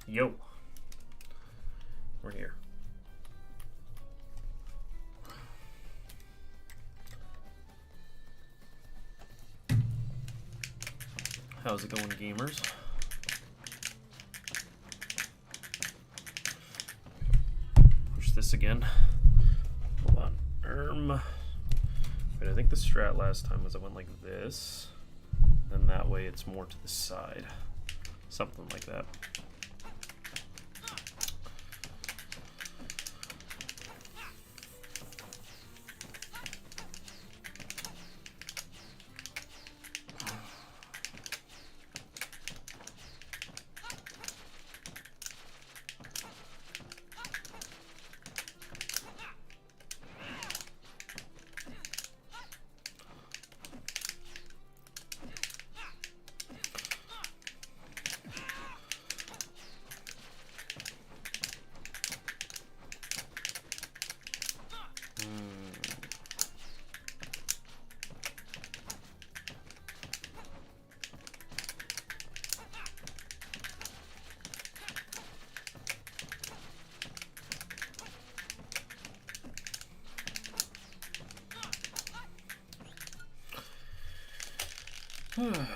Yo. We're here. How's it going, gamers? Push this again. Hold on. Wait, I think the strat last time was I went like this. Then that way it's more to the side. Something like that.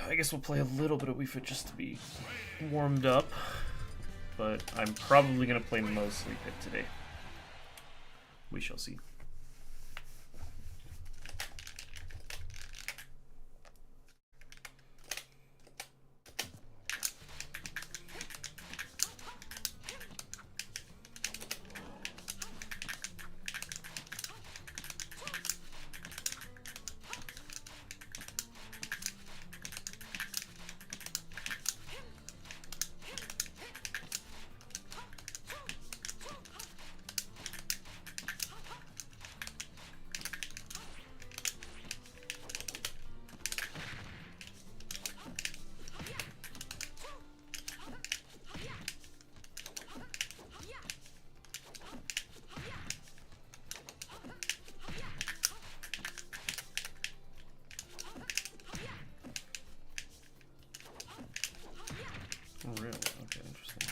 I guess we'll play a little bit of Wii Fit just to be warmed up, but I'm probably going to play mostly Pit today. We shall see. Really? Okay, interesting.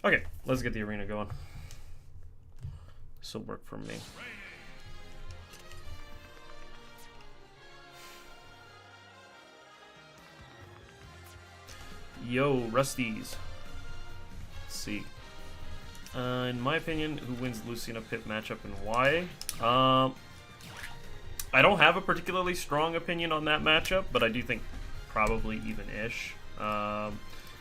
Okay, let's get the arena going. This will work for me. Yo, Rusties. Let's see. In my opinion, who wins Lucina Pit matchup and why? I don't have a particularly strong opinion on that matchup, but I do think probably even-ish.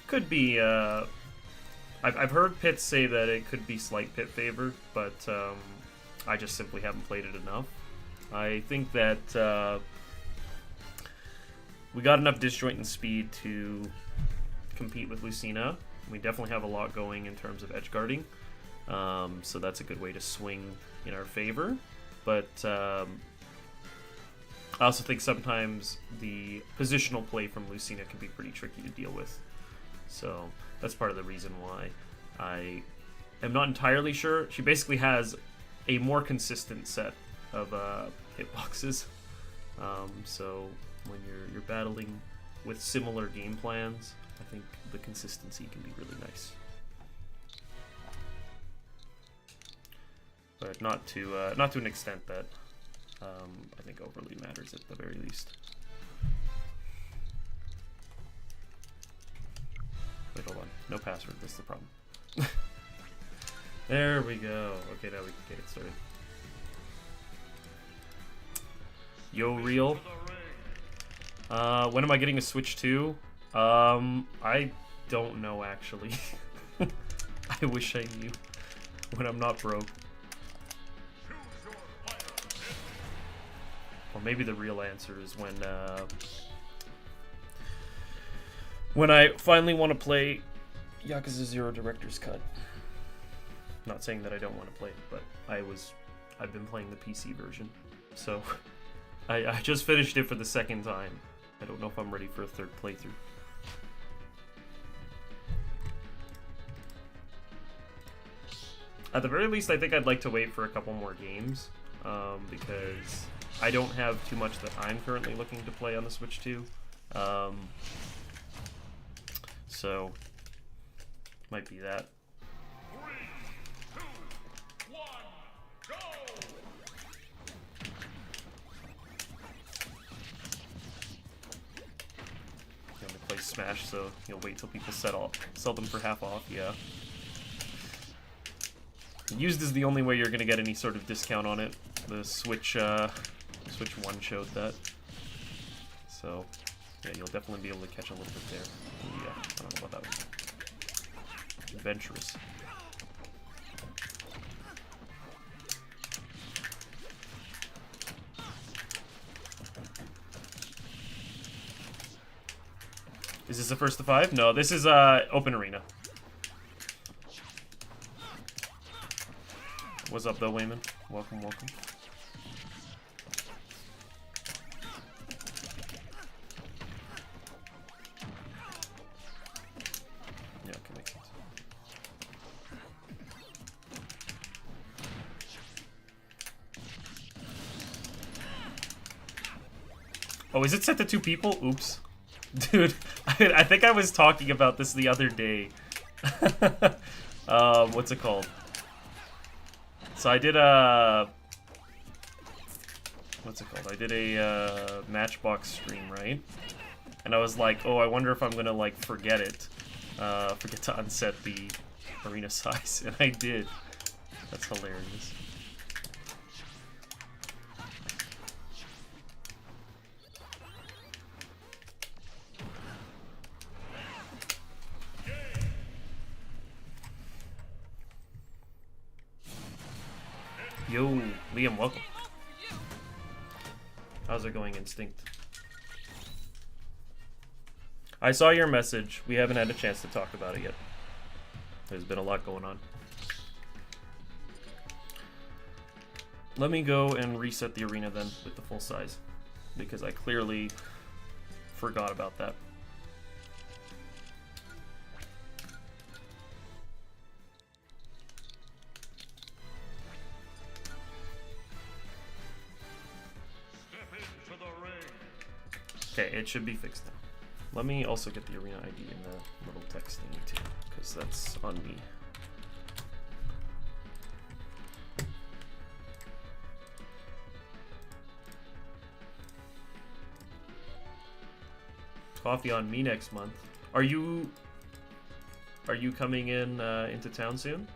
Could be, I've heard Pit say that it could be slight Pit favor, but I just simply haven't played it enough. I think that we got enough disjoint and speed to compete with Lucina. We definitely have a lot going in terms of edge guarding, so that's a good way to swing in our favor. But I also think sometimes the positional play from Lucina can be pretty tricky to deal with. So that's part of the reason why I am not entirely sure. She basically has a more consistent set of hitboxes. So when you're battling with similar game plans, I think the consistency can be really nice, but not to an extent that I think overly matters at the very least. Wait, hold on. No password. That's the problem. There we go. Okay, now we can get it started. Yo, real. When am I getting a Switch 2? I don't know, actually. I wish I knew. When I'm not broke. Or maybe the real answer is when I finally want to play Yakuza 0 Director's Cut. Not saying that I don't want to play it, but I've been playing the PC version. So I just finished it for the second time. I don't know if I'm ready for a third playthrough. At the very least, I think I'd like to wait for a couple more games, because I don't have too much that I'm currently looking to play on the Switch 2. So, might be that. 3, 2, 1, go! You only play Smash, so you'll wait till people sell them for half off. Yeah. Used is the only way you're gonna get any sort of discount on it. The Switch 1 showed that. So, yeah, you'll definitely be able to catch a little bit there. Ooh, yeah, I don't know about that one. Adventurous. Is this a first to 5? No, this is open arena. What's up though, Wayman? Welcome, welcome. Yeah, okay, makes sense. Oh, is it set to 2 people? Oops. Dude, I think I was talking about this the other day. What's it called? So I did a... What's it called? I did a Matchbox stream, right? And I was like, oh, I wonder if I'm gonna, like, forget it. Forget to unset the arena size. And I did. That's hilarious. Yo, Liam, welcome. How's it going, Instinct? I saw your message. We haven't had a chance to talk about it yet. There's been a lot going on. Let me go and reset the arena then with the full size, because I clearly forgot about that. Okay, it should be fixed now. Let me also get the arena ID in the little text thingy too, because that's on me. Coffee on me next month. Are you coming in into town soon?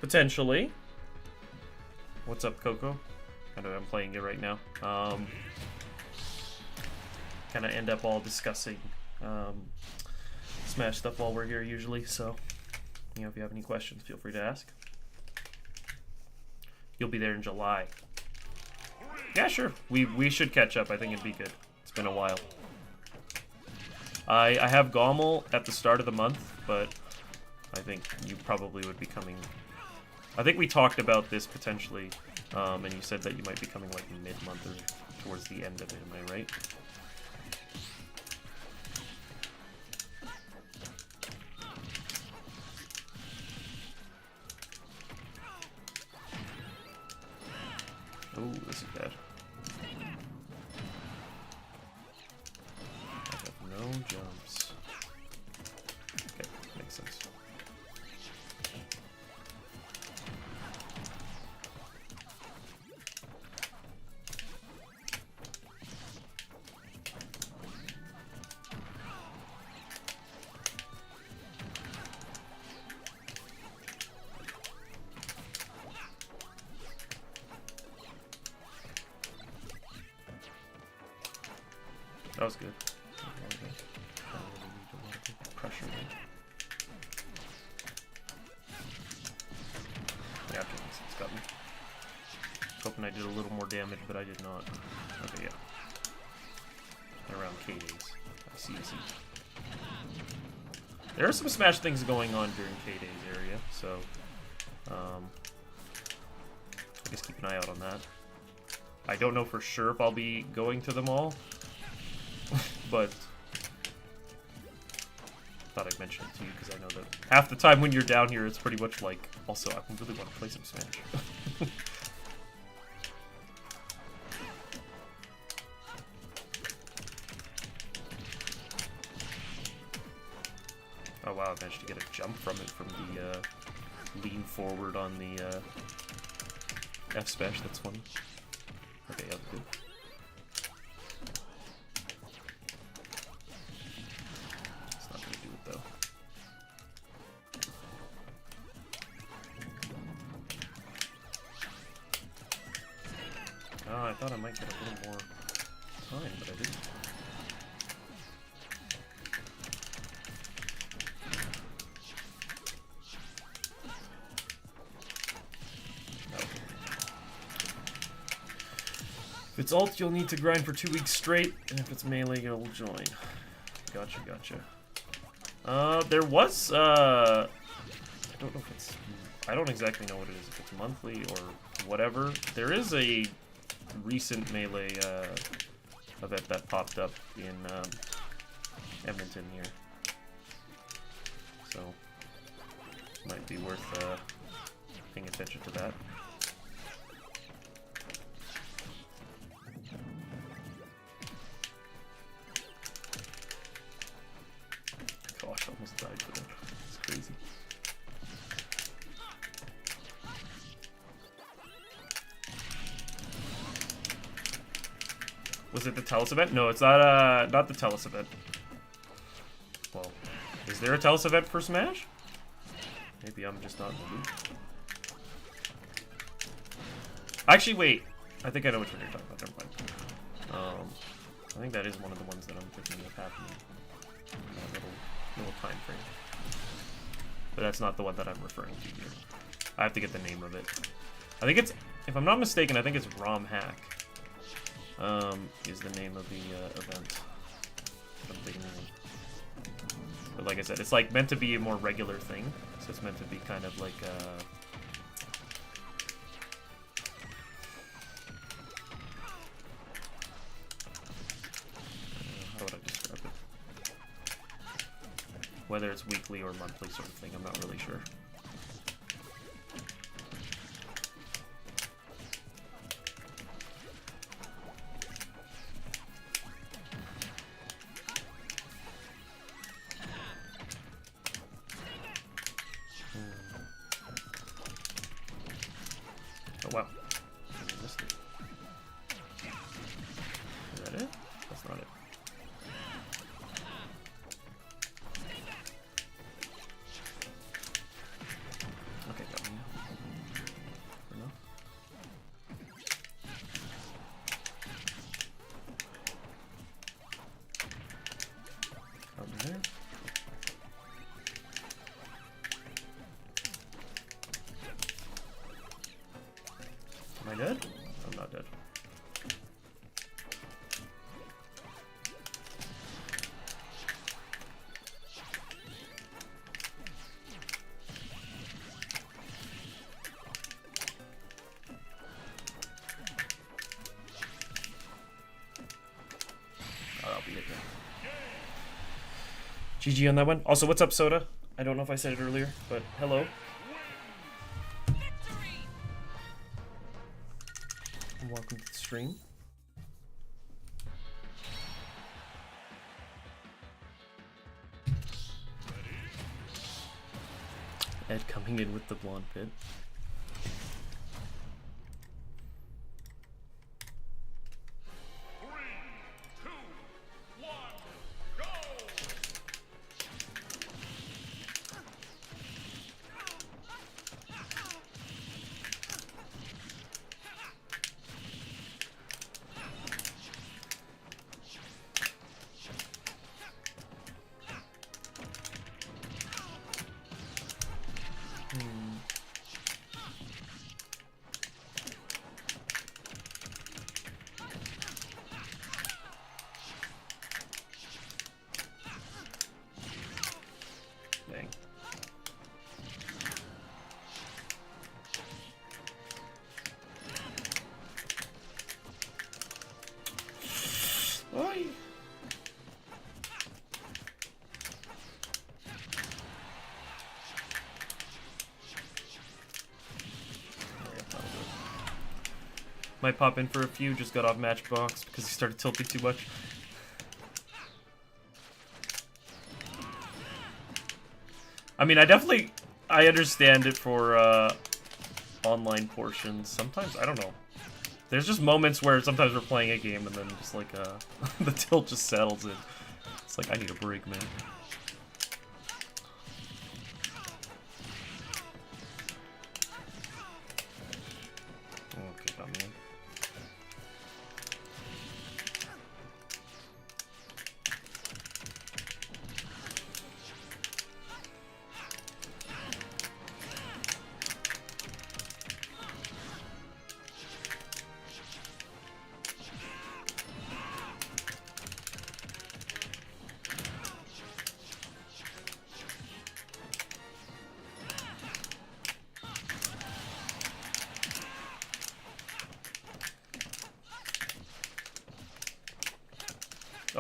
Potentially. What's up, Coco? I know I'm playing it right now. Kind of end up all discussing Smash stuff while we're here usually, so you know, if you have any questions, feel free to ask. You'll be there in July. Yeah, sure. We should catch up. I think it'd be good. It's been a while. I have Gommel at the start of the month, but I think you probably would be coming. I think we talked about this potentially, and you said that you might be coming like mid-month or towards the end of it. Am I right? Oh, this is bad. I have no jumps. Okay, makes sense. That was good. Pressure. Yeah, okay, it's got me. Hoping I did a little more damage, but I did not. Okay, yeah. Around K days. I see. There are some Smash things going on during K days area, so I guess keep an eye out on that. I don't know for sure if I'll be going to them all. But thought I'd mention it to you because I know that half the time when you're down here, it's pretty much like, also, I really want to play some Smash. Oh wow, I managed to get a jump from it from the lean forward on the F smash. That's funny. Okay, yeah, good. It's not gonna do it though. Oh, I thought I might get a little more time, but I didn't. If it's ult, you'll need to grind for 2 weeks straight, and if it's melee, you'll join. Gotcha, gotcha. There was, I don't know if it's, I don't exactly know what it is, if it's monthly or whatever. There is a recent melee event that popped up in Edmonton here. So, might be worth paying attention to that. Gosh, I almost died for that. It's crazy. Was it the Telus event? No, it's not the Telus event. Well, is there a Telus event for Smash? Maybe I'm just not in the loop. Actually, wait. I think I know which one you're talking about. Never mind. I think that is one of the ones that I'm thinking of happening in that little time frame. But that's not the one that I'm referring to here. I have to get the name of it. I think it's, if I'm not mistaken, I think it's ROM Hack. Is the name of the event. I'm thinking of. But like I said, it's like meant to be a more regular thing. So it's meant to be kind of like how would I describe it? Whether it's weekly or monthly sort of thing, I'm not really sure. Oh wow. I missed it. Is that it? That's not it. Okay, got me. For now. Got me there. Am I dead? I'm not dead. Oh, that'll be it then. GG on that one. Also, what's up, Soda? I don't know if I said it earlier, but hello. And welcome to the stream. Ed coming in with the blonde pit. Might pop in for a few. Just got off Matchbox because he started tilting too much. I mean, I understand it for online portions. Sometimes, I don't know. There's just moments where sometimes we're playing a game and then just like the tilt just settles in. It's like, I need a break, man. Okay, got me in.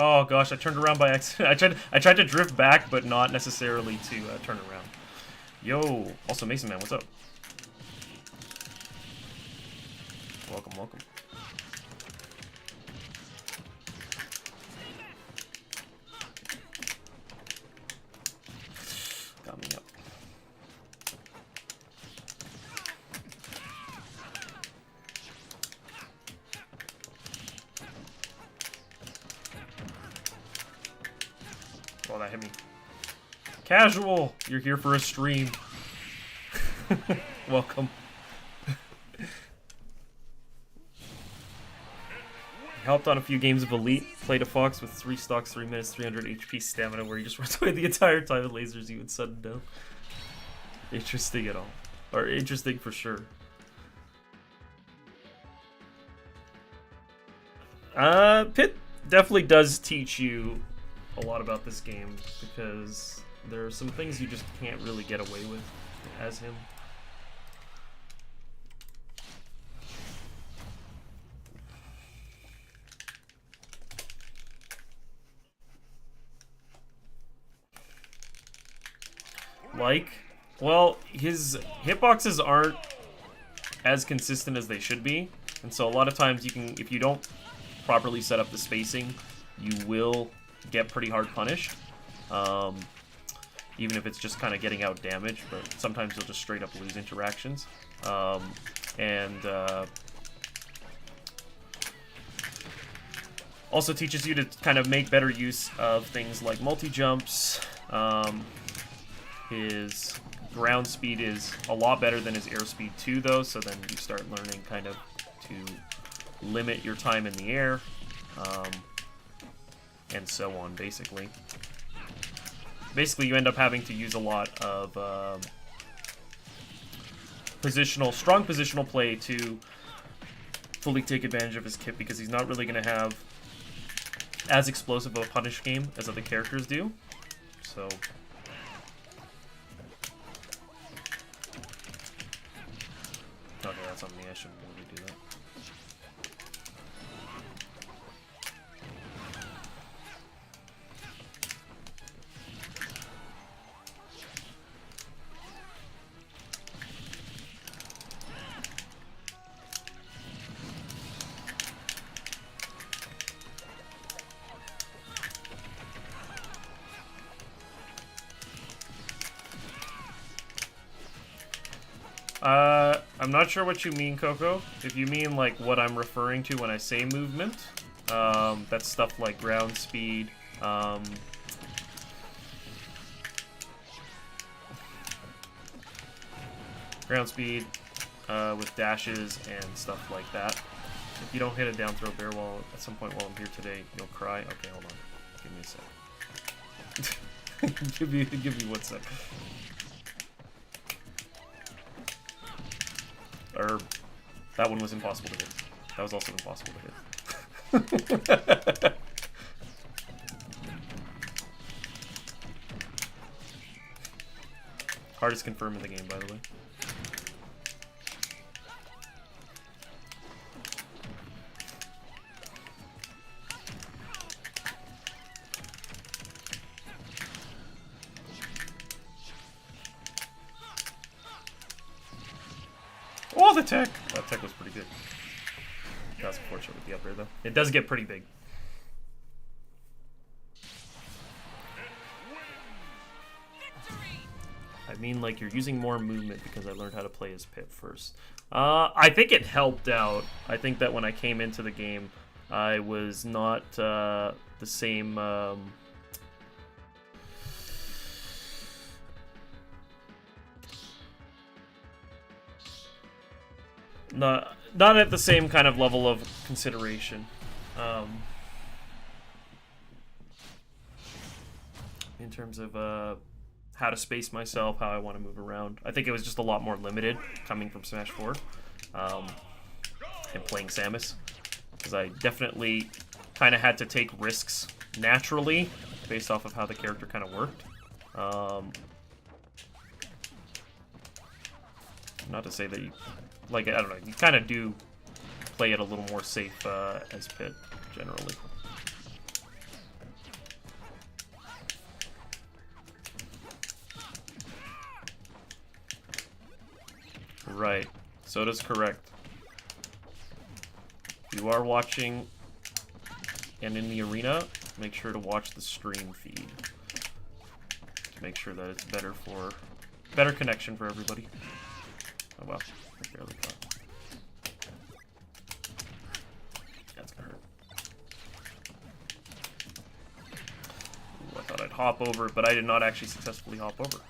Oh gosh, I turned around by accident. I tried to drift back, but not necessarily to turn around. Yo, also Mason Man, what's up? Welcome, welcome. Got me up. Oh, that hit me. Casual! You're here for a stream. Welcome. Helped on a few games of Elite. Played a Fox with 3 stocks, 3 minutes, 300 HP stamina, where he just runs away the entire time with lasers you would sudden down. Interesting at all. Or interesting for sure. Pit definitely does teach you a lot about this game, because there are some things you just can't really get away with as him. Like, well, his hitboxes aren't as consistent as they should be, and so a lot of times you can, if you don't properly set up the spacing, you will get pretty hard punished, even if it's just kind of getting out damage, but sometimes you'll just straight up lose interactions. Also teaches you to kind of make better use of things like multi-jumps. His ground speed is a lot better than his airspeed too, though, so then you start learning kind of to limit your time in the air, and so on, basically. Basically, you end up having to use a lot of strong positional play to fully take advantage of his kit, because he's not really going to have as explosive of a punish game as other characters do. So okay, that's on me. I shouldn't really do that. I'm not sure what you mean, Coco. If you mean like what I'm referring to when I say movement, that's stuff like ground speed, with dashes and stuff like that. If you don't hit a down throw bear wall at some point while I'm here today, you'll cry. Okay, hold on. Give me a sec. give me 1 sec. Or that one was impossible to hit. That was also impossible to hit. Hardest confirm in the game, by the way. Oh, the tech! That tech was pretty good. That's unfortunate with the up air, though. It does get pretty big. I mean, like, you're using more movement because I learned how to play as Pip first. I think it helped out. I think that when I came into the game, I was not the same... not at the same kind of level of consideration. In terms of how to space myself, how I want to move around. I think it was just a lot more limited coming from Smash 4 and playing Samus. Because I definitely kind of had to take risks naturally based off of how the character kind of worked. Not to say that you... Like, I don't know, you kind of do play it a little more safe as Pit, generally. Right. Soda's correct. If you are watching and in the arena, make sure to watch the stream feed. To make sure that it's better connection for everybody. Oh wow. I barely caught. That's gonna hurt. Ooh, I thought I'd hop over, but I did not actually successfully hop over.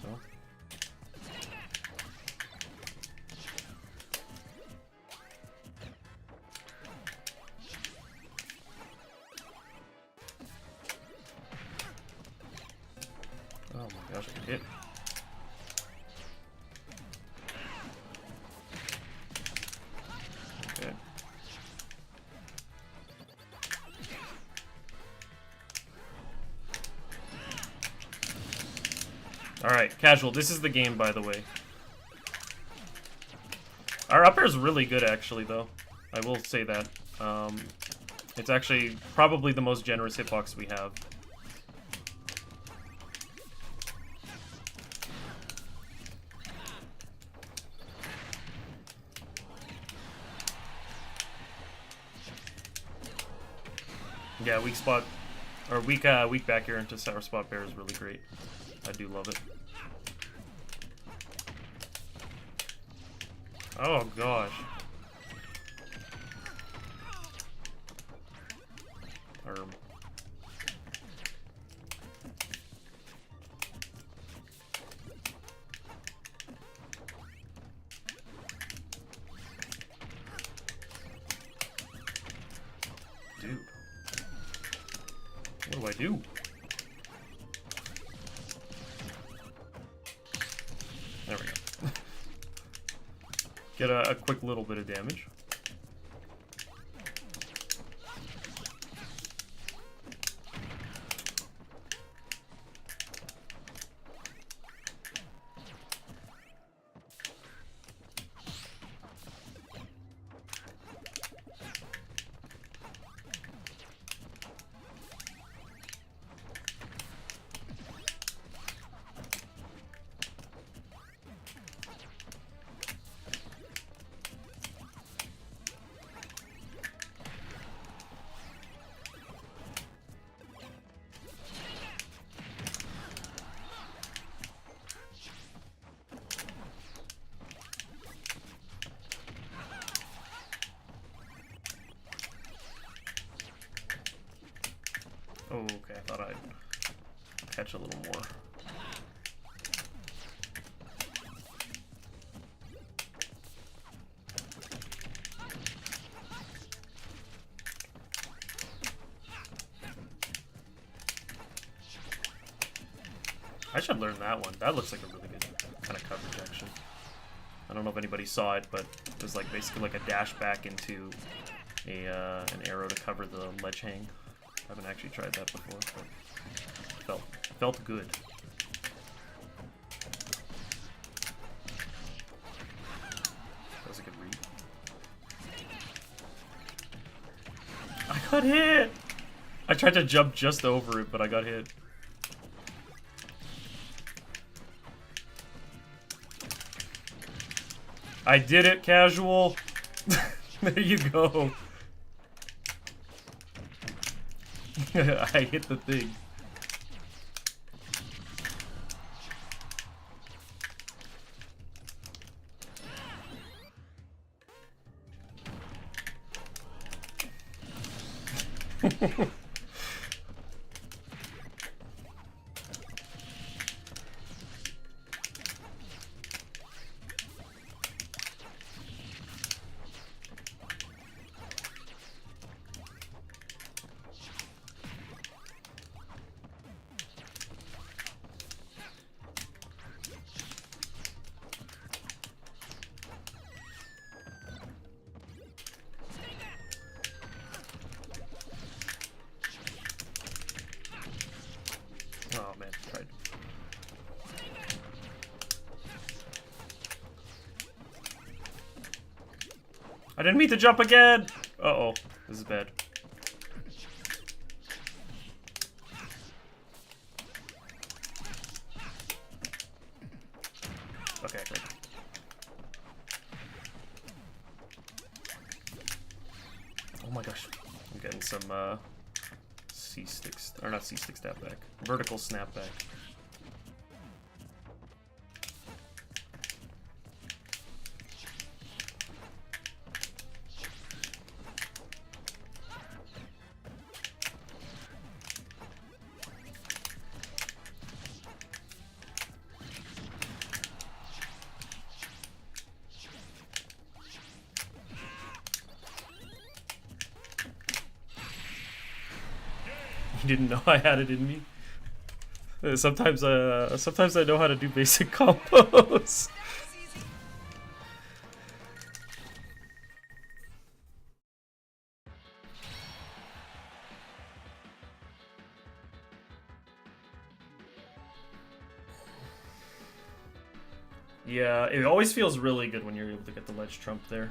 So. Oh my gosh, I can hit. Okay. Alright, casual. This is the game, by the way. Our up air is really good, actually, though. I will say that. It's actually probably the most generous hitbox we have. Yeah, weak spot, or weak back air into sour spot bear is really great. I do love it. Oh gosh. Dude. What do I do? There we go. Get a quick little bit of damage. Oh, okay, I thought I'd catch a little more. I should learn that one. That looks like a really good kind of coverage action. I don't know if anybody saw it, but it was like basically like a dash back into an arrow to cover the ledge hang. I haven't actually tried that before, but felt good. That was a good read. I got hit! I tried to jump just over it, but I got hit. I did it, casual! There you go. I hit the thing. Oh man, tried. I didn't mean to jump again! Uh-oh, this is bad. Okay, good. Oh my gosh, I'm getting some C-sticks, or not C-stick snapback, vertical snapback. You didn't know I had it in me. Sometimes I know how to do basic combos. Yeah, it always feels really good when you're able to get the ledge trump there.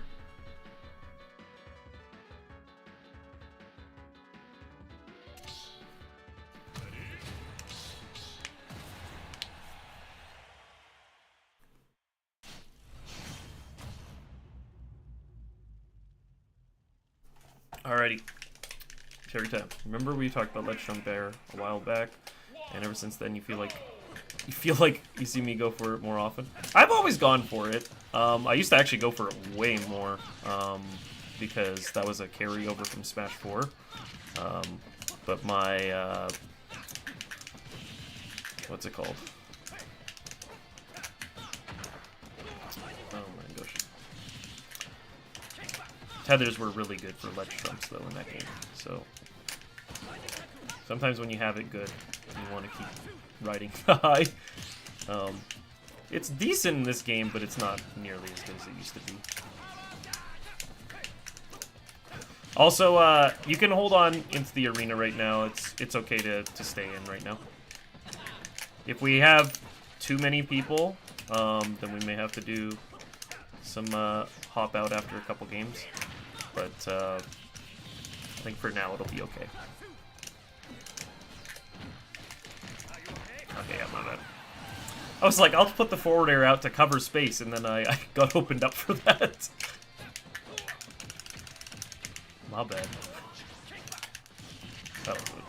Alrighty. Cherry time. Remember we talked about ledge trump there a while back, and ever since then you feel like you see me go for it more often. I've always gone for it. I used to actually go for it way more, because that was a carryover from Smash 4. But my what's it called? Oh my gosh. Tethers were really good for ledge trumps though in that game. So sometimes when you have it good, you want to keep riding high. It's decent in this game, but it's not nearly as good as it used to be. Also, you can hold on into the arena right now. It's okay to stay in right now. If we have too many people, then we may have to do some hop out after a couple games. But I think for now it'll be okay. Okay, yeah, my bad. I was like, I'll put the forward air out to cover space, and then I got opened up for that. My bad. That was good.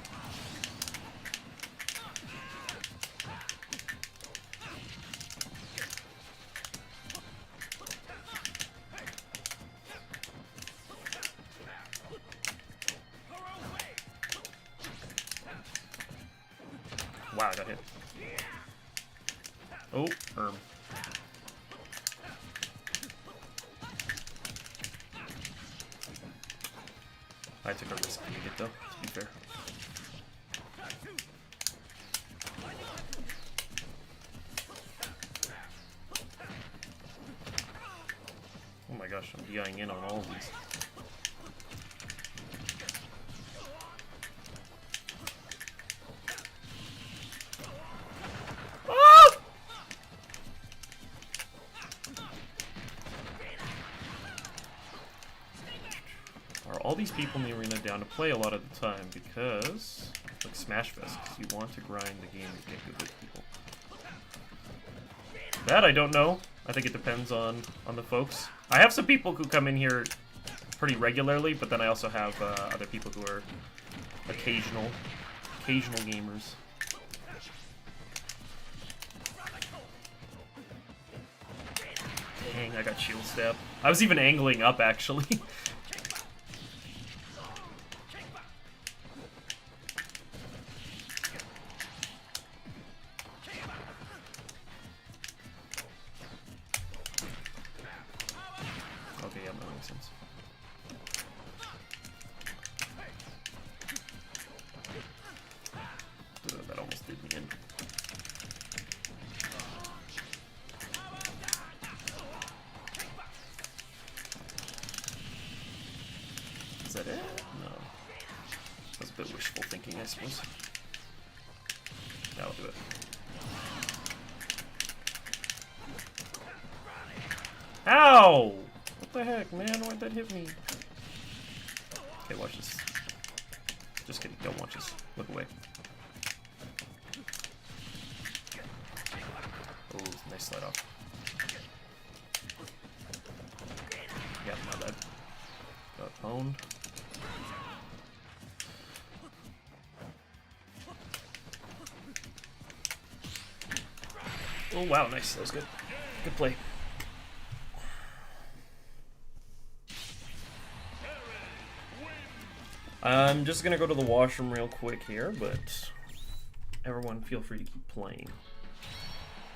Wow, I got hit. Oh, I took a risk to get though, to be fair. Oh my gosh, I'm DIing in on all of these. All these people in the arena down to play a lot of the time because, like Smash Fest, you want to grind the game to get good with people. That I don't know. I think it depends on the folks. I have some people who come in here pretty regularly, but then I also have other people who are occasional gamers. Dang, I got shield step. I was even angling up, actually. Okay, yeah, that makes sense. That almost did me in. Is that it? No. That's a bit wishful thinking, I suppose. That'll do it. Ow! What the heck, man? Why'd that hit me? Okay, watch this. Just kidding. Don't watch this. Look away. Oh, nice slide off. Yeah, not bad. Got owned. Oh, wow, nice. That was good. Good play. I'm just gonna go to the washroom real quick here, but everyone feel free to keep playing.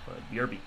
But BRB.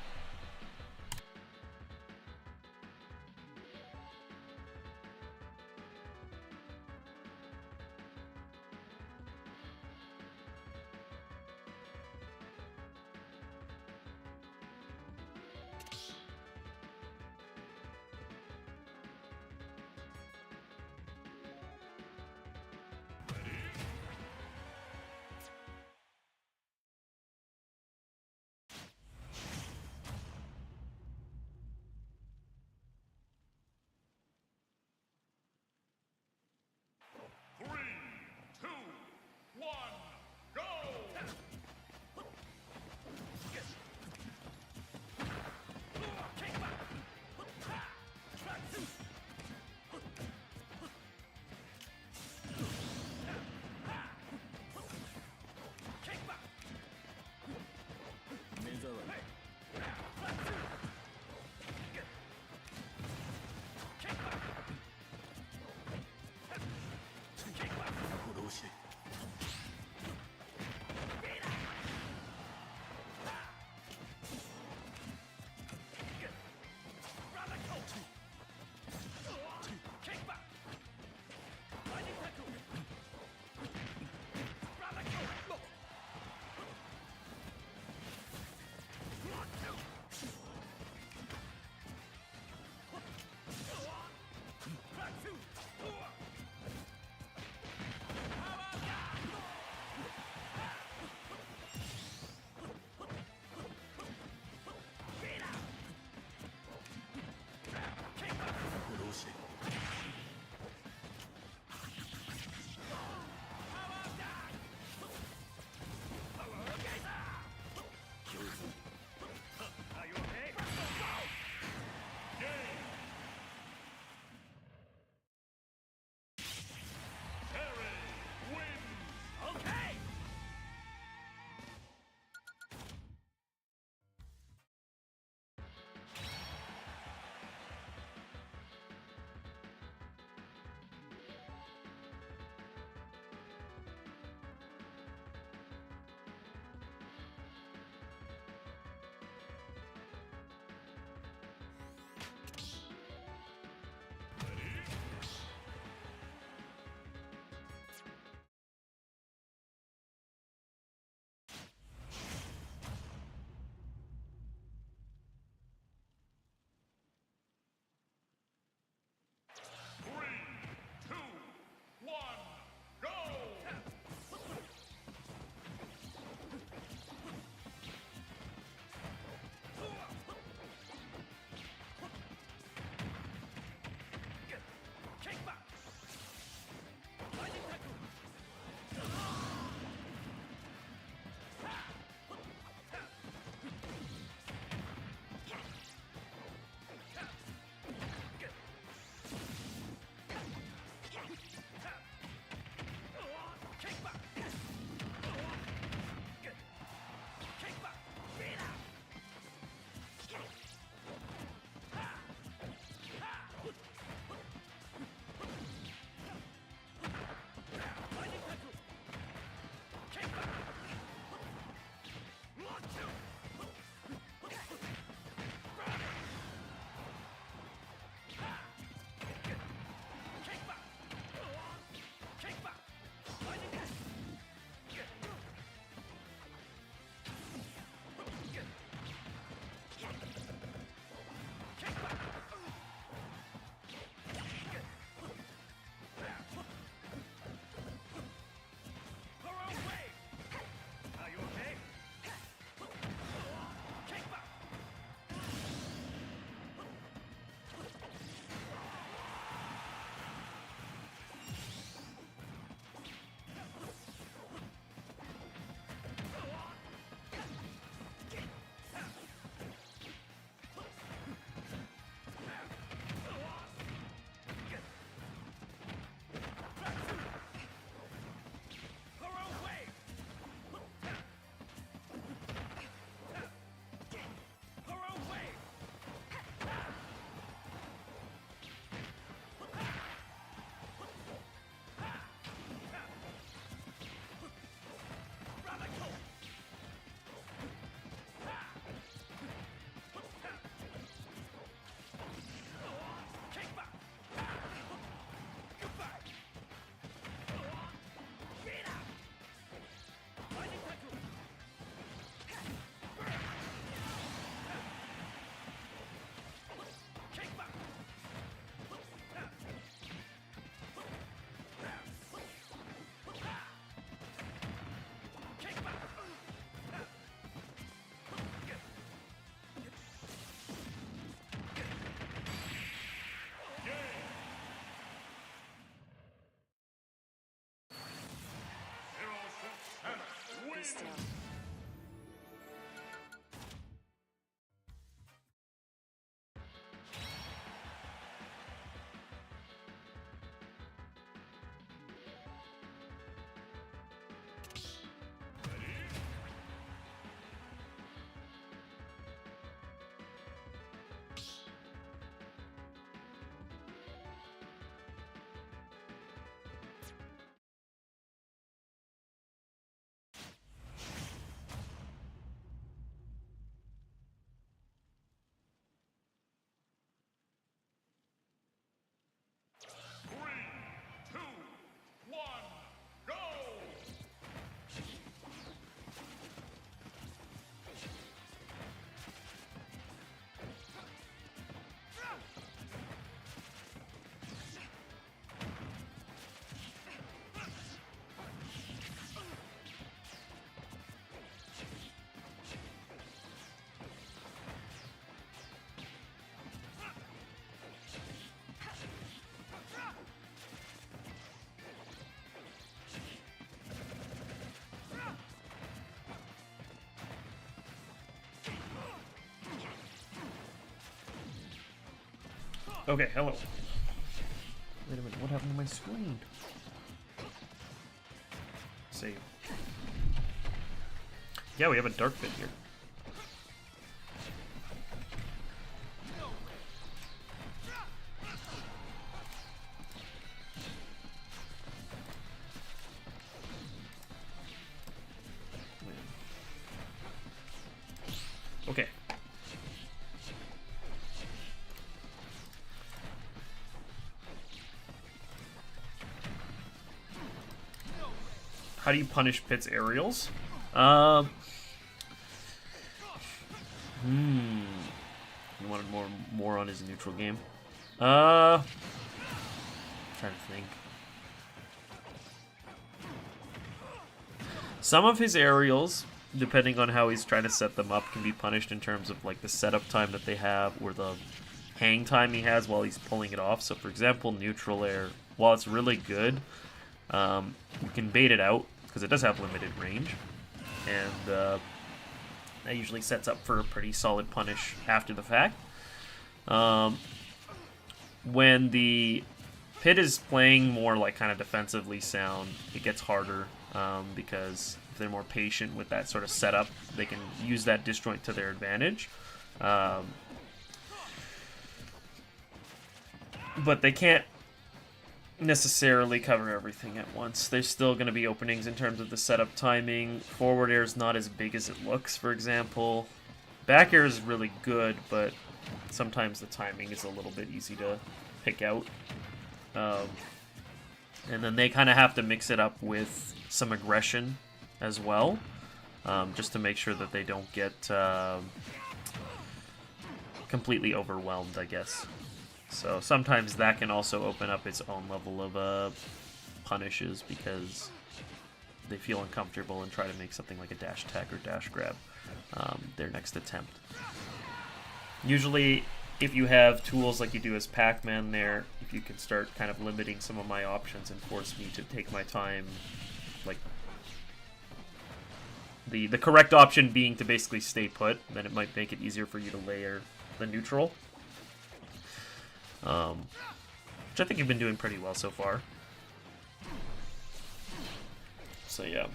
Be still. Three, two, one, go! Okay, hello. Wait a minute, what happened to my screen? Save. Yeah, we have a dark pit here. Okay. How do you punish Pit's aerials? You wanted more on his neutral game. Trying to think. Some of his aerials, depending on how he's trying to set them up, can be punished in terms of like the setup time that they have or the hang time he has while he's pulling it off. So for example, neutral air, while it's really good, you can bait it out because it does have limited range, and that usually sets up for a pretty solid punish after the fact. When the Pit is playing more like kind of defensively sound, it gets harder because if they're more patient with that sort of setup, they can use that disjoint to their advantage. But they can't necessarily cover everything at once. There's still going to be openings in terms of the setup timing. Forward air is not as big as it looks, for example. Back air is really good, but sometimes the timing is a little bit easy to pick out. And then they kind of have to mix it up with some aggression as well, just to make sure that they don't get completely overwhelmed, I guess. So sometimes that can also open up its own level of punishes because they feel uncomfortable and try to make something like a dash attack or dash grab their next attempt. Usually, if you have tools like you do as Pac-Man there, if you can start kind of limiting some of my options and force me to take my time, like the correct option being to basically stay put, then it might make it easier for you to layer the neutral. Which I think you've been doing pretty well so far. So yeah.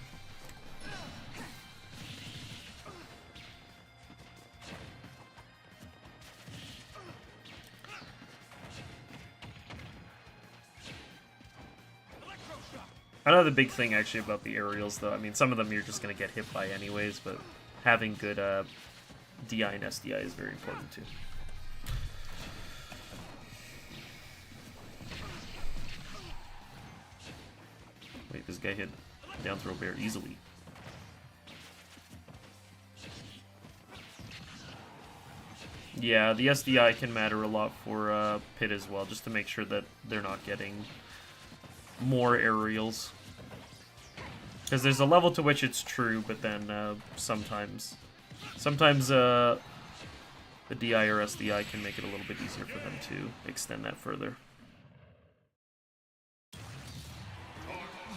Another big thing actually about the aerials, though, I mean, some of them you're just going to get hit by anyways, but having good DI and SDI is very important too. Wait, this guy hit down throw bear easily. Yeah, the SDI can matter a lot for Pit as well, just to make sure that they're not getting more aerials. Because there's a level to which it's true, but then sometimes the DI or SDI can make it a little bit easier for them to extend that further.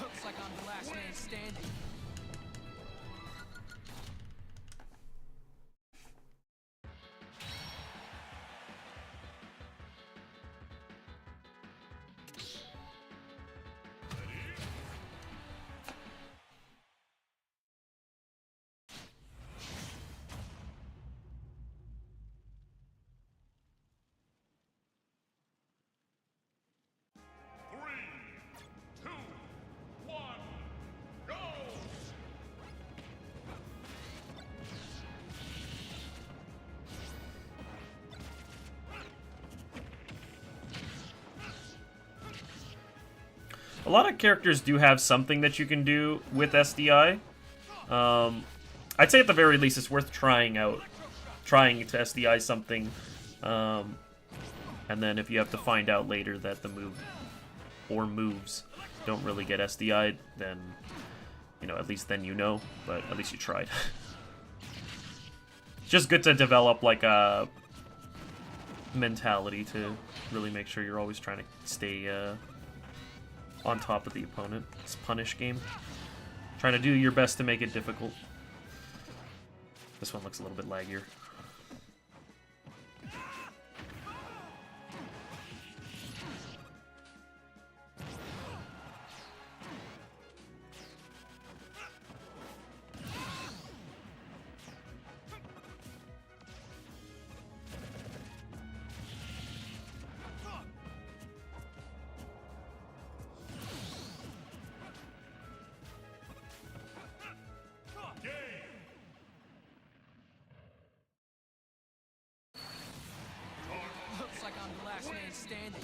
Looks like I'm the last man standing. A lot of characters do have something that you can do with SDI. I'd say at the very least it's worth trying out. Trying to SDI something. And then if you have to find out later that the move or moves don't really get SDI'd, then, you know, at least then you know. But at least you tried. It's just good to develop, like, a mentality to really make sure you're always trying to stay on top of the opponent. It's a punish game. Trying to do your best to make it difficult. This one looks a little bit laggier. Looks like I'm the last man standing.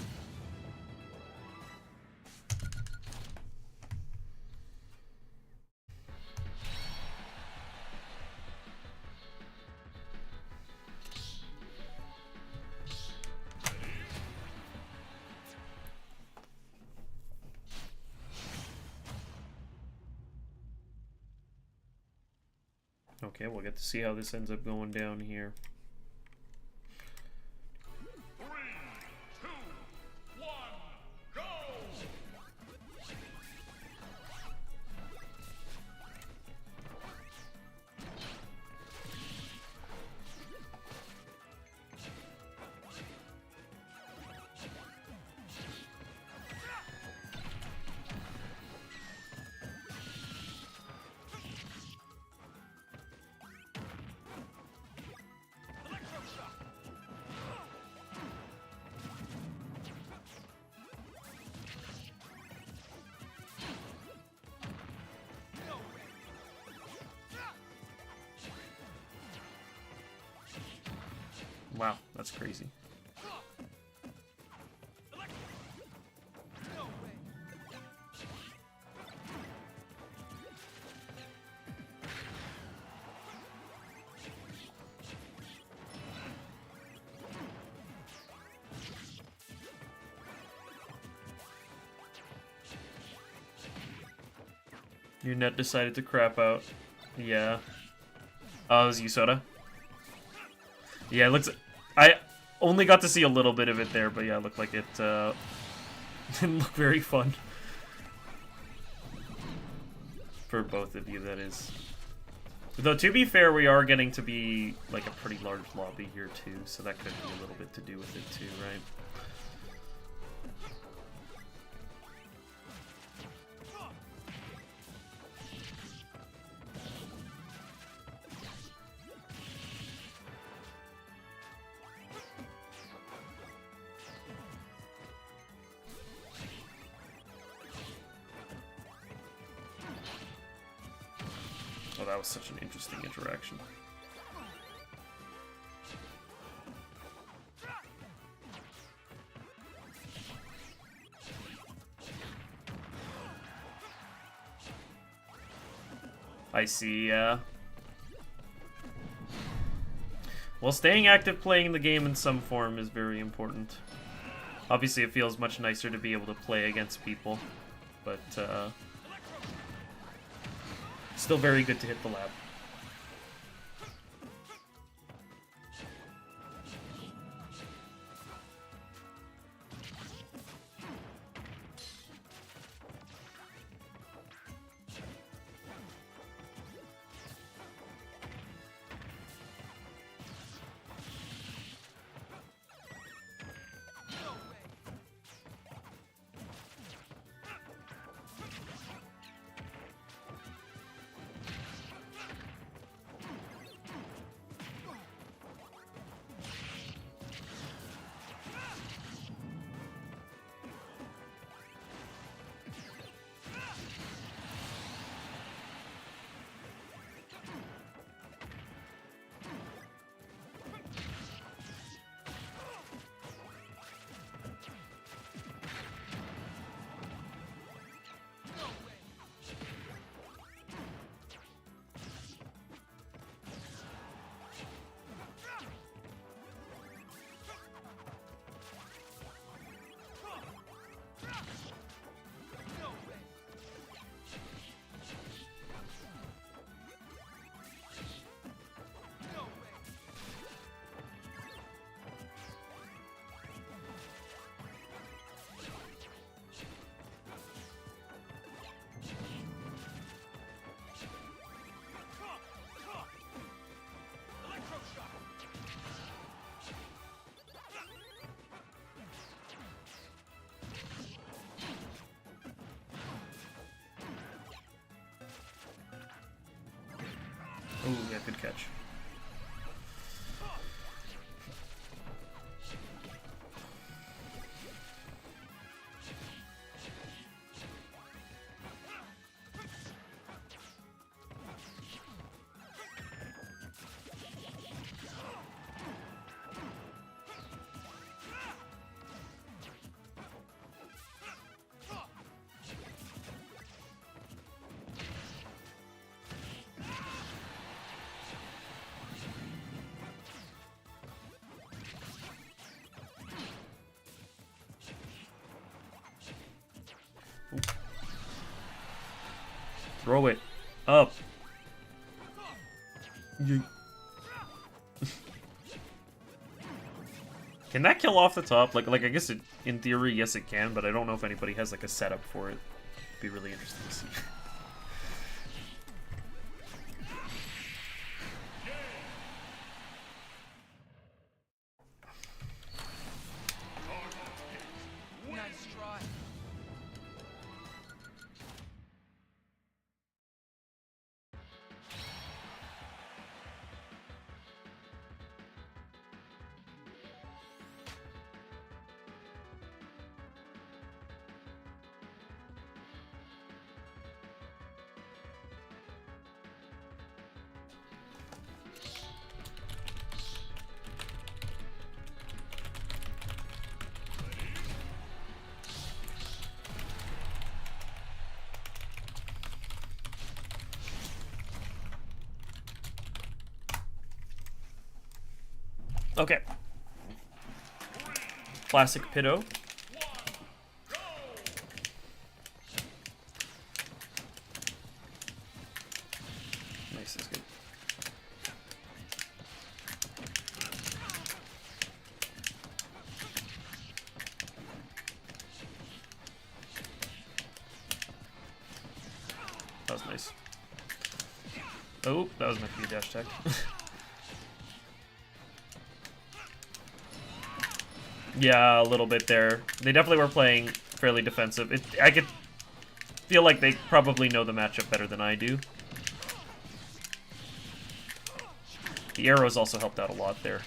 Okay, we'll get to see how this ends up going down here. 3, 2, 1, go! Wow, that's crazy. Your net decided to crap out. Yeah. Oh, it was Yusoda? Yeah, it looks... I only got to see a little bit of it there, but yeah, it looked like it didn't look very fun. For both of you, that is. Though, to be fair, we are getting to be, like, a pretty large lobby here, too, so that could be a little bit to do with it, too, right? Oh, that was such an interesting interaction. I see, yeah. Well, staying active playing the game in some form is very important. Obviously, it feels much nicer to be able to play against people, but, still very good to hit the lab. Oh, yeah, good catch. Throw it up. Can that kill off the top? Like I guess it, in theory, yes it can, but I don't know if anybody has like a setup for it. It'd be really interesting to see. Nice try. Okay. Classic Pitto. Nice, that's good. That was nice. Oh, that was meant to be a dash tech. Yeah, a little bit there. They definitely were playing fairly defensive. I could feel like they probably know the matchup better than I do. The arrows also helped out a lot there.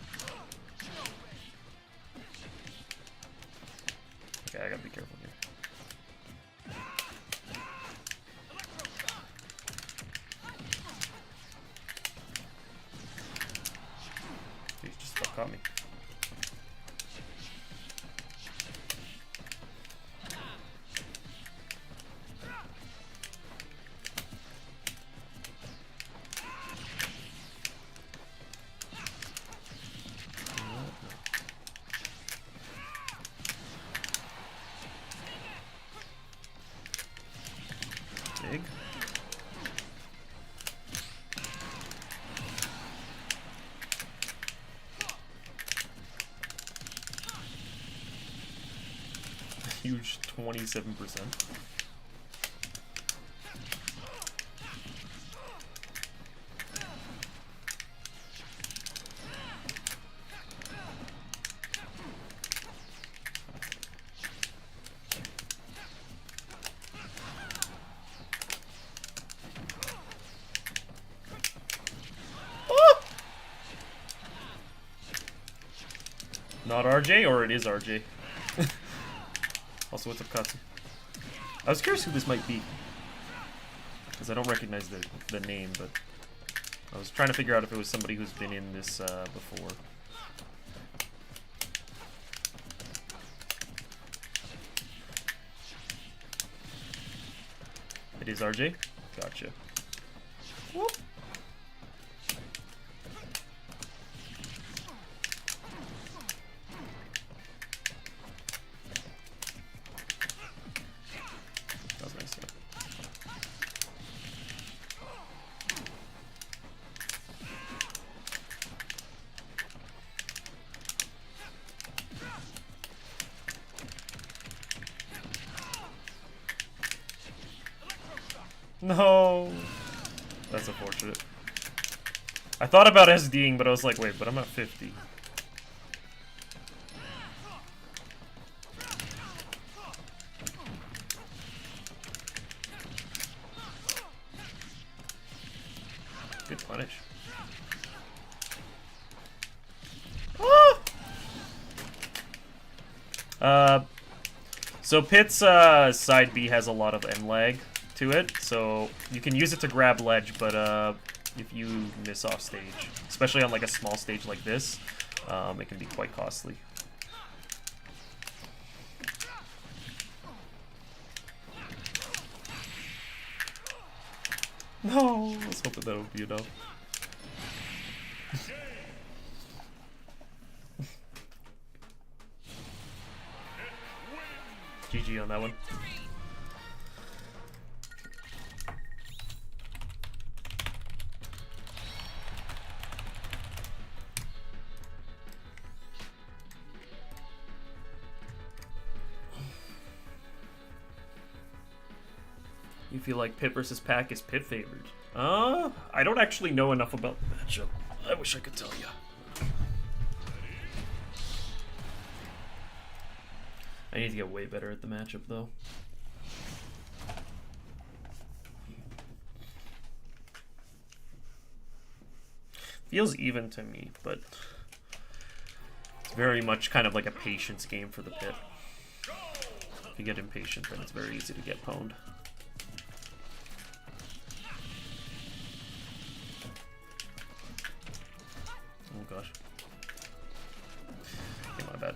Okay, I gotta be careful here. He just about caught me. Big. Huge 27%. Not RJ, or it is RJ. Also, what's up, Katsu? I was curious who this might be, because I don't recognize the name, but I was trying to figure out if it was somebody who's been in this before. It is RJ? Gotcha. Whoop. That was nice, yeah. No! That's unfortunate. I thought about SDing, but I was like, wait, but I'm at 50. Good punish. Ah! So Pit's side B has a lot of end lag to it, so you can use it to grab ledge, but if you miss off stage, especially on like a small stage like this, it can be quite costly. No, I was hoping that would be enough. GG on that one. You feel like Pit versus Pack is Pit favored? I don't actually know enough about the matchup. I wish I could tell you. I need to get way better at the matchup, though. Feels even to me, but it's very much kind of like a patience game for the Pit. If you get impatient, then it's very easy to get pwned. Oh gosh. Okay, my bad.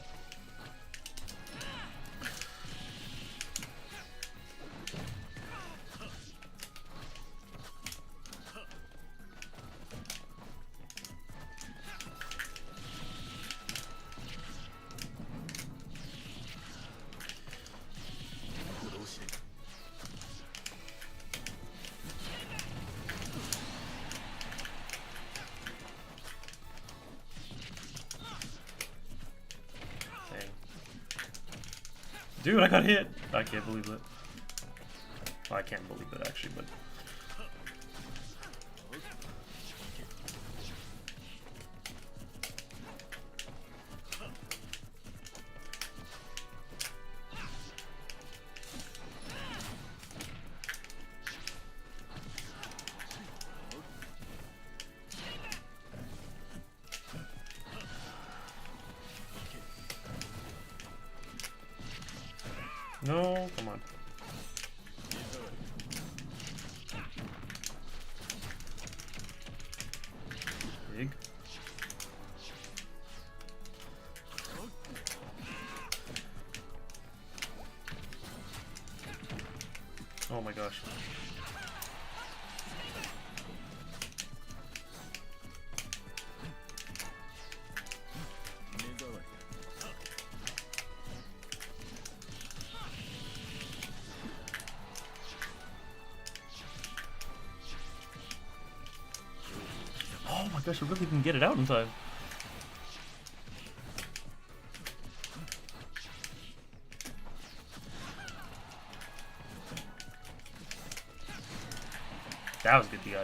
Dude, I got hit! I can't believe it. Well, I can't believe it actually, but... No, come on. Big. Oh my gosh. Oh my gosh, I really didn't get it out in time. That was good DI.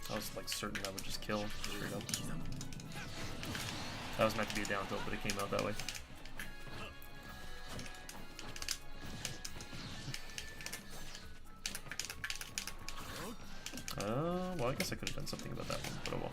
I was like certain that would just kill straight up. That was meant to be a down tilt, but it came out that way. Well, I guess I could have done something about that one, but oh well.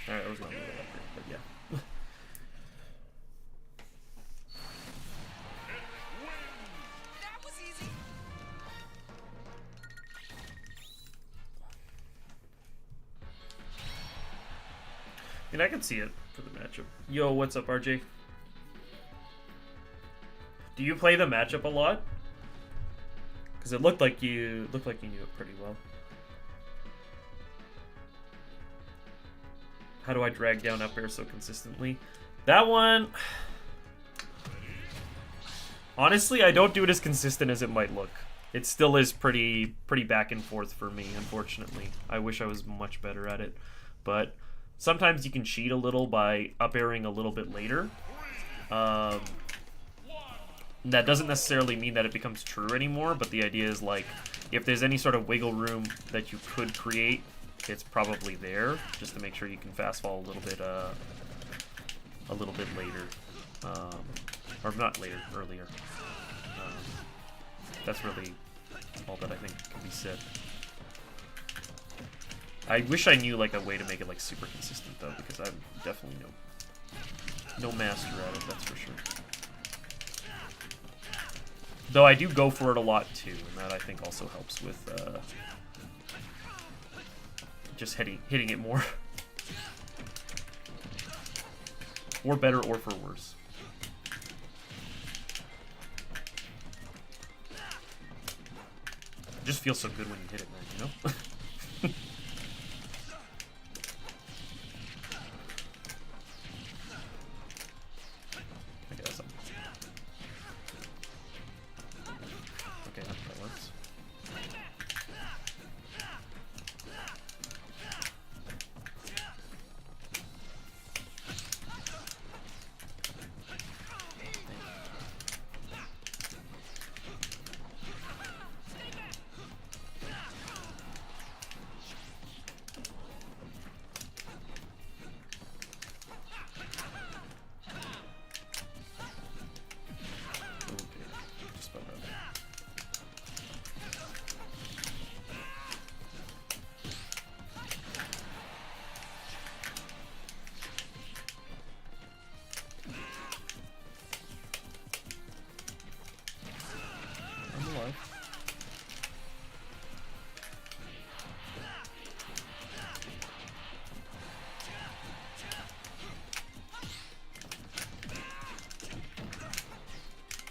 Alright, I was not really up there, but yeah. That was easy. I mean, I can see it for the matchup. Yo, what's up, RJ? Do you play the matchup a lot? Because it looked like you knew it pretty well. How do I drag down up air so consistently? That one... Honestly, I don't do it as consistent as it might look. It still is pretty back and forth for me, unfortunately. I wish I was much better at it. But sometimes you can cheat a little by up airing a little bit later. That doesn't necessarily mean that it becomes true anymore, but the idea is like, if there's any sort of wiggle room that you could create, it's probably there, just to make sure you can fast fall a little bit later, or not later, earlier. That's really all that I think can be said. I wish I knew like a way to make it like super consistent though, because I'm definitely no master at it, that's for sure. Though I do go for it a lot too, and that I think also helps with just hitting it more. Or better or for worse. It just feels so good when you hit it, man, you know?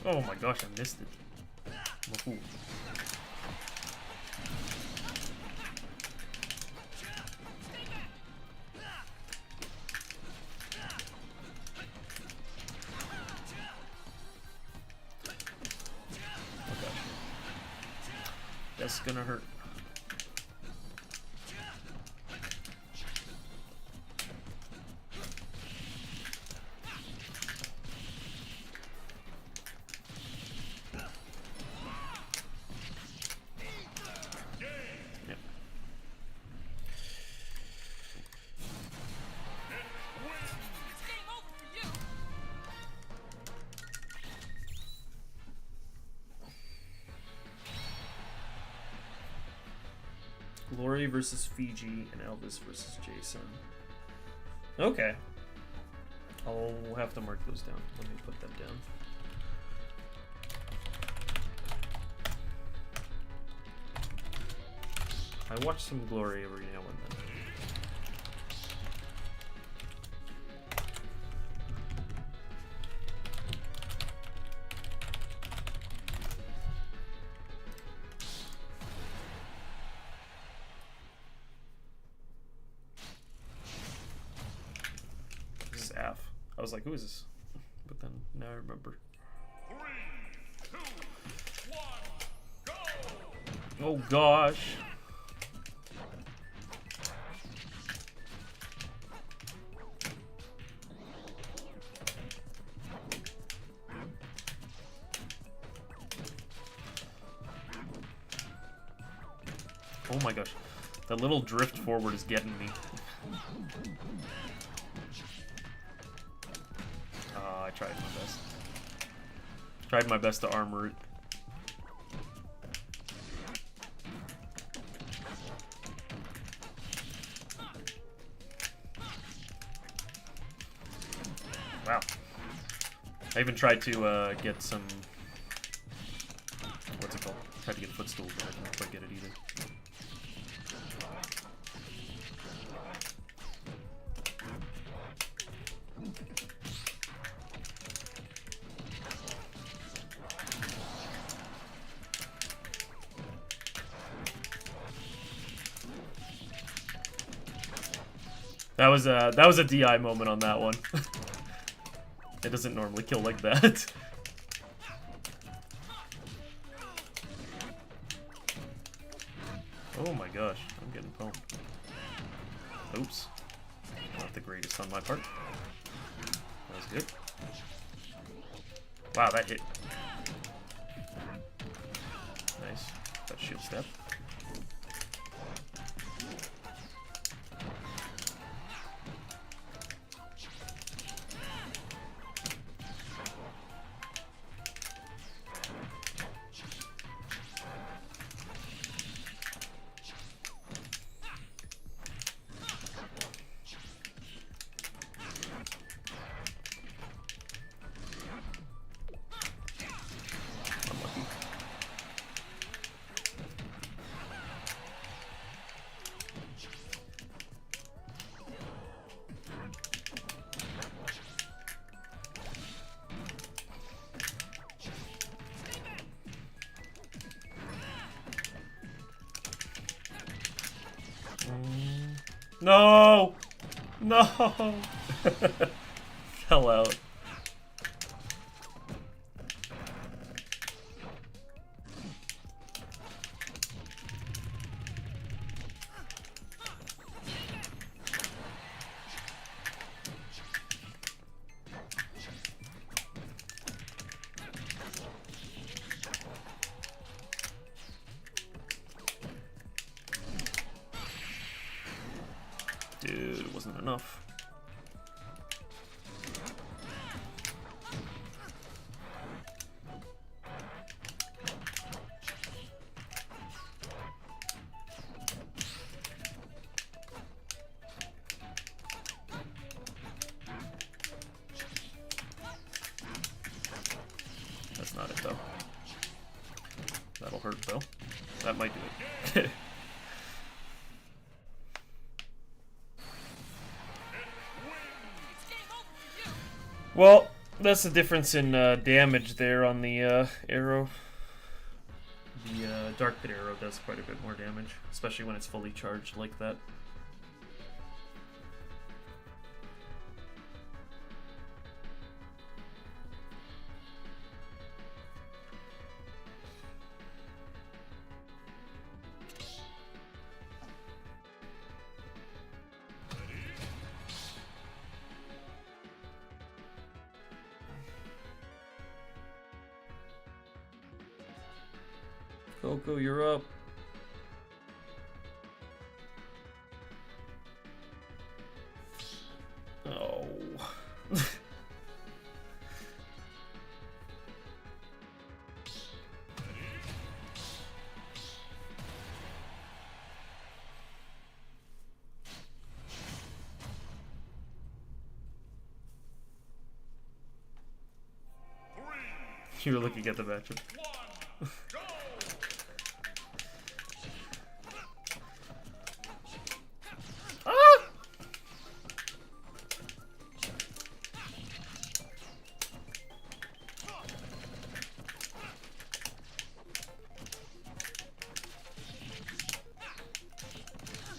Oh my gosh, I missed it. I'm a fool. Oh gosh. That's gonna hurt. Glory versus Fiji and Elvis versus Jason. Okay. I'll have to mark those down. Let me put them down. I watch some Glory every now and then. I was like, who is this? But then now I remember. 3, 2, 1, go! Oh gosh. Oh my gosh. That little drift forward is getting me. I tried my best. Tried my best to armor it. Wow. I even tried to get some... What's it called? Tried to get footstools, but I didn't quite get it either. That was a DI moment on that one. It doesn't normally kill like that. Oh my gosh, I'm getting pwned. Oops. Not the greatest on my part. That was good. Wow, that hit. Nice. That shield step. No! No! Fell out. Dude, it wasn't enough. That's not it, though. That'll hurt, though. That might do it. Well, that's the difference in damage there on the arrow. The Dark Pit arrow does quite a bit more damage, especially when it's fully charged like that. Coco, you're up. Oh. You were looking at the matchup.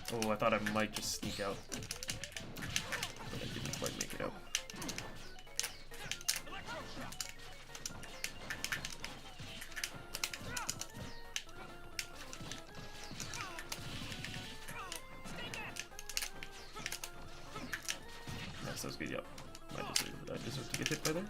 Oh, I thought I might just sneak out, but I didn't quite make it out. That sounds good, yep. I deserve to get hit by there.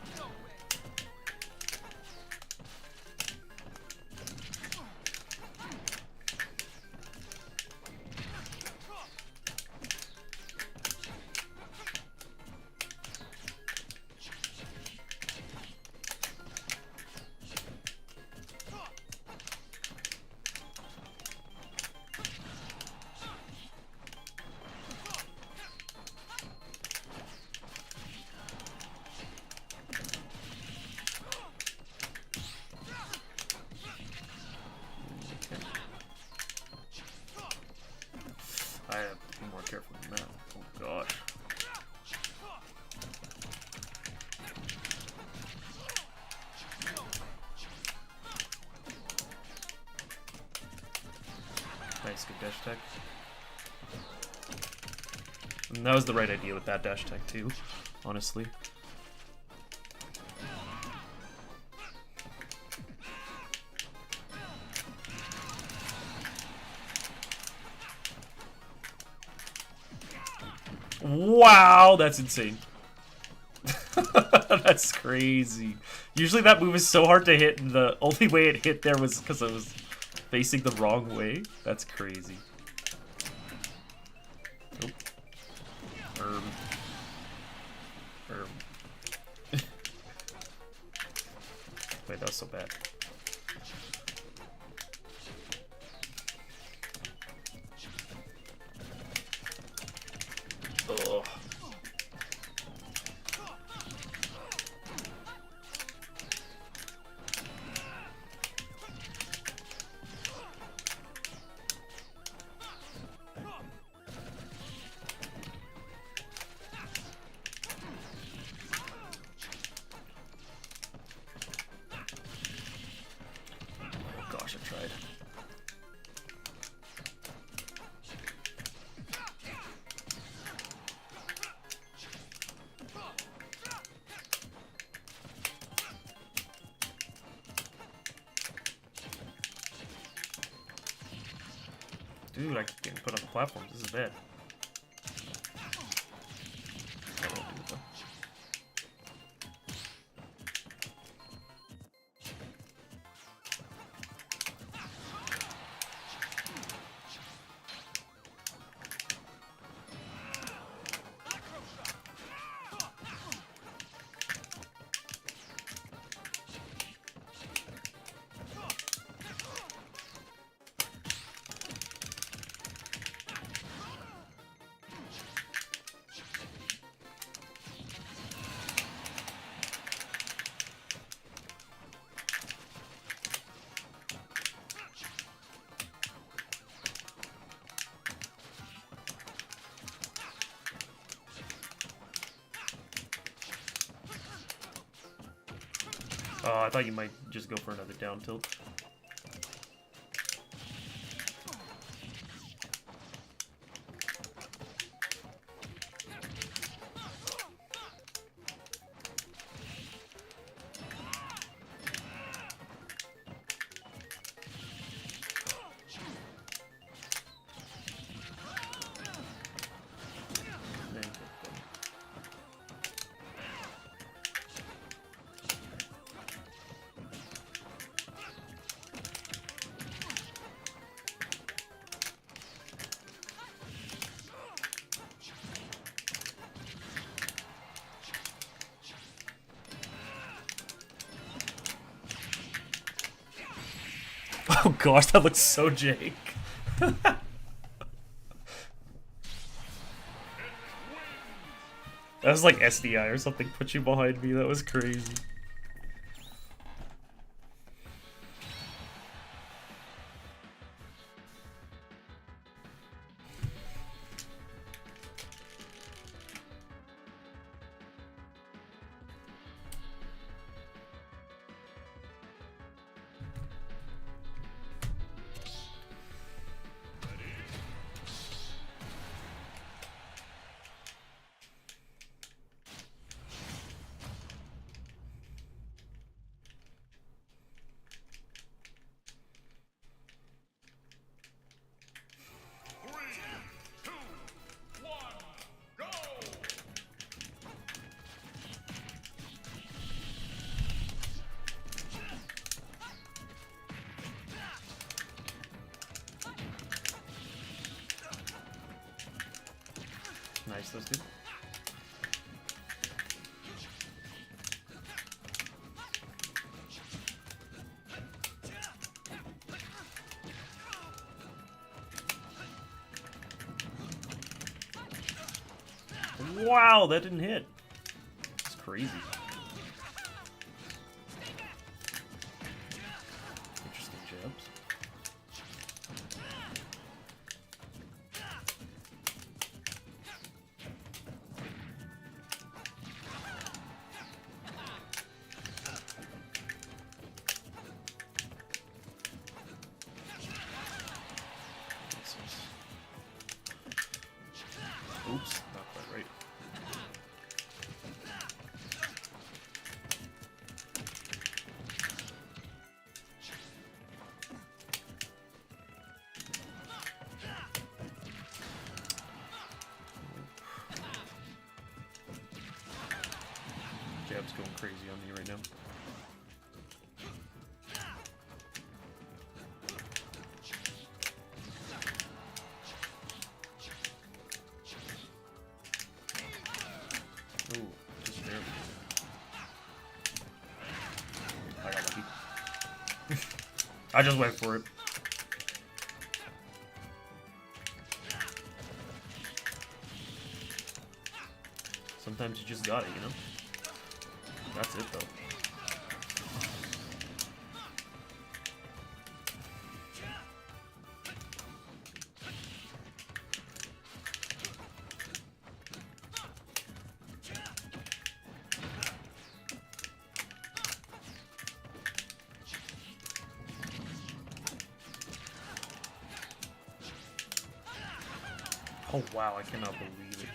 I have to be more careful than that. Oh gosh. Nice, good dash tech. And that was the right idea with that dash tech too, honestly. Wow, that's insane. That's crazy. Usually that move is so hard to hit, and the only way it hit there was because it was facing the wrong way. That's crazy. Nope. Wait, that was so bad. Ugh. Gosh, I tried. Dude, I keep getting put on the platform. This is bad. I won't do it, though. Oh, I thought you might just go for another down tilt. Oh gosh, that looks so jank. That was like SDI or something. Put you behind me. That was crazy. Nice, those two. Wow, that didn't hit. That's crazy. Interesting jabs. Oops, not quite right. on me right now. Ooh, just barely. I got lucky. I just went for it. Sometimes you just got it, you know? That's it, though. Oh wow, I cannot believe it.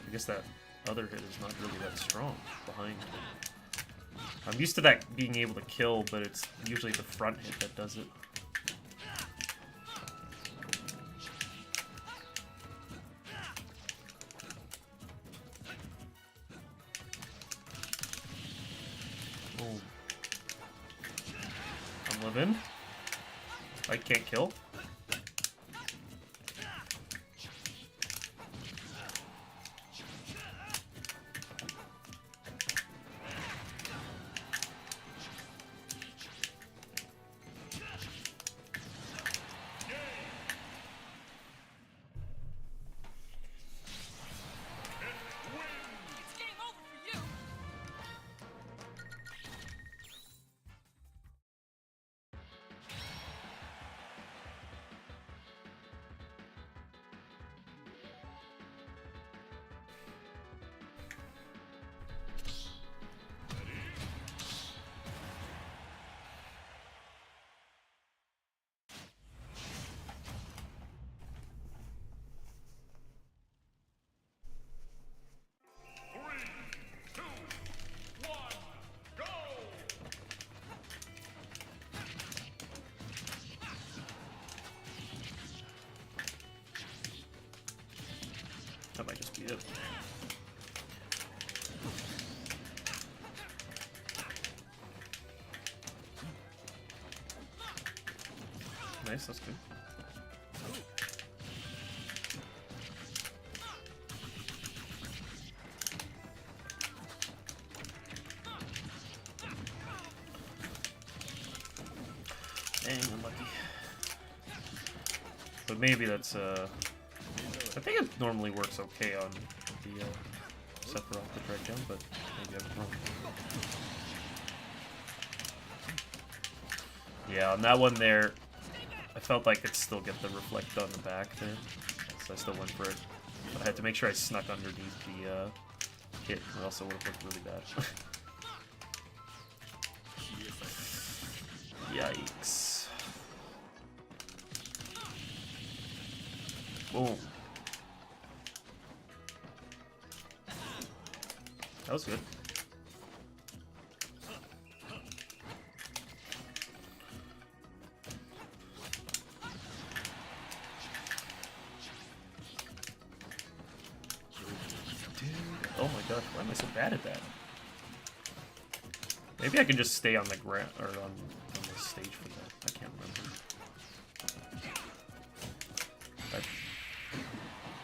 I guess that other hit is not really that strong behind. I'm used to that being able to kill, but it's usually the front hit that does it. Oh. I'm living. I can't kill. It's game over for you. That might just be it. Nice, that's good. Dang, unlucky. But maybe that's I think it normally works okay on the Sephiroth, the drag jump, but maybe I'm wrong. Yeah, on that one there, I felt like I'd still get the reflect on the back there, so I still went for it. But I had to make sure I snuck underneath the hit, or else it would have looked really bad. Yikes. Boom. That was good. Dude, oh my gosh, why am I so bad at that? Maybe I can just stay on the ground or on the stage for that. I can't remember.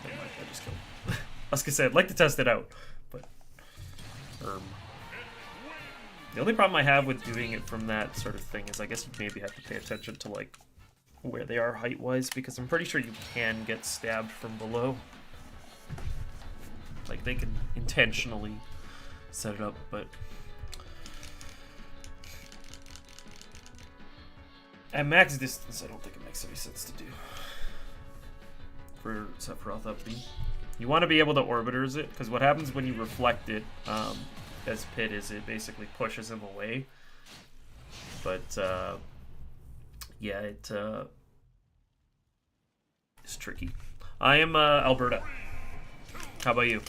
Never mind, I just killed. I was gonna say I'd like to test it out, but the only problem I have with doing it from that sort of thing is I guess you maybe have to pay attention to like where they are height-wise, because I'm pretty sure you can get stabbed from below. Like they can intentionally set it up, but at max distance, I don't think it makes any sense to do for Sephiroth up B. You want to be able to orbiters it, because what happens when you reflect it, as Pit is, it basically pushes him away. But yeah, it is tricky. I am Alberta. How about you?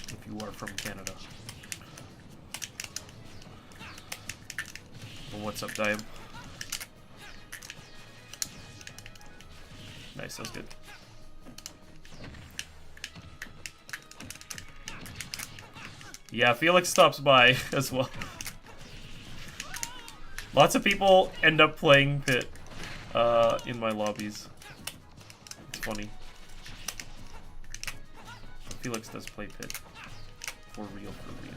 If you are from Canada. Well, what's up, Diam? Nice, that was good. Yeah, Felix stops by as well. Lots of people end up playing Pit in my lobbies. It's funny. Felix does play Pit. For real, for real.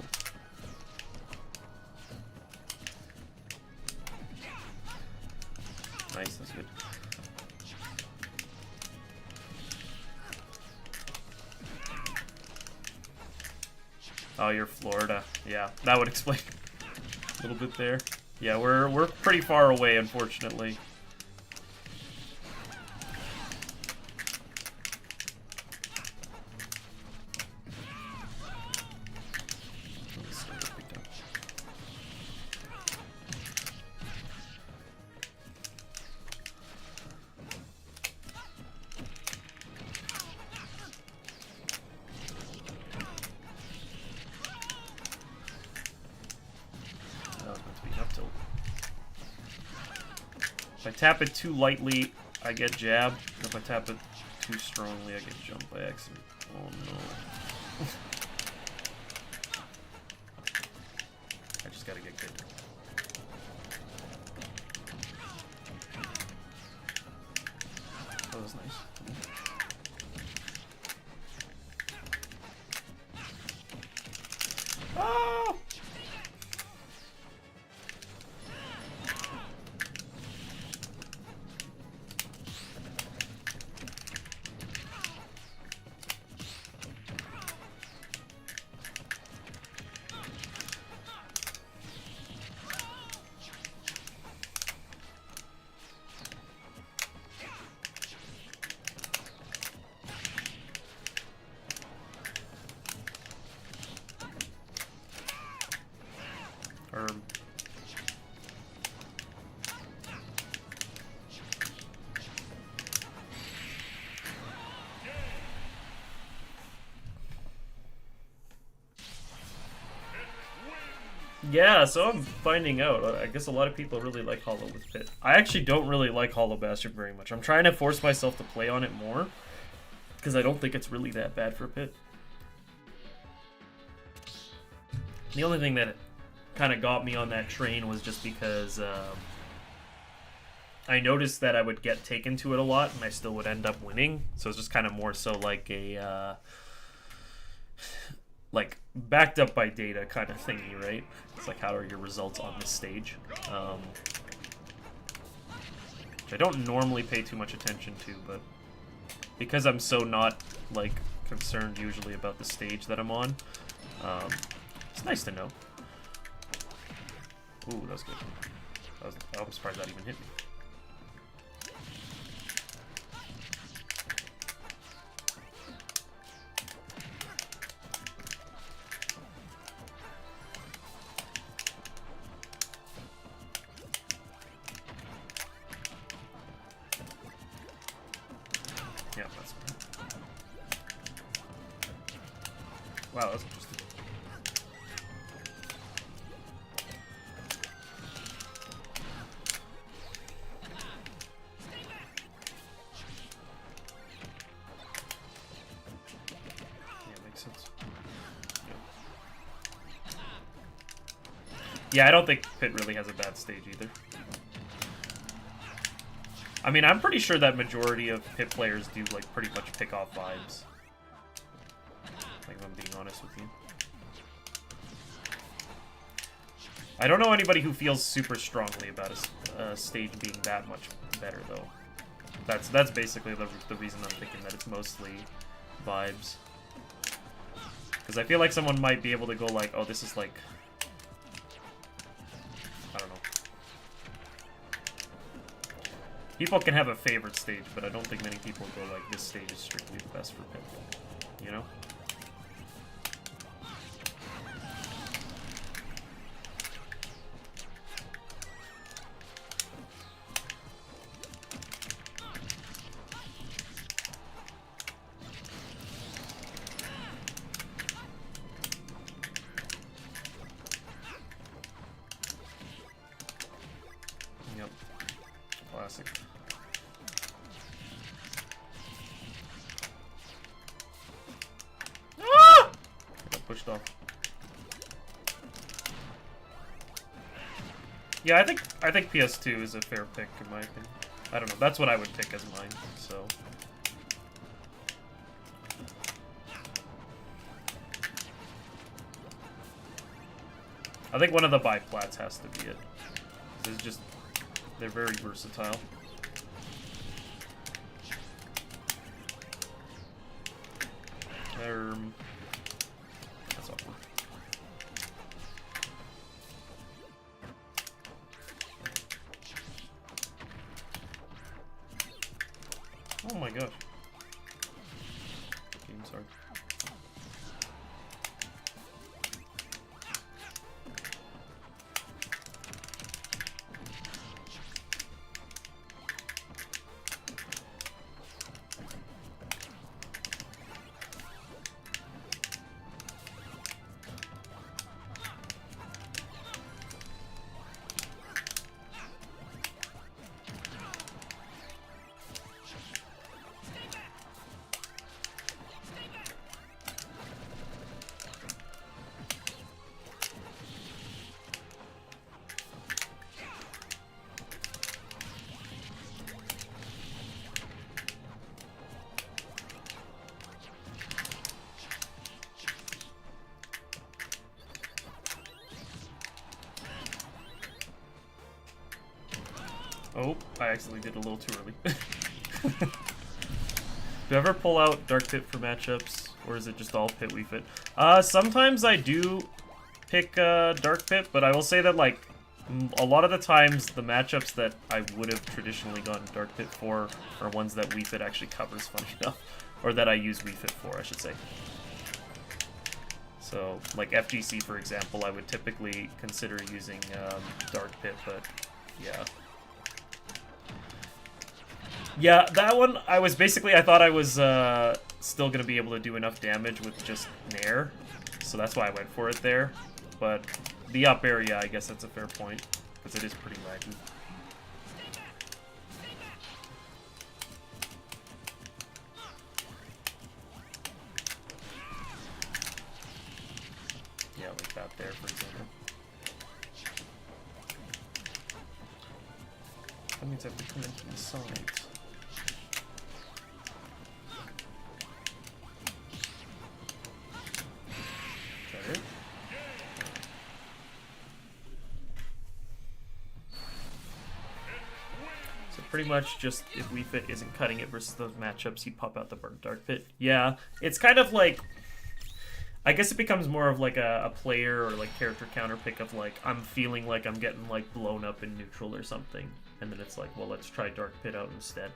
Nice, that's good. Oh, you're Florida. Yeah, that would explain a little bit there. Yeah, we're pretty far away, unfortunately. If I tap it too lightly, I get jab. If I tap it too strongly, I get jump by accident. Oh no. I just gotta get good. That was nice. Oh! Yeah, so I'm finding out. I guess a lot of people really like Hollow with Pit. I actually don't really like Hollow Bastard very much. I'm trying to force myself to play on it more, because I don't think it's really that bad for Pit. The only thing that kind of got me on that train was just because I noticed that I would get taken to it a lot, and I still would end up winning. So it's just kind of more so like a... like backed up by data kind of thingy, right? It's like, how are your results on this stage? Which I don't normally pay too much attention to, but because I'm so not like concerned usually about the stage that I'm on, it's nice to know. Ooh, that was good. I'm surprised that even hit me. Wow, that's interesting. Yeah, makes sense. Yeah, I don't think Pit really has a bad stage either. I mean, I'm pretty sure that majority of Pit players do like pretty much pick off vibes. Like, if I'm being honest with you. I don't know anybody who feels super strongly about a stage being that much better, though. That's basically the reason I'm thinking that it's mostly vibes. Because I feel like someone might be able to go like, oh, this is like... I don't know. People can have a favorite stage, but I don't think many people go like, this stage is strictly the best for Pit. You know? Classic. Ah! I got pushed off. Yeah, I think PS2 is a fair pick in my opinion. I don't know. That's what I would pick as mine. So. I think one of the biplats has to be it. It's just they're very versatile. That's awkward. Oh my gosh. Game's hard. Oh, I accidentally did a little too early. Do you ever pull out Dark Pit for matchups, or is it just all Pit Wii Fit? Sometimes I do pick Dark Pit, but I will say that like a lot of the times the matchups that I would have traditionally gotten Dark Pit for are ones that Wii Fit actually covers, funny enough, or that I use Wii Fit for, I should say. So, like FGC, for example, I would typically consider using Dark Pit, but yeah. Yeah, that one, I thought I was still going to be able to do enough damage with just Nair, so that's why I went for it there. But the up area, I guess that's a fair point, because it is pretty laggy. Yeah, like that there, for example. That means I have to come in from the sides. Pretty much just if Wii Fit isn't cutting it versus those matchups, you pop out the Dark Pit. Yeah, it's kind of like, I guess it becomes more of like a player or like character counter pick of like, I'm feeling like I'm getting like blown up in neutral or something. And then it's like, well, let's try Dark Pit out instead.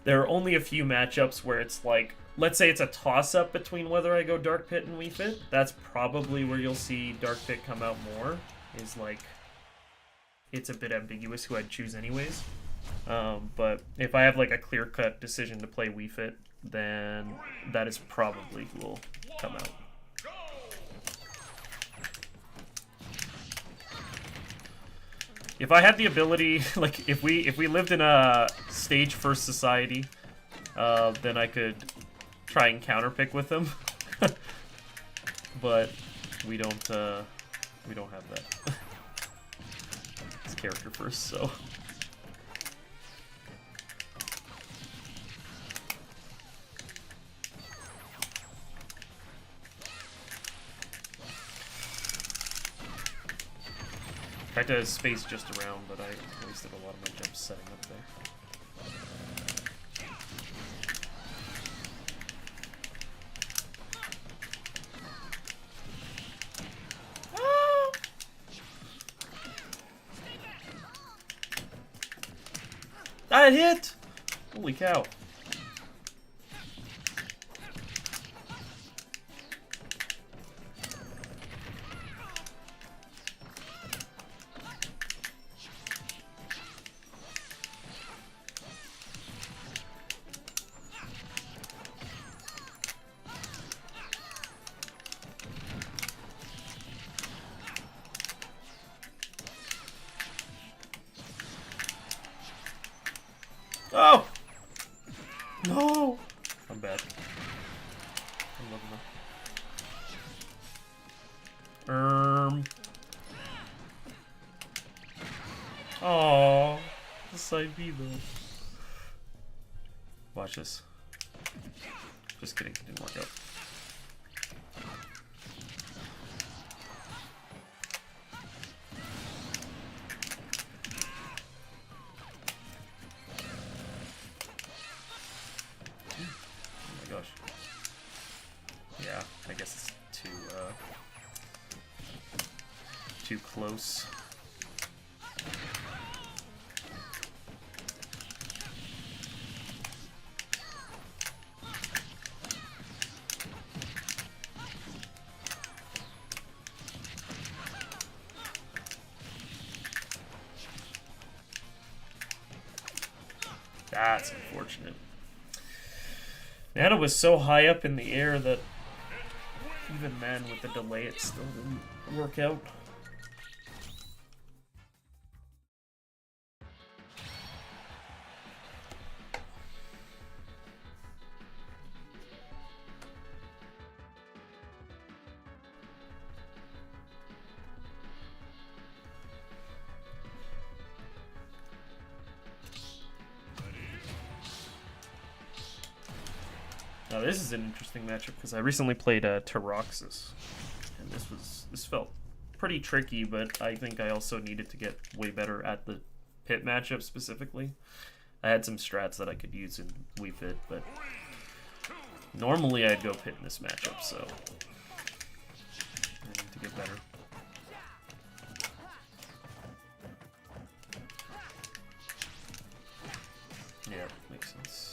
There are only a few matchups where it's like, let's say it's a toss-up between whether I go Dark Pit and Wii Fit. That's probably where you'll see Dark Pit come out more, is like, it's a bit ambiguous who I'd choose anyways. But if I have like a clear-cut decision to play Wii Fit, then that is probably who will come out. If I had the ability, like if we lived in a stage first society, then I could try and counterpick with them. But we don't have that. It's character first, so. Tried to space just around, but I wasted a lot of my jumps setting up there. That hit! Holy cow. Oh! No! I'm bad. I'm loving that. Oh, the side B though. Watch this. Just kidding, didn't work out. Oh my gosh. Yeah, I guess it's too close. That's unfortunate. Nana was so high up in the air that even then with the delay it still didn't work out. Now this is an interesting matchup because I recently played Tyroxus, and this felt pretty tricky, but I think I also needed to get way better at the pit matchup specifically. I had some strats that I could use in Wii Fit, but normally I'd go pit in this matchup, so I need to get better. Yeah, makes sense.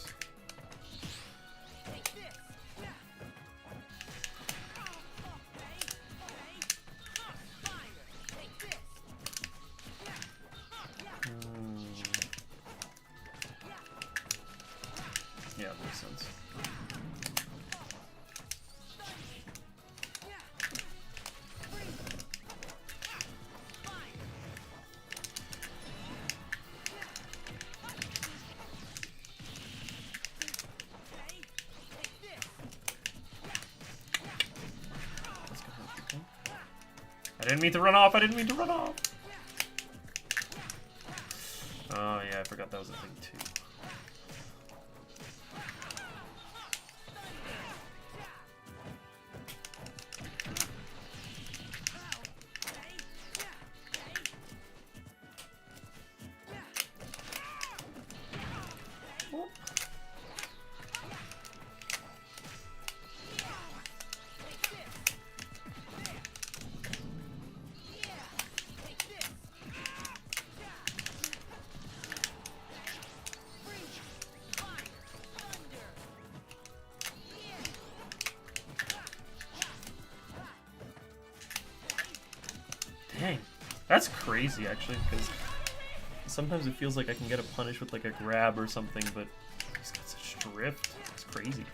Yeah, makes sense. I didn't mean to run off. I didn't mean to run off. Oh yeah, I forgot that was a thing too. Dang, that's crazy actually, because sometimes it feels like I can get a punish with like a grab or something, but he's got such drift. It's crazy.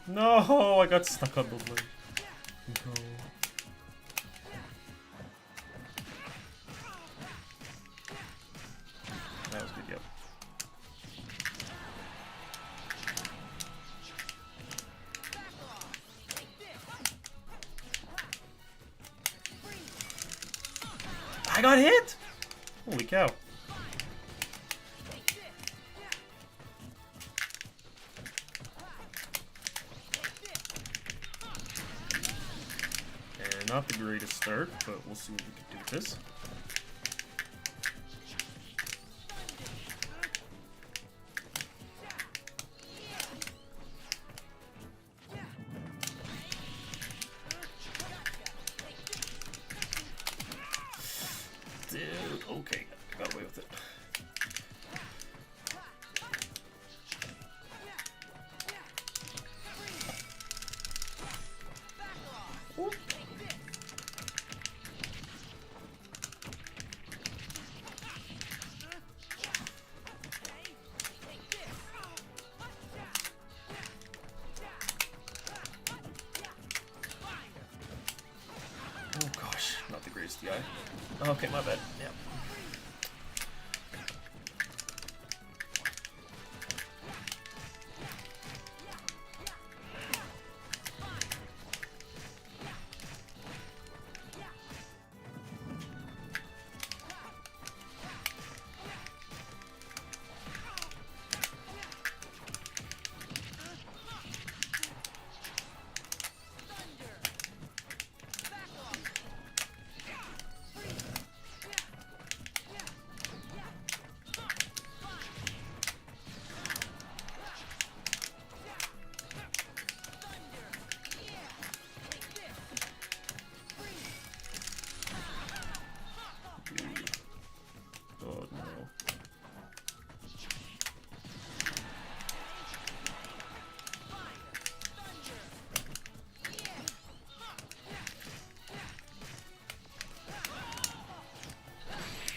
No, I got stuck on the ledge. No. That was good, yep. I got hit! Holy cow. Not the greatest start, but we'll see what we can do with this. Dude, okay, I got away with it. the greatest DI. Okay, my bad. Yeah. Oh no.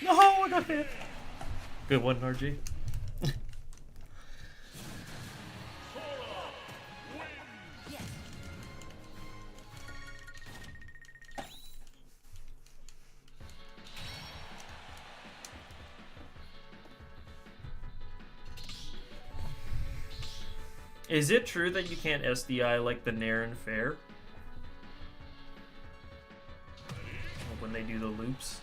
No, I got hit. Good one, RG. Is it true that you can't SDI like the Nair and Fair? When they do the loops?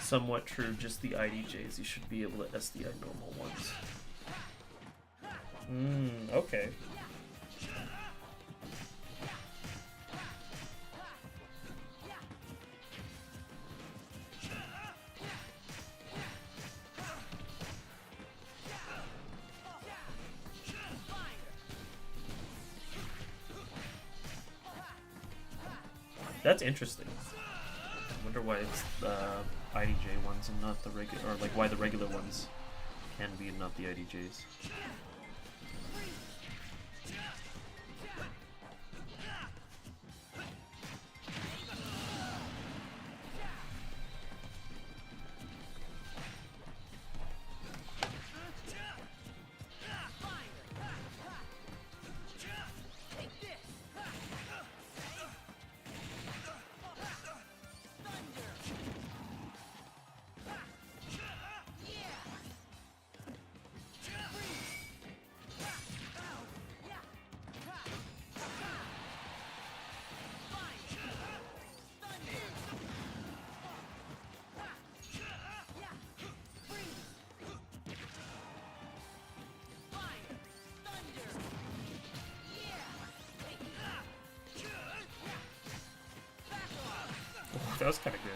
Somewhat true, just the IDJs. You should be able to SDI normal ones. Okay. That's interesting. I wonder why it's the IDJ ones and not the regular, or like why the regular ones can be and not the IDJs. That was kind of good.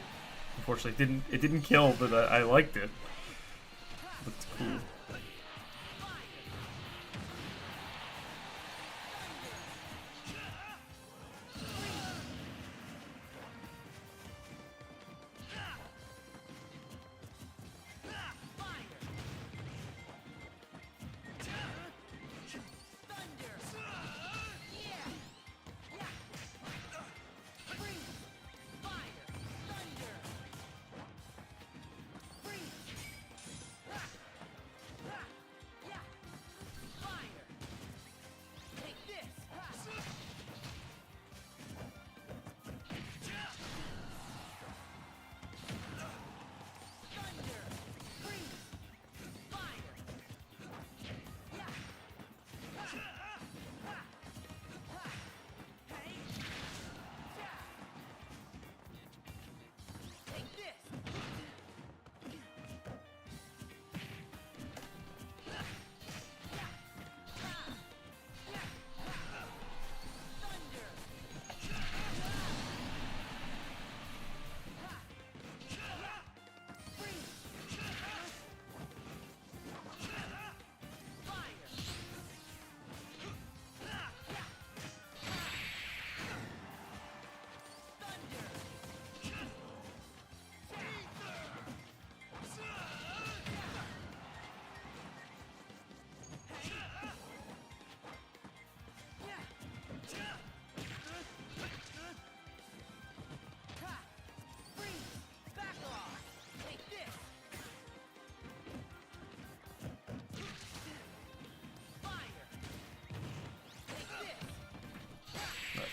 Unfortunately, it didn't kill, but I liked it. Looked cool.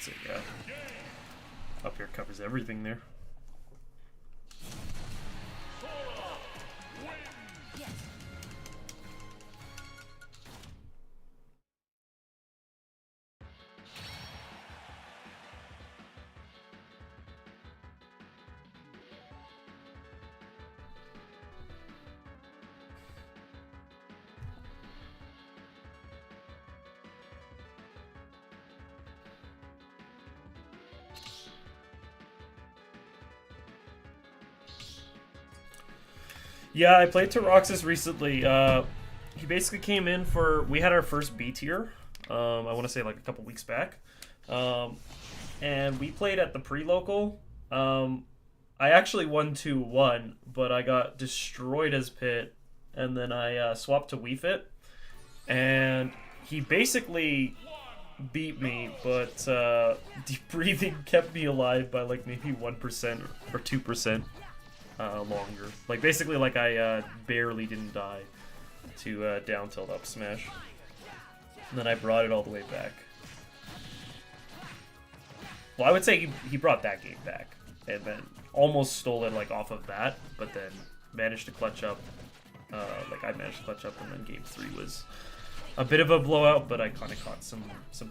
So yeah, up here covers everything there. Yeah, I played Taroxus recently. He basically came in for... We had our first B tier, I want to say like a couple weeks back. And we played at the pre-local. I actually won 2-1, but I got destroyed as Pit, and then I swapped to Wii Fit. And he basically beat me, but deep breathing kept me alive by like maybe 1% or 2%. Longer. Like, basically, like, I barely didn't die to down tilt up smash. And then I brought it all the way back. Well, I would say he brought that game back. And then almost stole it, like, off of that. But then managed to clutch up. Like, I managed to clutch up, and then game 3 was a bit of a blowout, but I kind of caught some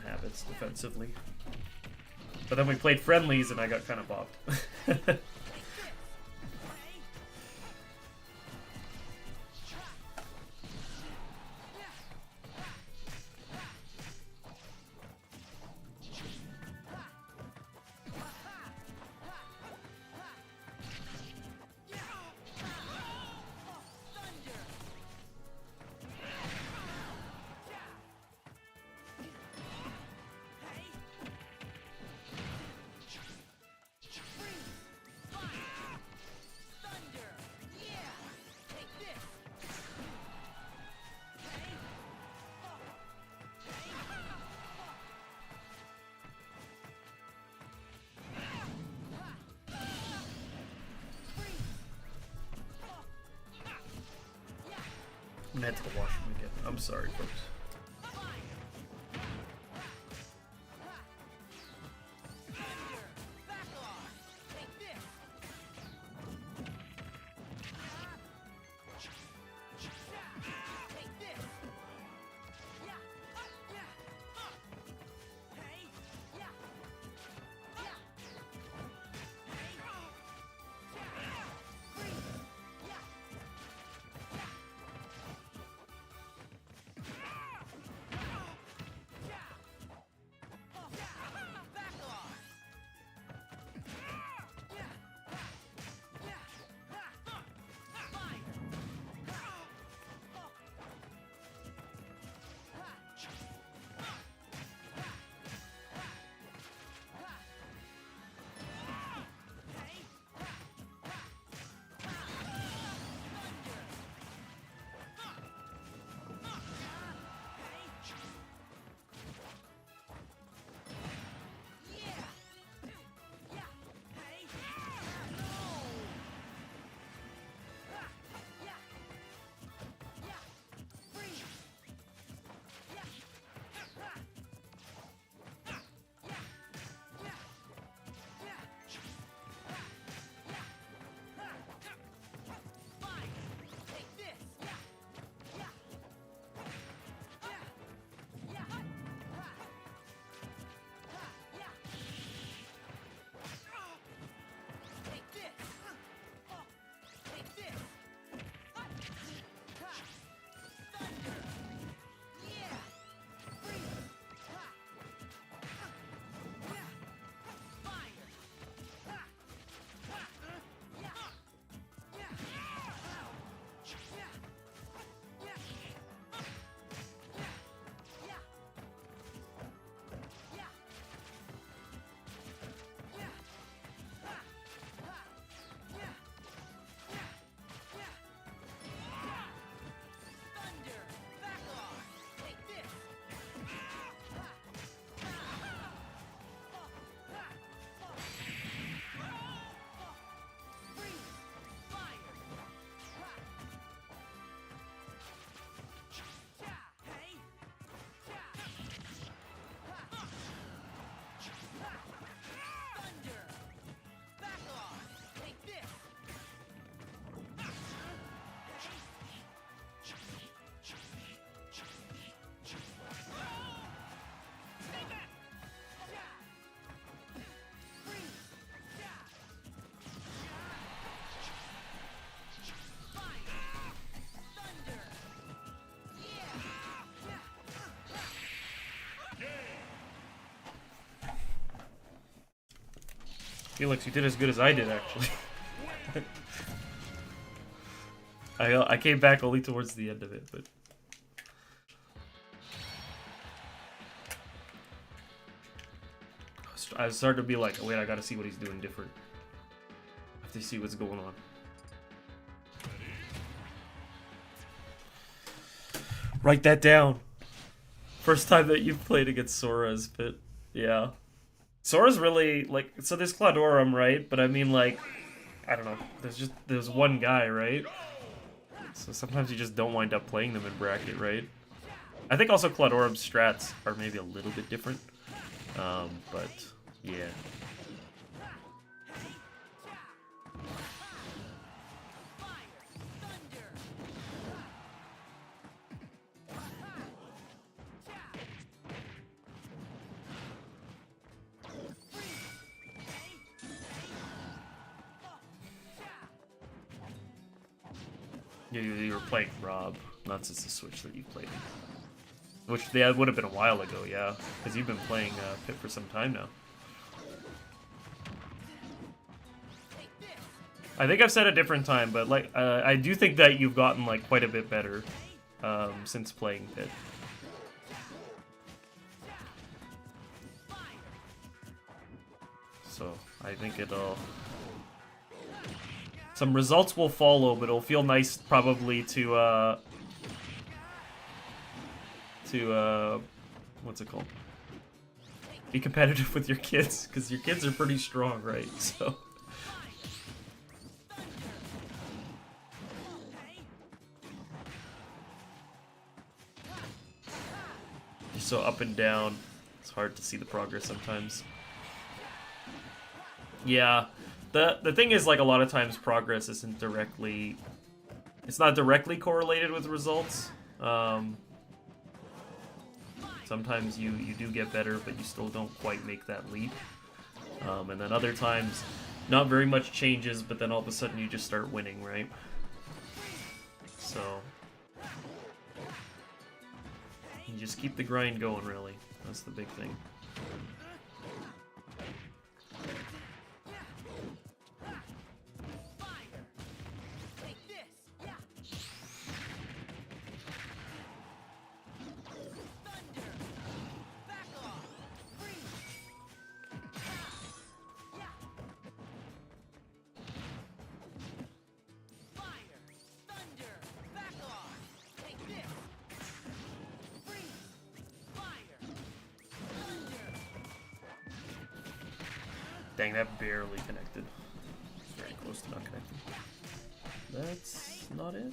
habits defensively. But then we played friendlies, and I got kind of bopped. I'm gonna head to the washroom again. I'm sorry, folks. Felix, you did as good as I did, actually. I came back only towards the end of it, but... I started to be like, oh, wait, I gotta see what he's doing different. I have to see what's going on. Write that down. First time that you've played against Sora's, but yeah. Sora's really, like, so there's Claudorum, right? But I mean, like, I don't know. There's one guy, right? So sometimes you just don't wind up playing them in bracket, right? I think also Claudorum's strats are maybe a little bit different. But, yeah. You were playing Rob, not since the Switch that you played it. Which that would have been a while ago, yeah. Because you've been playing Pit for some time now. I think I've said a different time, but like I do think that you've gotten like quite a bit better since playing Pit. So I think it'll... Some results will follow, but it'll feel nice probably to what's it called? Be competitive with your kids, because your kids are pretty strong, right? So. You're so up and down, it's hard to see the progress sometimes. Yeah. The thing is, like, a lot of times progress isn't directly... It's not directly correlated with results. Sometimes you do get better, but you still don't quite make that leap. And then other times, not very much changes, but then all of a sudden you just start winning, right? So... You just keep the grind going, really. That's the big thing. Dang, that barely connected. Very close to not connecting. That's not it.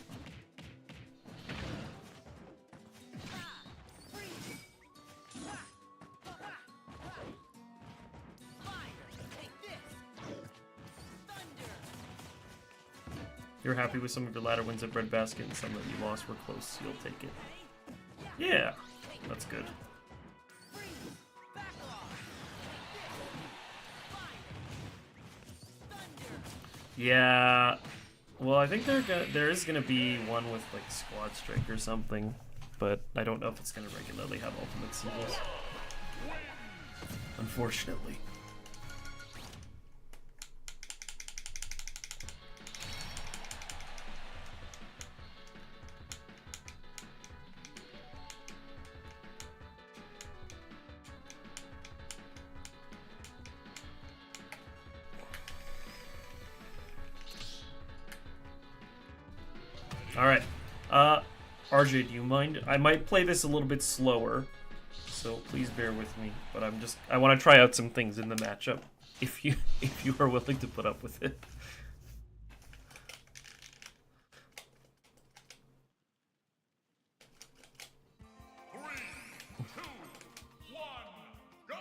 You're happy with some of your latter wins at Breadbasket and some that you lost were close, you'll take it. Yeah, that's good. Yeah, well, I think there is gonna be one with like Squad Strike or something, but I don't know if it's gonna regularly have ultimate singles. Unfortunately. Alright, RJ, do you mind? I might play this a little bit slower, so please bear with me, but I want to try out some things in the matchup, if you are willing to put up with it. Three, two, one, go!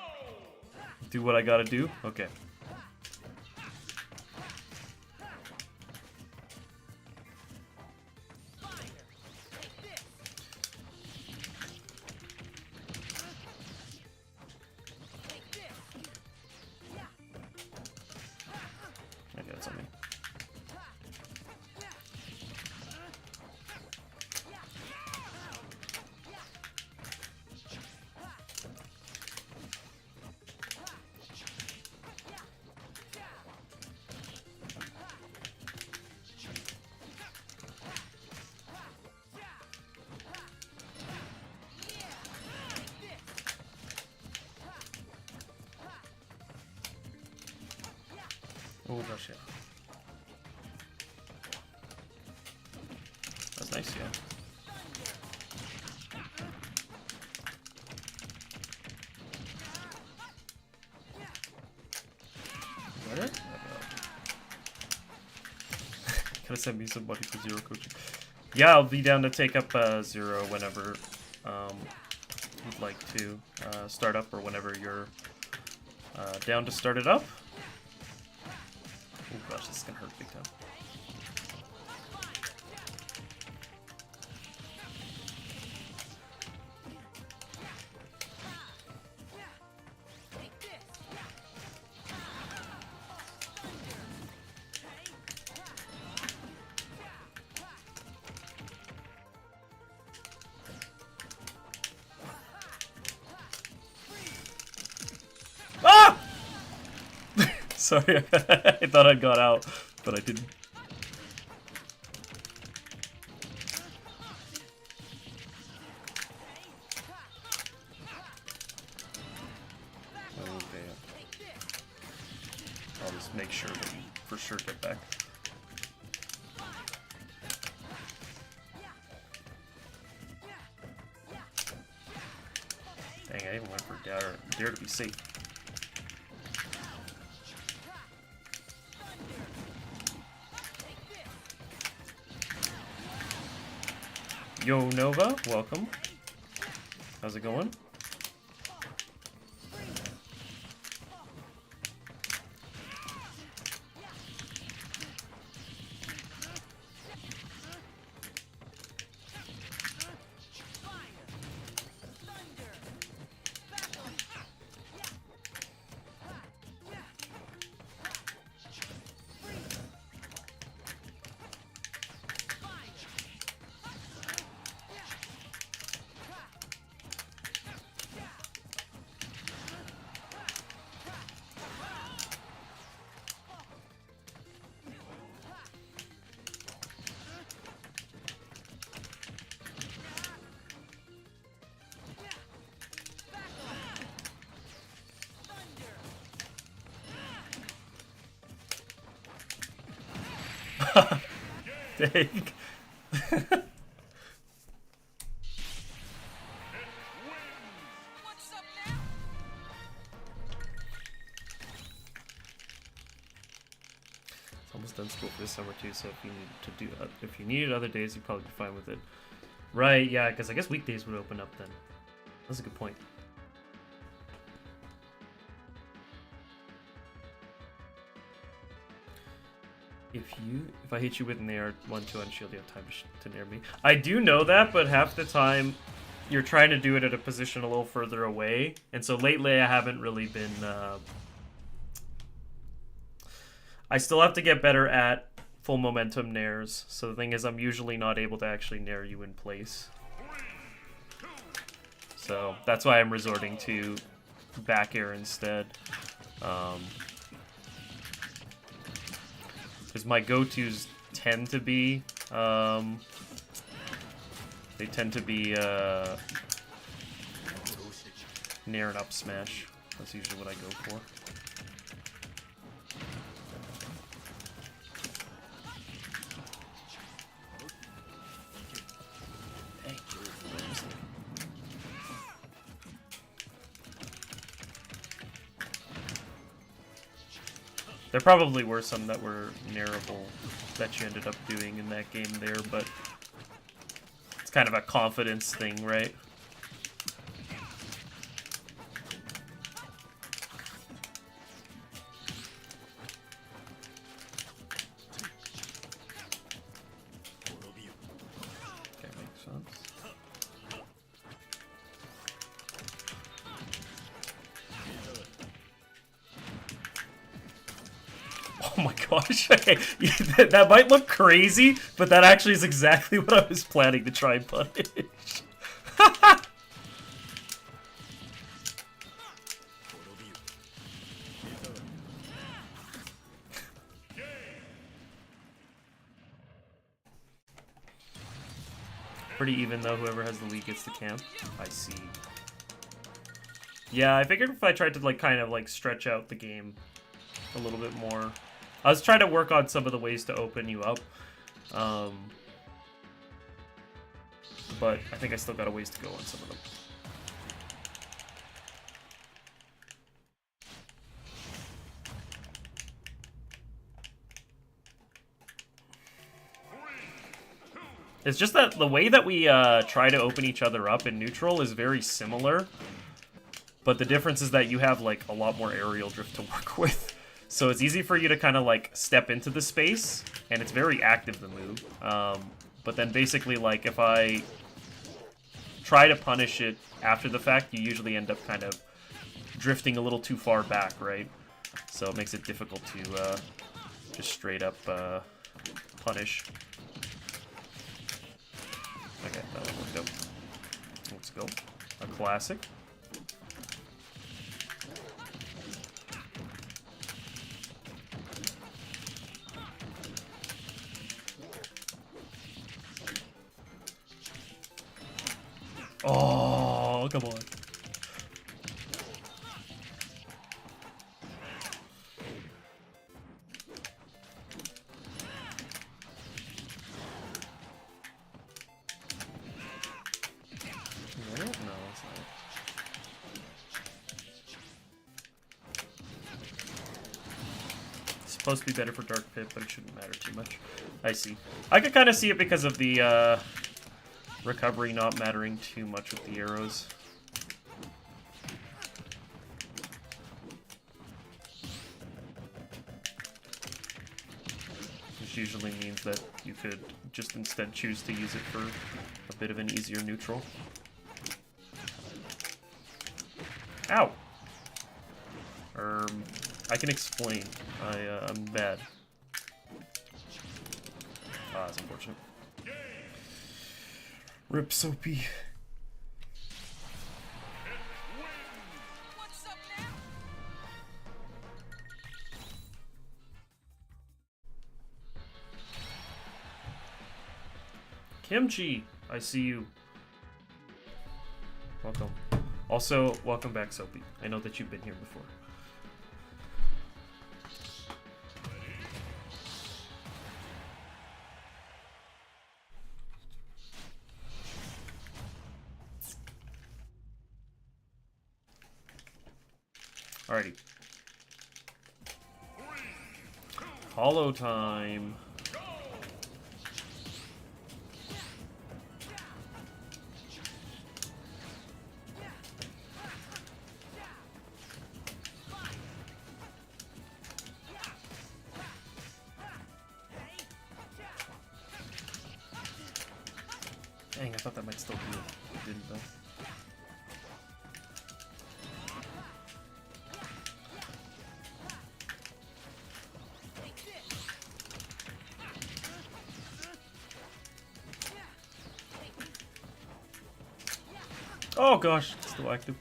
Do what I gotta do? Okay. I got something. Oh gosh, yeah. That's nice, yeah. Is that it? Gotta send me some money for zero coaching. Yeah, I'll be down to take up zero whenever you'd like to start up, or whenever you're down to start it up. Oh gosh, this is gonna hurt big time. Sorry, I thought I'd got out, but I didn't. Okay. I'll just make sure that you for sure get back. Dang, I even went for dare to be safe. Yo, Nova, welcome. How's it going? Dang. What's up now? It's almost done school for this summer too, so if you needed other days, you'd probably be fine with it. Right, yeah, because I guess weekdays would open up then. That's a good point. If I hit you with an AR-1-2 on shield, you have time to nair me. I do know that, but half the time you're trying to do it at a position a little further away, and so lately I haven't really been. I still have to get better at full momentum nairs. So the thing is, I'm usually not able to actually nair you in place. So that's why I'm resorting to back air instead. Because my go-tos tend to be, they tend to be nair and up smash. That's usually what I go for. There probably were some that were nairable that you ended up doing in that game there, but it's kind of a confidence thing, right? Okay, makes sense. Oh my gosh, that might look crazy, but that actually is exactly what I was planning to try and punish. Pretty even though, whoever has the lead gets the camp. I see. Yeah, I figured if I tried to like kind of like stretch out the game a little bit more, I was trying to work on some of the ways to open you up. But I think I still got a ways to go on some of them. It's just that the way that we try to open each other up in neutral is very similar. But the difference is that you have, like, a lot more aerial drift to work with. So it's easy for you to kind of, like, step into the space, and it's very active, the move. But then basically, like, if I try to punish it after the fact, you usually end up kind of drifting a little too far back, right? So it makes it difficult to just straight up punish. Okay, that one worked out. Let's go. A classic. Oh, come on. No, it's not. It's supposed to be better for Dark Pit, but it shouldn't matter too much. I see. I could kind of see it because of the recovery not mattering too much with the arrows. Which usually means that you could just instead choose to use it for a bit of an easier neutral. Ow! I can explain. I'm bad. Ah, that's unfortunate. Rip Soapy. What's up now? Kimchi, I see you. Welcome. Also, welcome back, Soapy. I know that you've been here before. Alrighty. Hollow time. Dang, I thought that might still be it. It didn't though. Oh gosh, it's still active.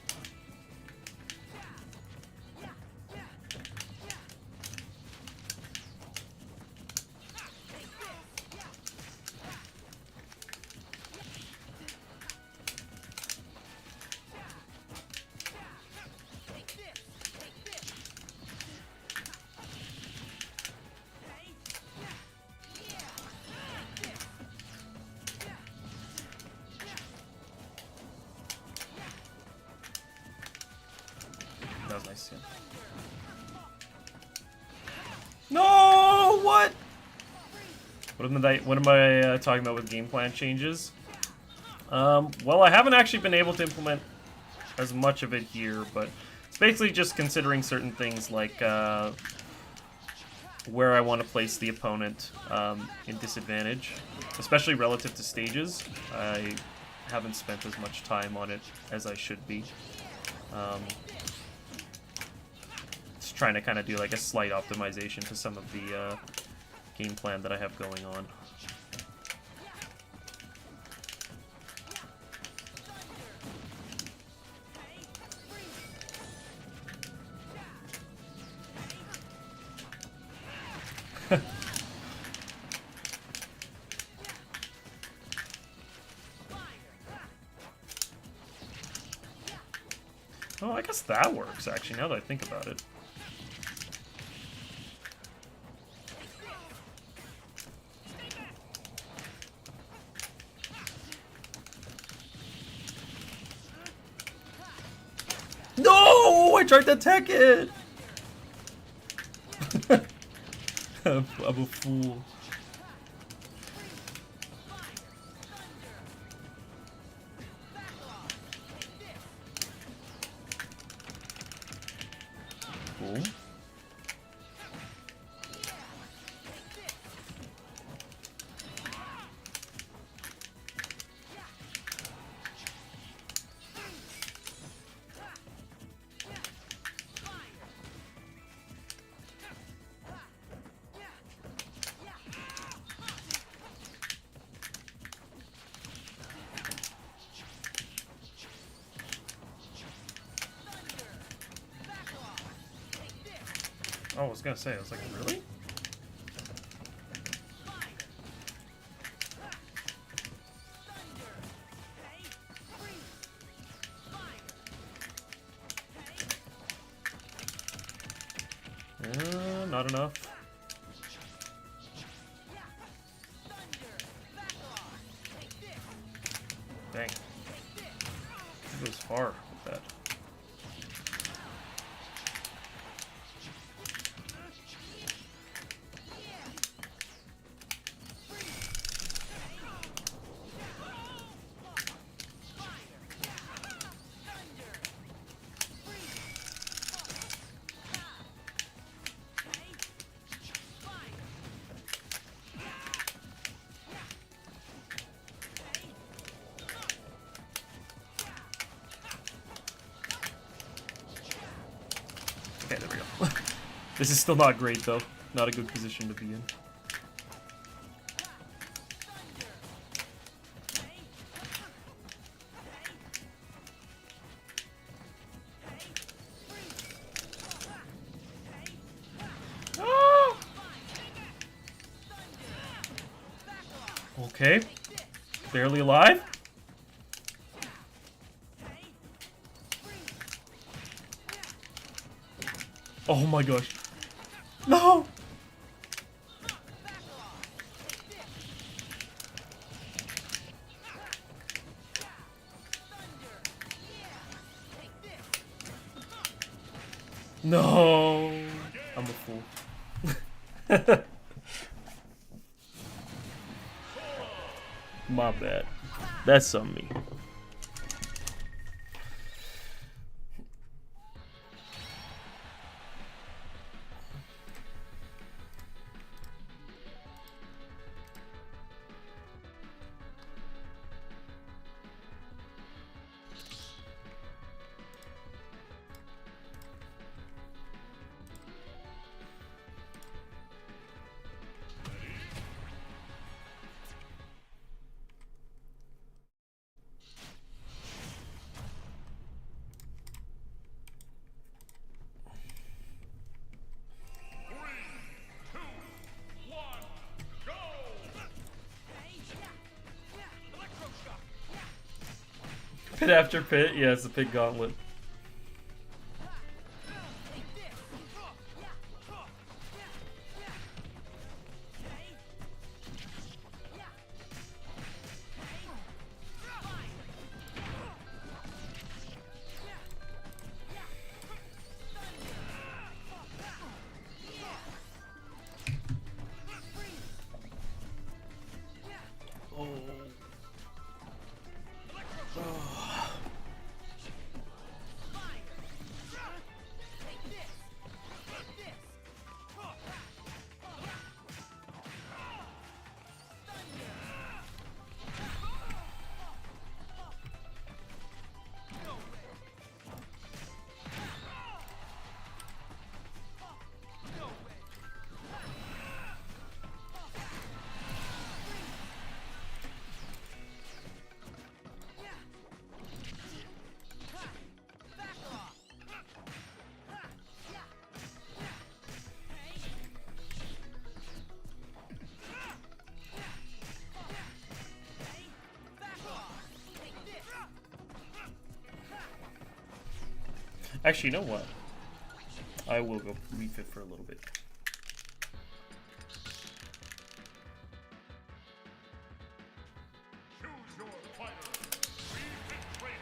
That was nice, yeah. No, what? What am I talking about with game plan changes? Well, I haven't actually been able to implement as much of it here, but it's basically just considering certain things like where I want to place the opponent in disadvantage, especially relative to stages. I haven't spent as much time on it as I should be. Just trying to kind of do like a slight optimization to some of the game plan that I have going on. Oh, I guess that works, actually, now that I think about it. No! I tried to tech it! I'm a fool. Cool. Oh, I was gonna say, I was like, really? Not enough. Dang. It goes far with that. Okay, there we go. This is still not great, though. Not a good position to be in. Ah! Okay. Barely alive. Oh my gosh. No! No! I'm a fool. My bad. That's on me. Pit after pit? Yeah, it's a pit gauntlet. Actually, you know what? I will go refit for a little bit. Choose your fighter. Refit trainer.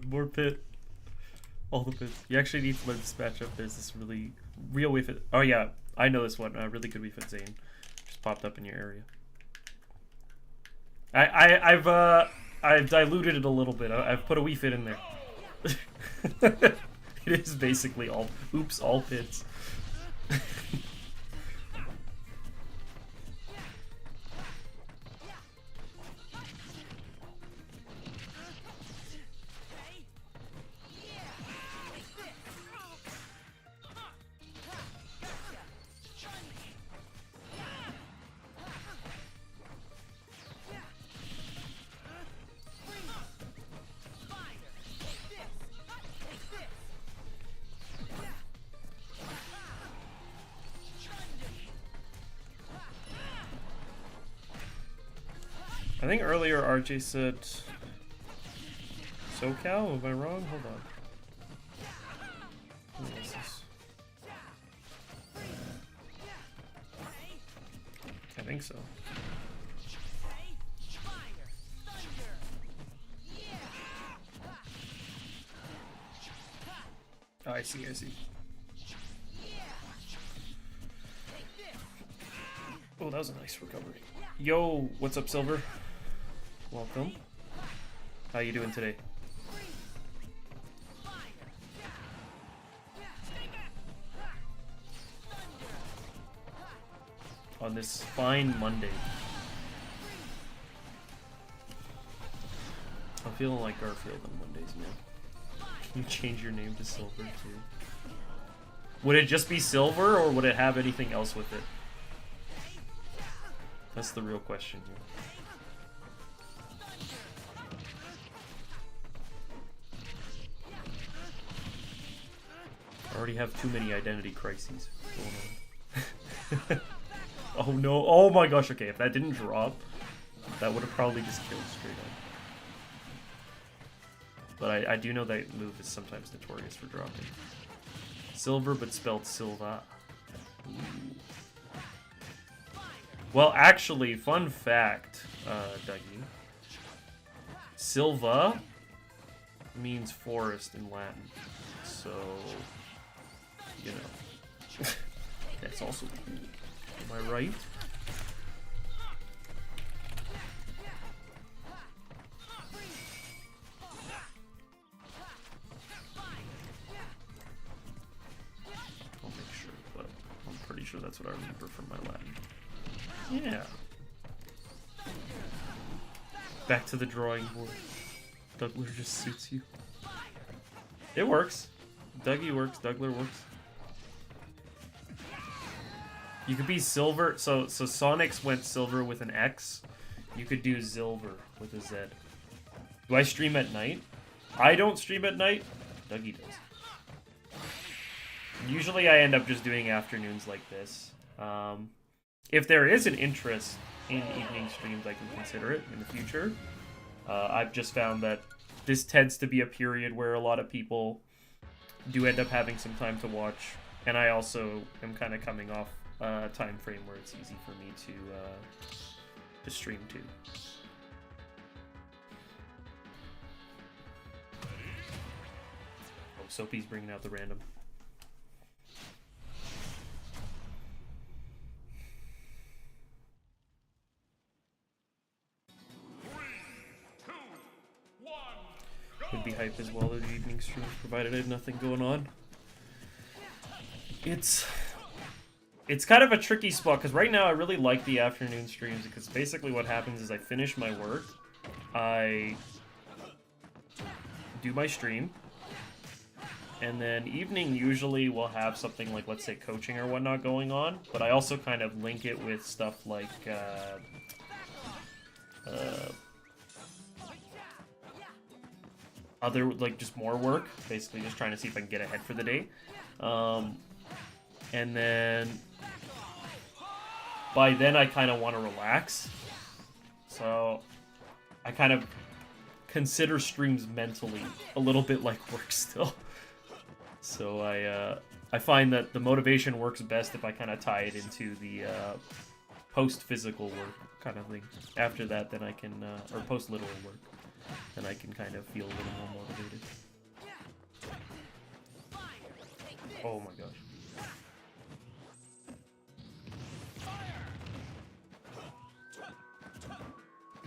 More pit. All the pits. You actually need to learn this matchup. There's this really real Wii Fit. Oh yeah, I know this one. Really good Wii Fit Zane. Just popped up in your area. I've diluted it a little bit. I've put a Wii Fit in there. It is basically all pits. I think earlier RJ said SoCal. Am I wrong? Hold on. What is this? I think so. Oh, I see. Oh, that was a nice recovery. Yo, what's up, Silver? Welcome. How you doing today? On this fine Monday. I'm feeling like Garfield on Mondays, man. Can you change your name to Silver, too? Would it just be Silver, or would it have anything else with it? That's the real question here. I already have too many identity crises going on. Oh no, oh my gosh, okay, if that didn't drop, that would have probably just killed straight up. But I do know that move is sometimes notorious for dropping. Silver, but spelled Silva. Ooh. Well, actually, fun fact, Dougie. Silva means forest in Latin. So, you know. That's also cool. Am I right? I'll make sure, but I'm pretty sure that's what I remember from my Latin. Yeah. Back to the drawing board. Dougler just suits you. It works. Dougie works. Dougler works. You could be Silver. So Sonics went Silver with an X. You could do Zilver with a Z. Do I stream at night? I don't stream at night. Dougie does. Usually I end up just doing afternoons like this. If there is an interest in evening streams, I can consider it in the future. I've just found that this tends to be a period where a lot of people do end up having some time to watch, and I also am kind of coming off a time frame where it's easy for me to stream too. Oh, Soapy's bringing out the random. Would be hype as well as the evening stream, provided I had nothing going on. It's kind of a tricky spot, because right now I really like the afternoon streams, because basically what happens is I finish my work, I do my stream, and then evening usually will have something like, let's say, coaching or whatnot going on, but I also kind of link it with stuff like, other, like, just more work, basically just trying to see if I can get ahead for the day. And then by then I kind of want to relax, so I kind of consider streams mentally a little bit like work still. So I find that the motivation works best if I kind of tie it into the post-physical work kind of thing. After that, then I can, or post-literal work. then I can kind of feel a little more motivated. Oh my gosh.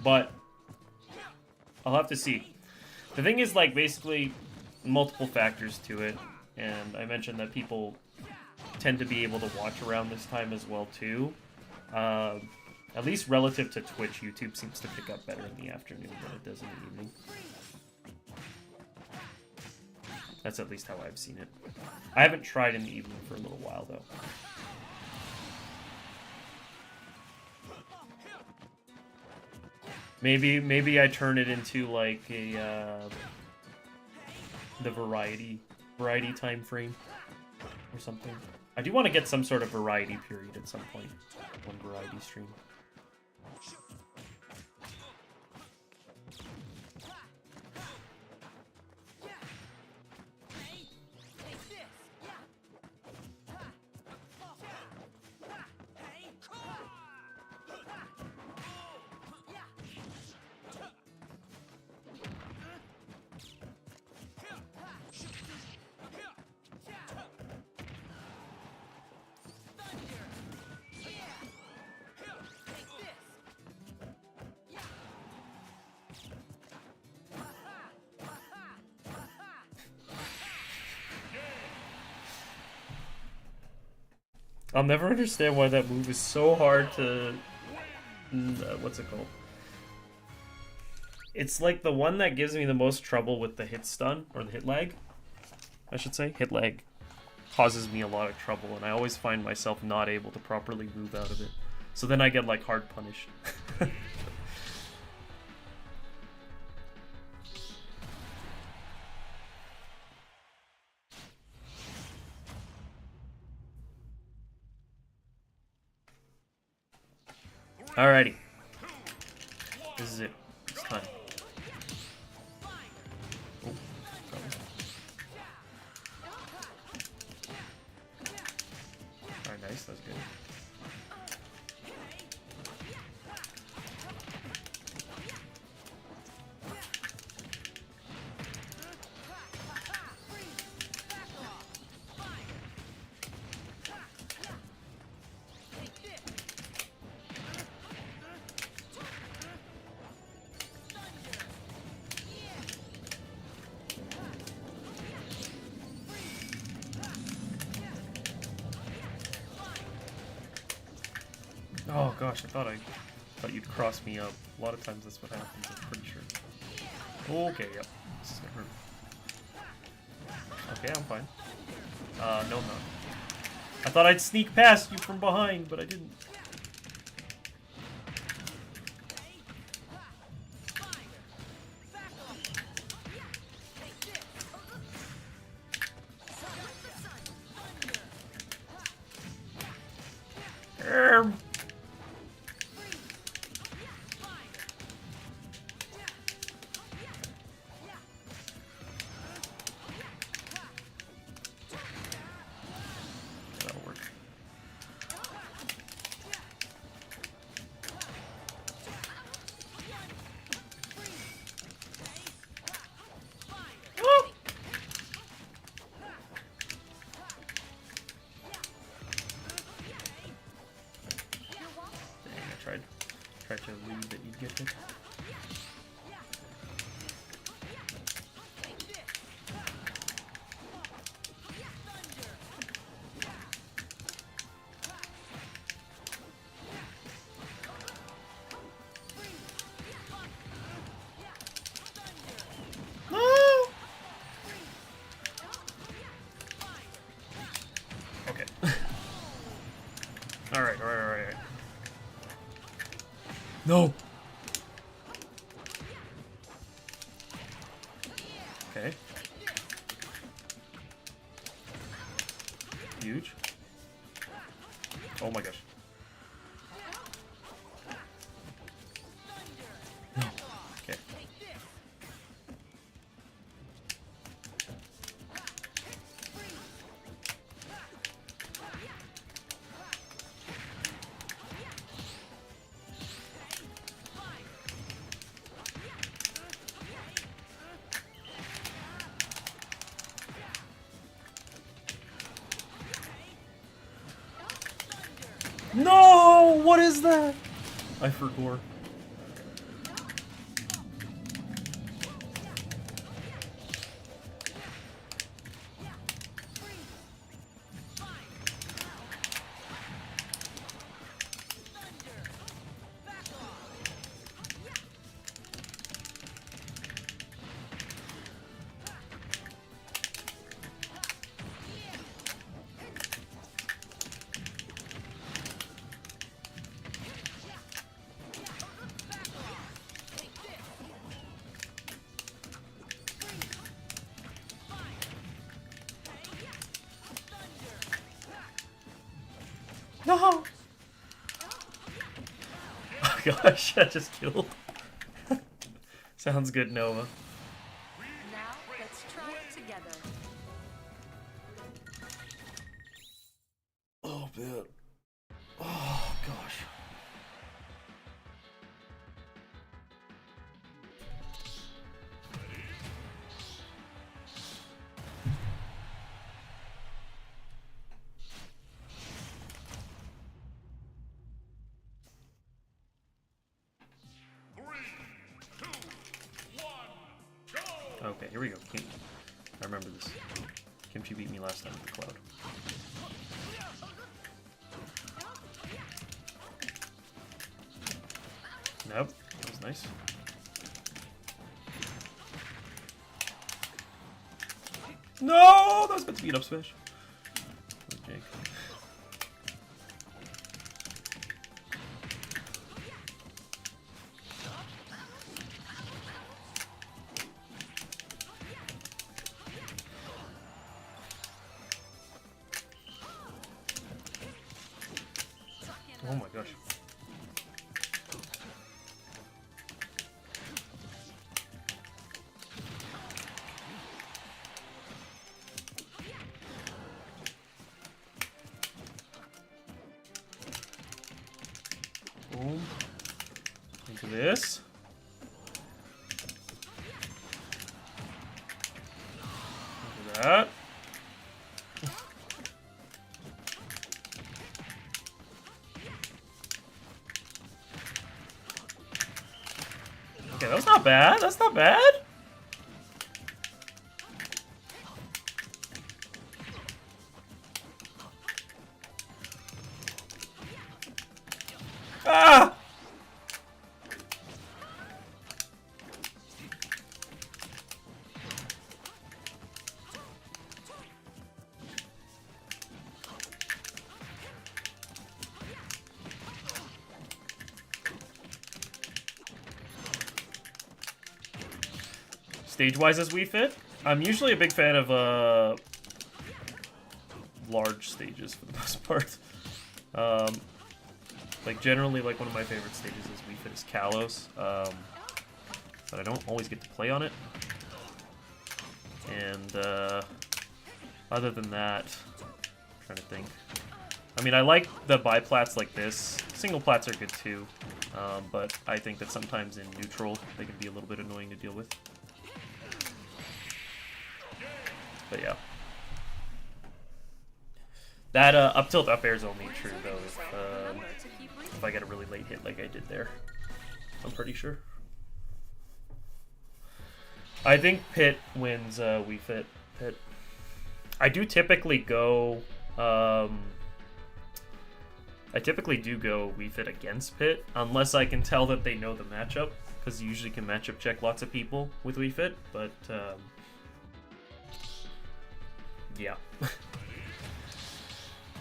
But I'll have to see. The thing is, like, basically multiple factors to it, and I mentioned that people tend to be able to watch around this time as well too. At least relative to Twitch, YouTube seems to pick up better in the afternoon than it does in the evening. That's at least how I've seen it. I haven't tried in the evening for a little while though. Maybe I turn it into like a the variety time frame or something. I do want to get some sort of variety period at some point. One variety stream. I'll never understand why that move is so hard to... what's it called? It's like the one that gives me the most trouble with the hit stun, or the hit lag, I should say. Hit lag causes me a lot of trouble, and I always find myself not able to properly move out of it. So then I get, like, hard punished. Alrighty. This is it. It's time. Oh, alright, nice. That's good. Oh gosh, I thought you'd cross me up. A lot of times that's what happens, I'm pretty sure. Okay, yep. This is gonna hurt. Okay, I'm fine. No, I'm not. I thought I'd sneak past you from behind, but I didn't. Tried to read that you'd get it. Okay. Alright. No! Okay. Huge. Oh my gosh. No. Okay. No! What is that? I forgot. No! Oh gosh, I just killed. Sounds good, Nova. Now, let's try it together. Oh, man. Oh, gosh. Okay, here we go. I remember this. Kimchi beat me last time with the cloud. Nope, that was nice. No, that was meant to be an up smash. Okay. Oh my gosh. Boom. Into this. Into that. Okay, that's not bad. That's not bad. Ah! Stage-wise as Wii Fit, I'm usually a big fan of large stages for the most part. Like generally, like one of my favorite stages is Wii Fit is Kalos, but I don't always get to play on it. And other than that, I'm trying to think. I mean, I like the biplats like this. Single plats are good too, but I think that sometimes in neutral they can be a little bit annoying to deal with. But yeah. That up tilt up air is only true though if I get a really late hit like I did there. I'm pretty sure. I think Pit wins Wii Fit. Pit. I do typically go I typically do go Wii Fit against Pit unless I can tell that they know the matchup, because you usually can matchup check lots of people with Wii Fit, but yeah.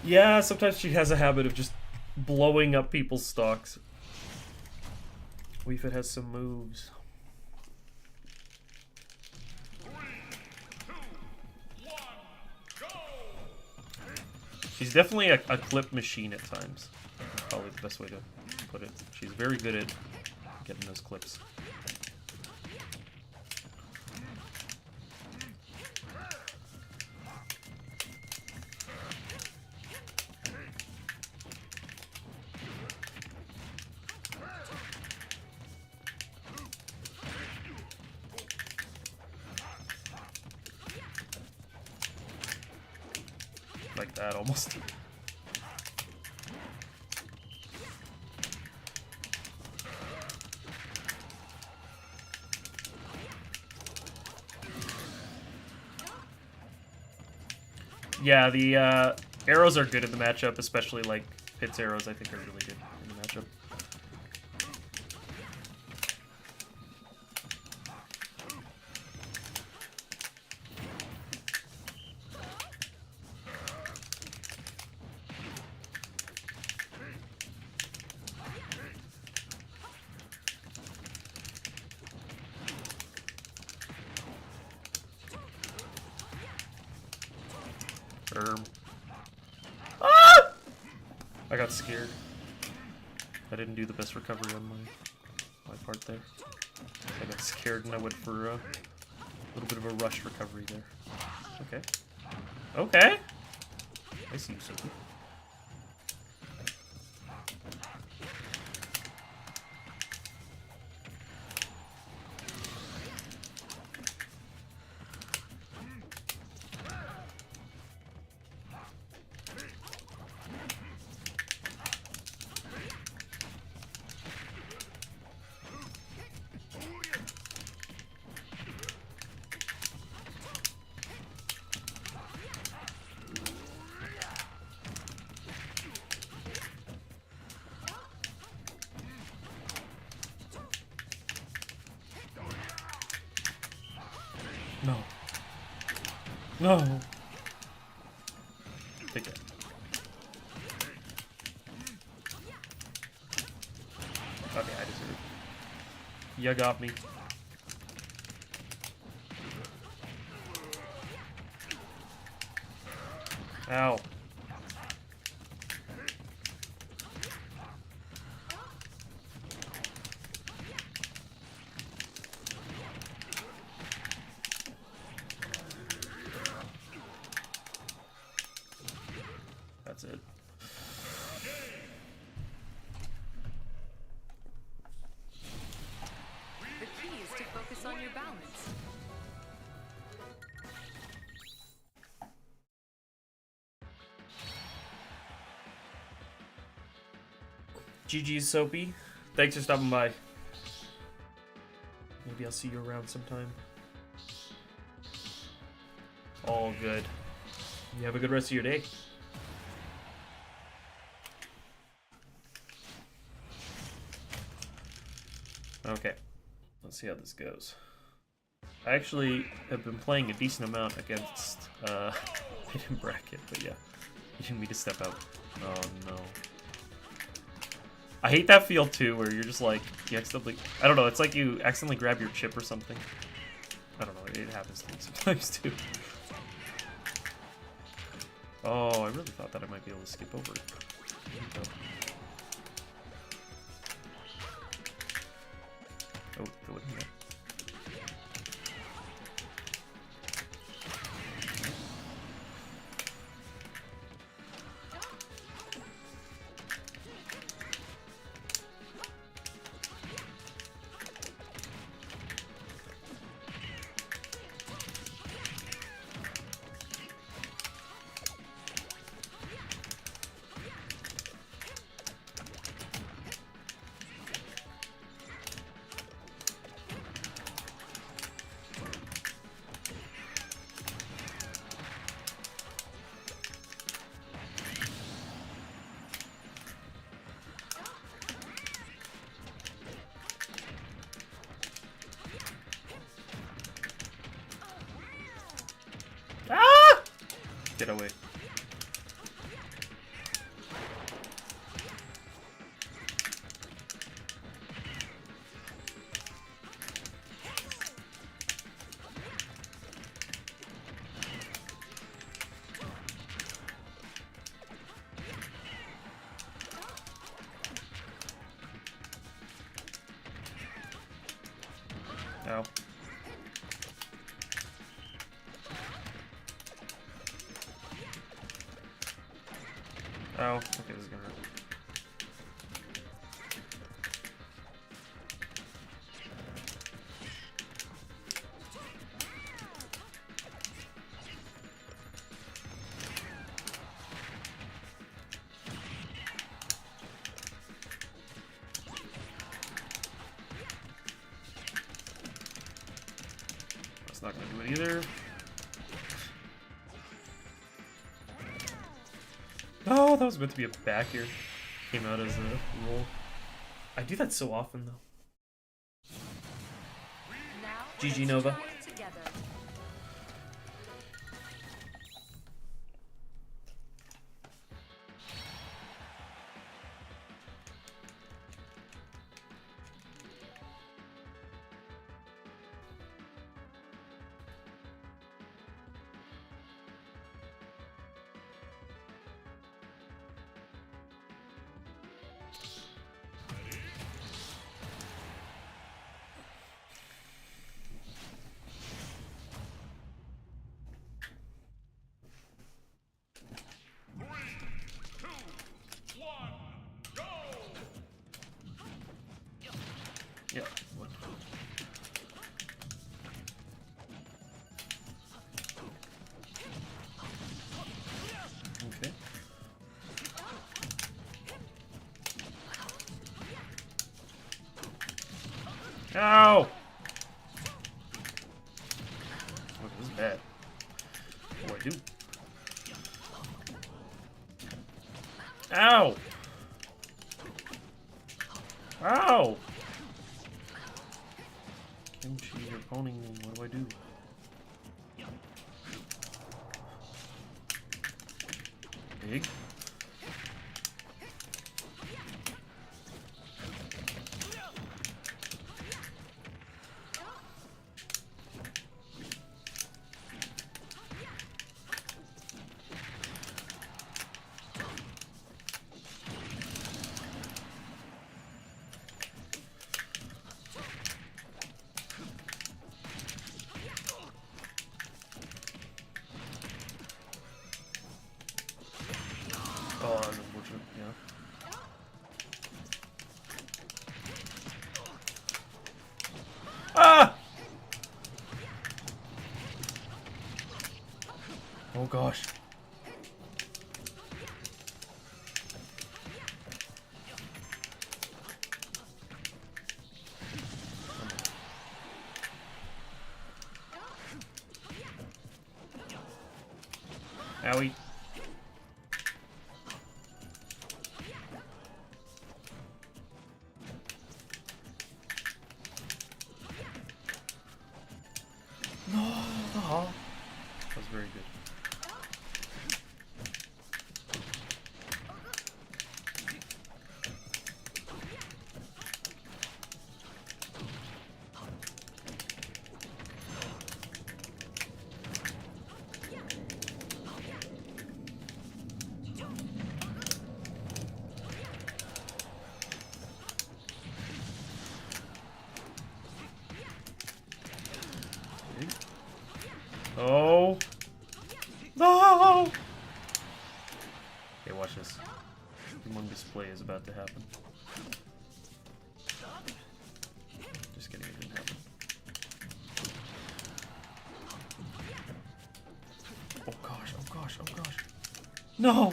Yeah, sometimes she has a habit of just blowing up people's stocks. Wii Fit has some moves. 3, 2, 1, go! She's definitely a clip machine at times. That's probably the best way to put it. She's very good at getting those clips. Like that, almost. Yeah, the arrows are good in the matchup, especially like Pit's arrows. I think are really good in the matchup. Ah! I got scared. I didn't do the best recovery on my part there. I got scared and I went for a little bit of a rush recovery there. Okay. Okay. I see you, Sophie. No. No. Take it. Okay, I deserve it. You got me. Ow. That's it. The key is to focus on your balance. GG's, Soapy. Thanks for stopping by. Maybe I'll see you around sometime. All good. You have a good rest of your day. Okay. Let's see how this goes. I actually have been playing a decent amount against hidden bracket, but yeah. You didn't mean to step out. Oh no. I hate that feel too, where you're just like, you accidentally, I don't know, it's like you accidentally grab your chip or something. I don't know, it happens to me sometimes too. Oh, I really thought that I might be able to skip over it. Here we go. Oh, go with me. Ah! Get away. Ow. Oh, okay, this is gonna hurt. That's not gonna do it either. Oh, that was meant to be a back here. Came out as a roll. I do that so often though. Now GG let's Nova. try it together. Yeah. What? Okay. Ow! Look, this is bad. What do I do? Ow! Ow! Kimchi, you're phoning me. What do I do? Big? Oh, that's unfortunate, yeah. Ah! Oh gosh. Owie. No. Oh. That was very good. Oh. No. Okay, watch this. One display is about to happen. Just kidding, it didn't happen. Oh gosh, oh gosh, oh gosh. No!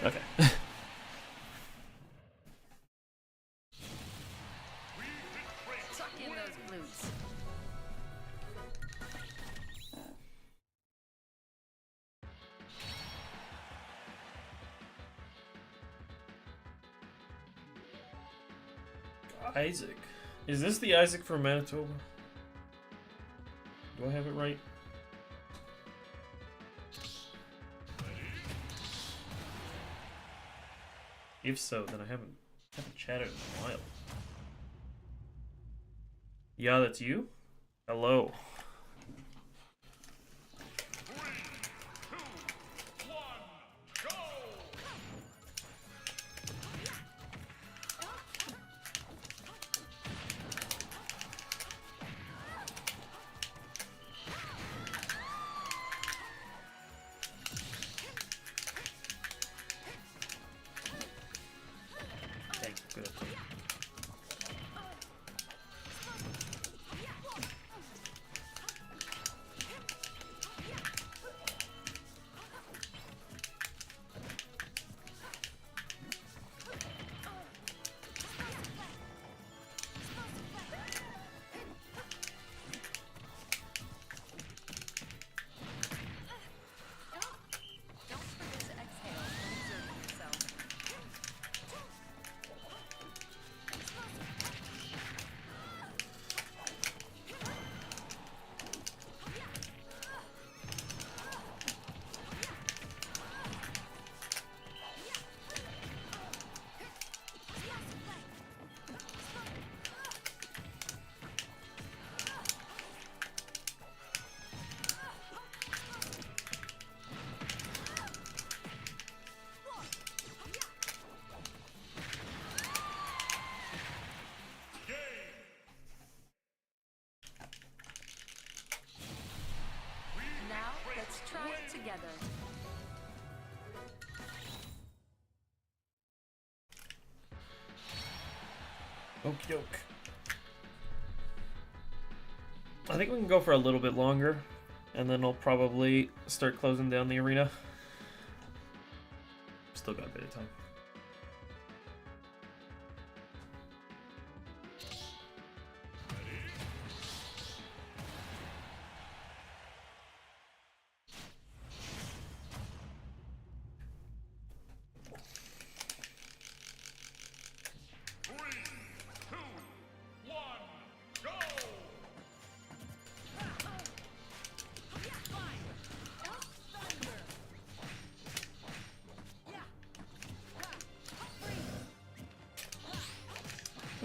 Okay. Tuck in those glutes. Isaac. Is this the Isaac from Manitoba? Do I have it right? If so, then I haven't chatted in a while. Yeah, that's you? Hello. Dang, good update. together. Okie doke. I think we can go for a little bit longer, and then I'll probably start closing down the arena. Still got a bit of time.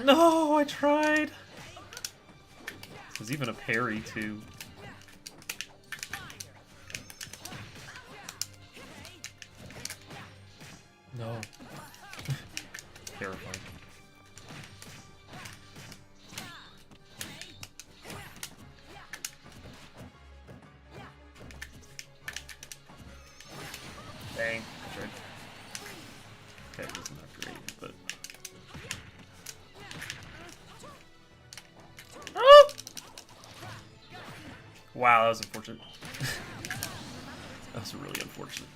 No, I tried. There's even a parry too. No. Terrifying. Dang. I tried. Okay, it wasn't that great, but. Wow, that was unfortunate. That was really unfortunate.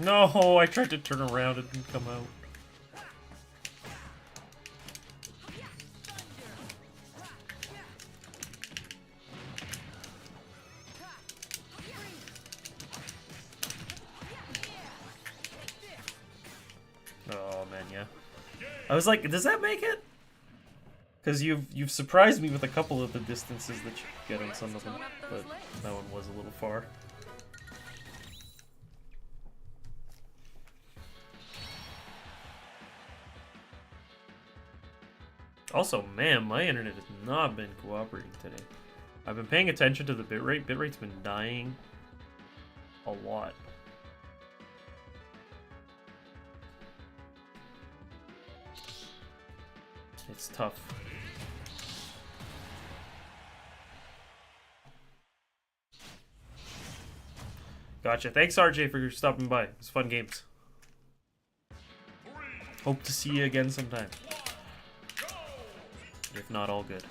No, I tried to turn around and didn't come out. Oh man, yeah. I was like, does that make it? Because you've surprised me with a couple of the distances that you get on some of them, but that one was a little far. Also, man, my internet has not been cooperating today. I've been paying attention to the bitrate. Bitrate's been dying a lot. It's tough. Gotcha. Thanks, RJ, for stopping by. It was fun games. Hope to see you again sometime. If not, all good.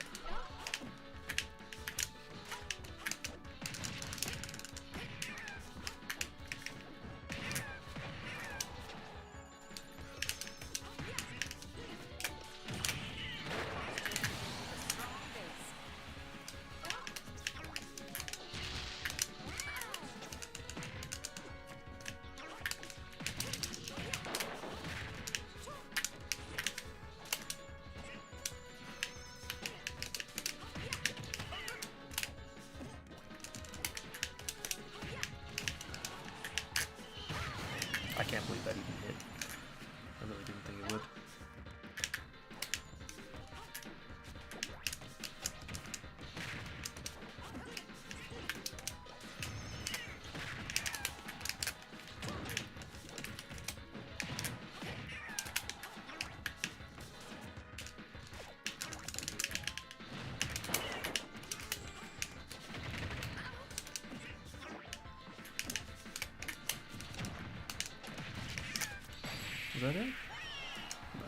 I can't believe that even hit. I really didn't think it would. Is that it? No.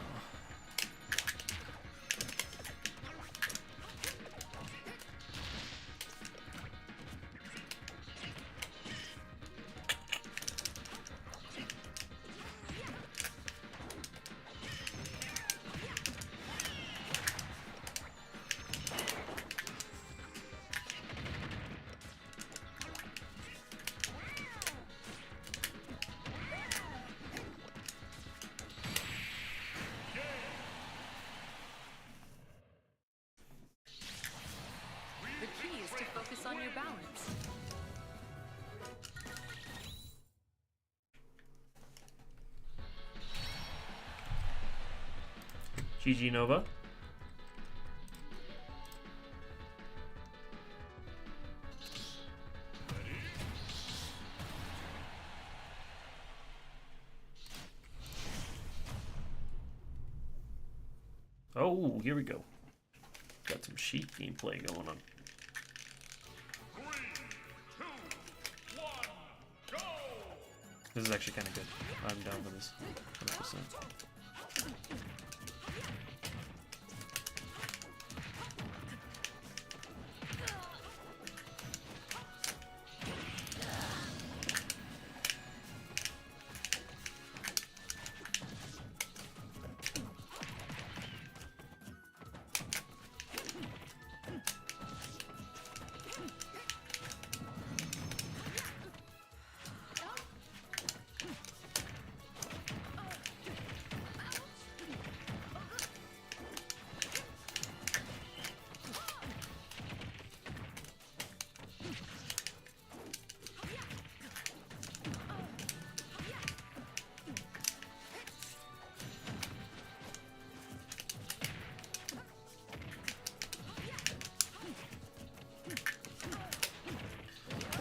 GG Nova. Oh, here we go. Got some sheep gameplay going on. 3, 2, 1, go! This is actually kind of good. I'm down for this, 100%.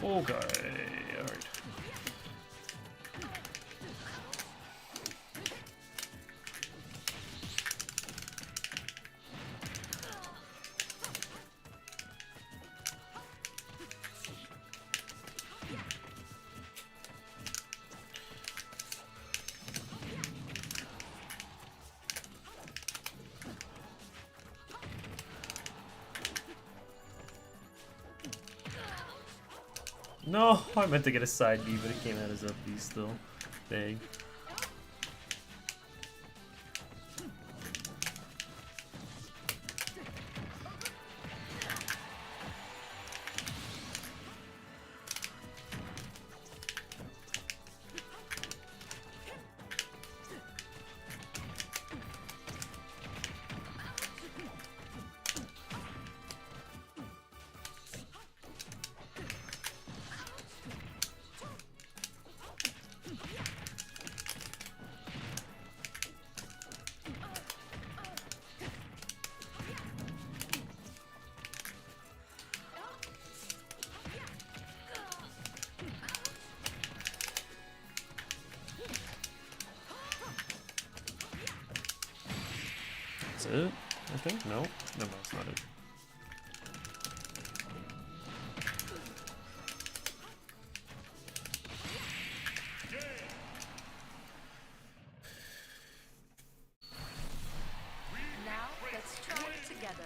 Okay, alright. No, I meant to get a side B, but it came out as up B still. Dang. That's it, I think? No? No, that's not it. Now let's try it together.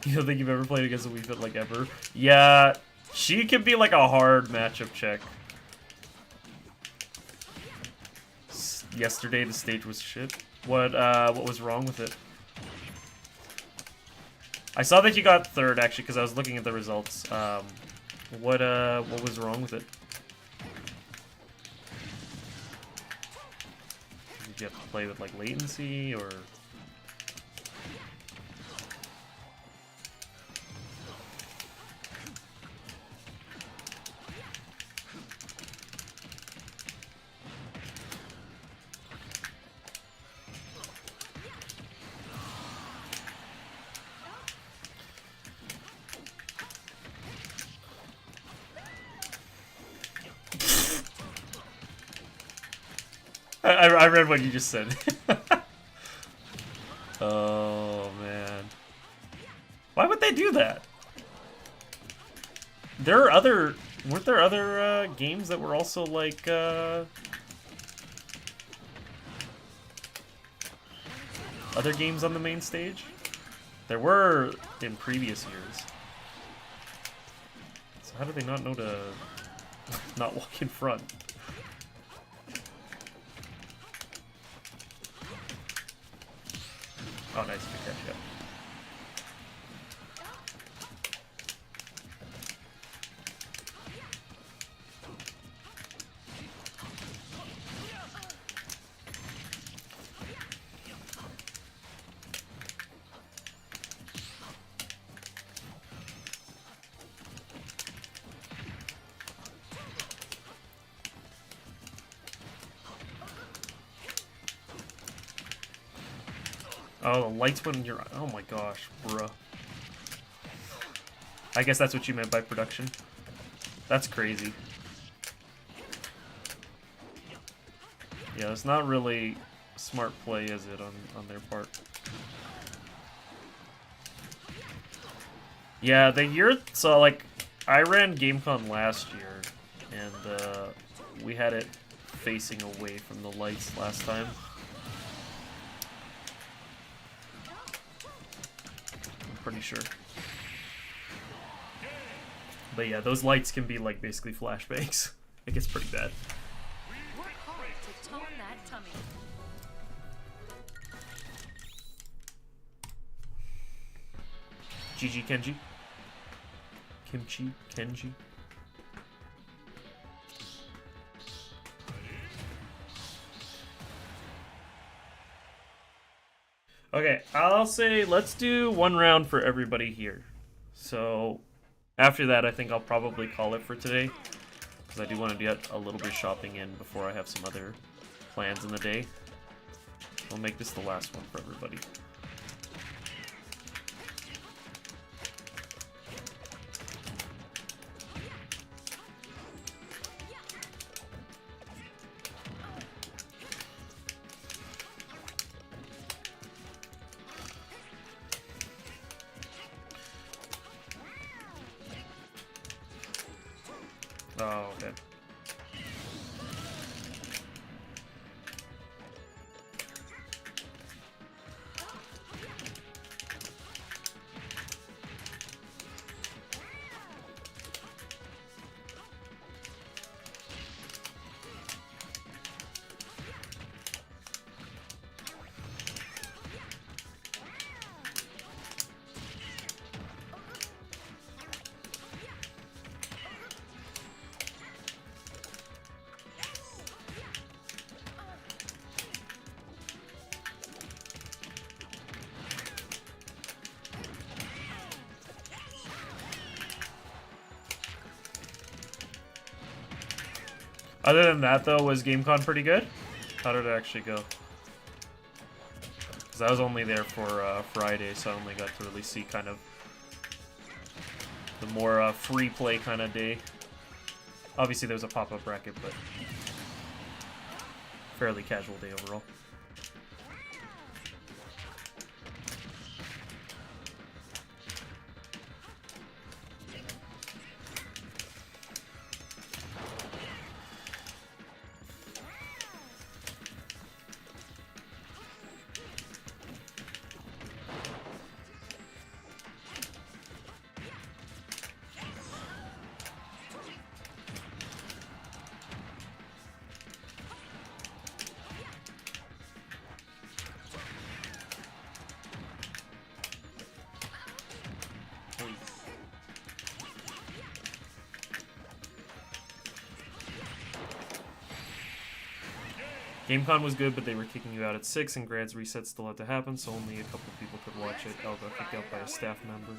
You don't think you've ever played against a Wii Fit like ever? Yeah, she can be like a hard matchup check. Yesterday the stage was shit. What was wrong with it? I saw that you got third actually because I was looking at the results. What was wrong with it? Did you have to play with like latency or? I read what you just said. Oh, man. Why would they do that? There are other... Weren't there other games that were also like... Other games on the main stage? There were in previous years. So how do they not know to not walk in front? Oh, nice. Good catch, yeah. Oh, the lights when you're... Oh my gosh, bruh. I guess that's what you meant by production. That's crazy. Yeah, it's not really smart play, is it, on their part? Yeah, the year... So, like, I ran GameCon last year, and we had it facing away from the lights last time. Pretty sure. But yeah, those lights can be like basically flashbangs. It gets pretty bad. Work hard to tone that tummy. GG Kenji. Kimchi Kenji. Okay, I'll say let's do one round for everybody here. So after that, I think I'll probably call it for today, because I do want to get a little bit of shopping in before I have some other plans in the day. I'll make this the last one for everybody. Oh, okay. Other than that, though, was GameCon pretty good? How did it actually go? Because I was only there for Friday, so I only got to really see kind of the more free play kind of day. Obviously, there was a pop-up bracket, but fairly casual day overall. GameCon was good, but they were kicking you out at 6, and Grad's reset still had to happen, so only a couple people could watch it. Elba kicked out by a staff member.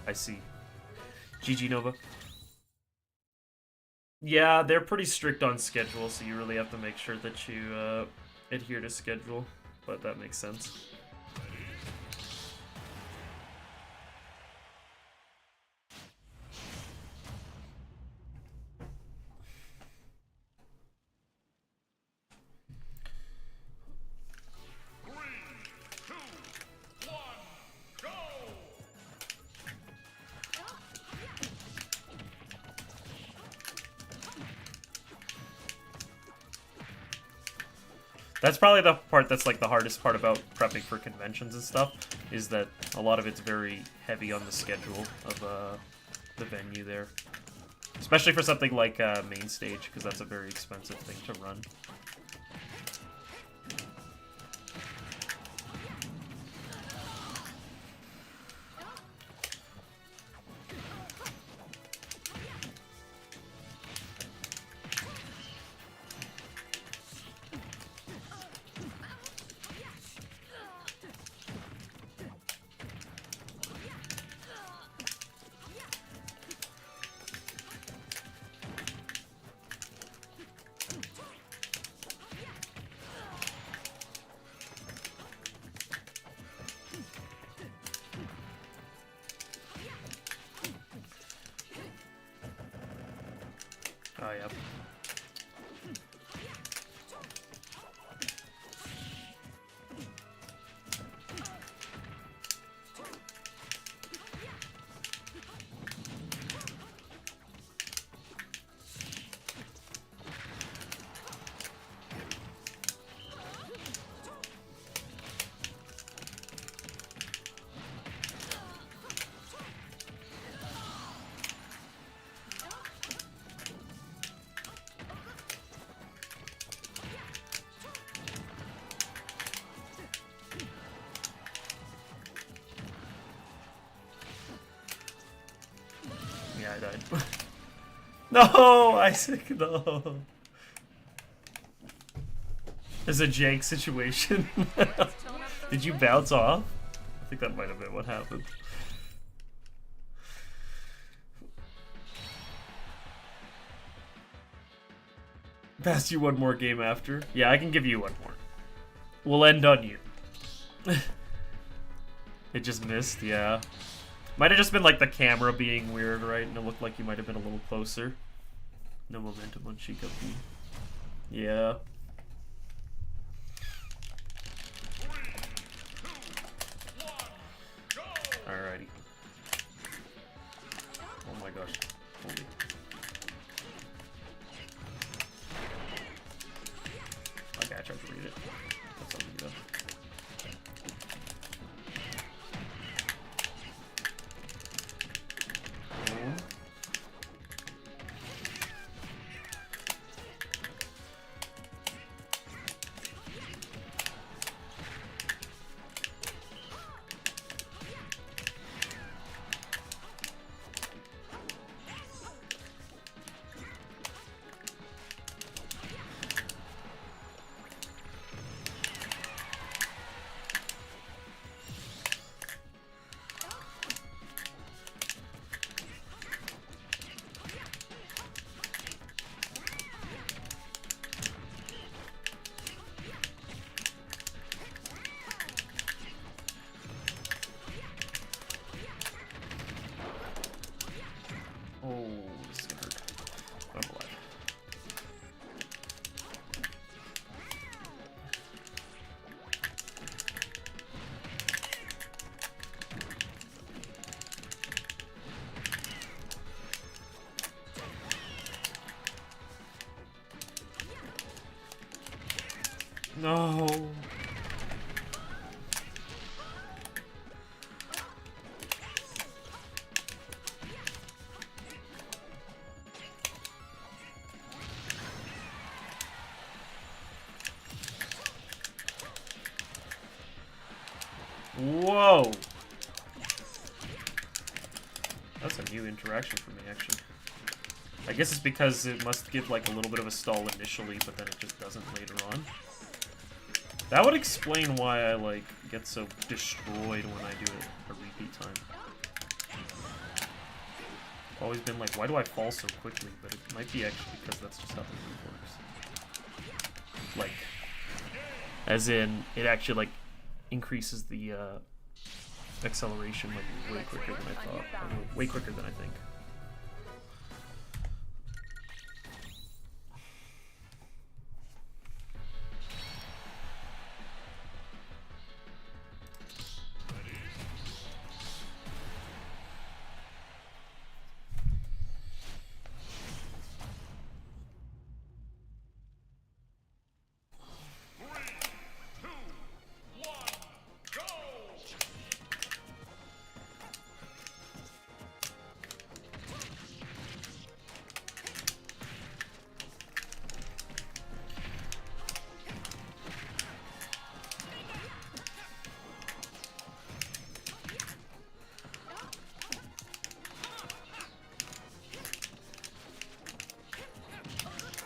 I see. GG Nova. Yeah, they're pretty strict on schedule, so you really have to make sure that you adhere to schedule, but that makes sense. That's probably the part that's like the hardest part about prepping for conventions and stuff, is that a lot of it's very heavy on the schedule of the venue there. Especially for something like main stage, because that's a very expensive thing to run. yeah. Yeah, I died. No, Isaac, no. It's a jank situation. Did you bounce off? I think that might have been what happened. Pass you one more game after. Yeah, I can give you one more. We'll end on you. It just missed, yeah. Might have just been like the camera being weird, right? And it looked like you might have been a little closer. No momentum on Chica B. Yeah. 3, 2, 1, go! Alrighty. Oh my gosh. Holy. Okay, I tried to read it. That's all you go. Oh, this is gonna hurt. I'm alive. No. Whoa! That's a new interaction for me, actually. I guess it's because it must give like a little bit of a stall initially, but then it just doesn't later on. That would explain why I like get so destroyed when I do it a repeat time. I've always been like, why do I fall so quickly? But it might be actually because that's just how the move works. Like, as in, it actually like increases the acceleration like way quicker than I thought. Or way quicker than I think.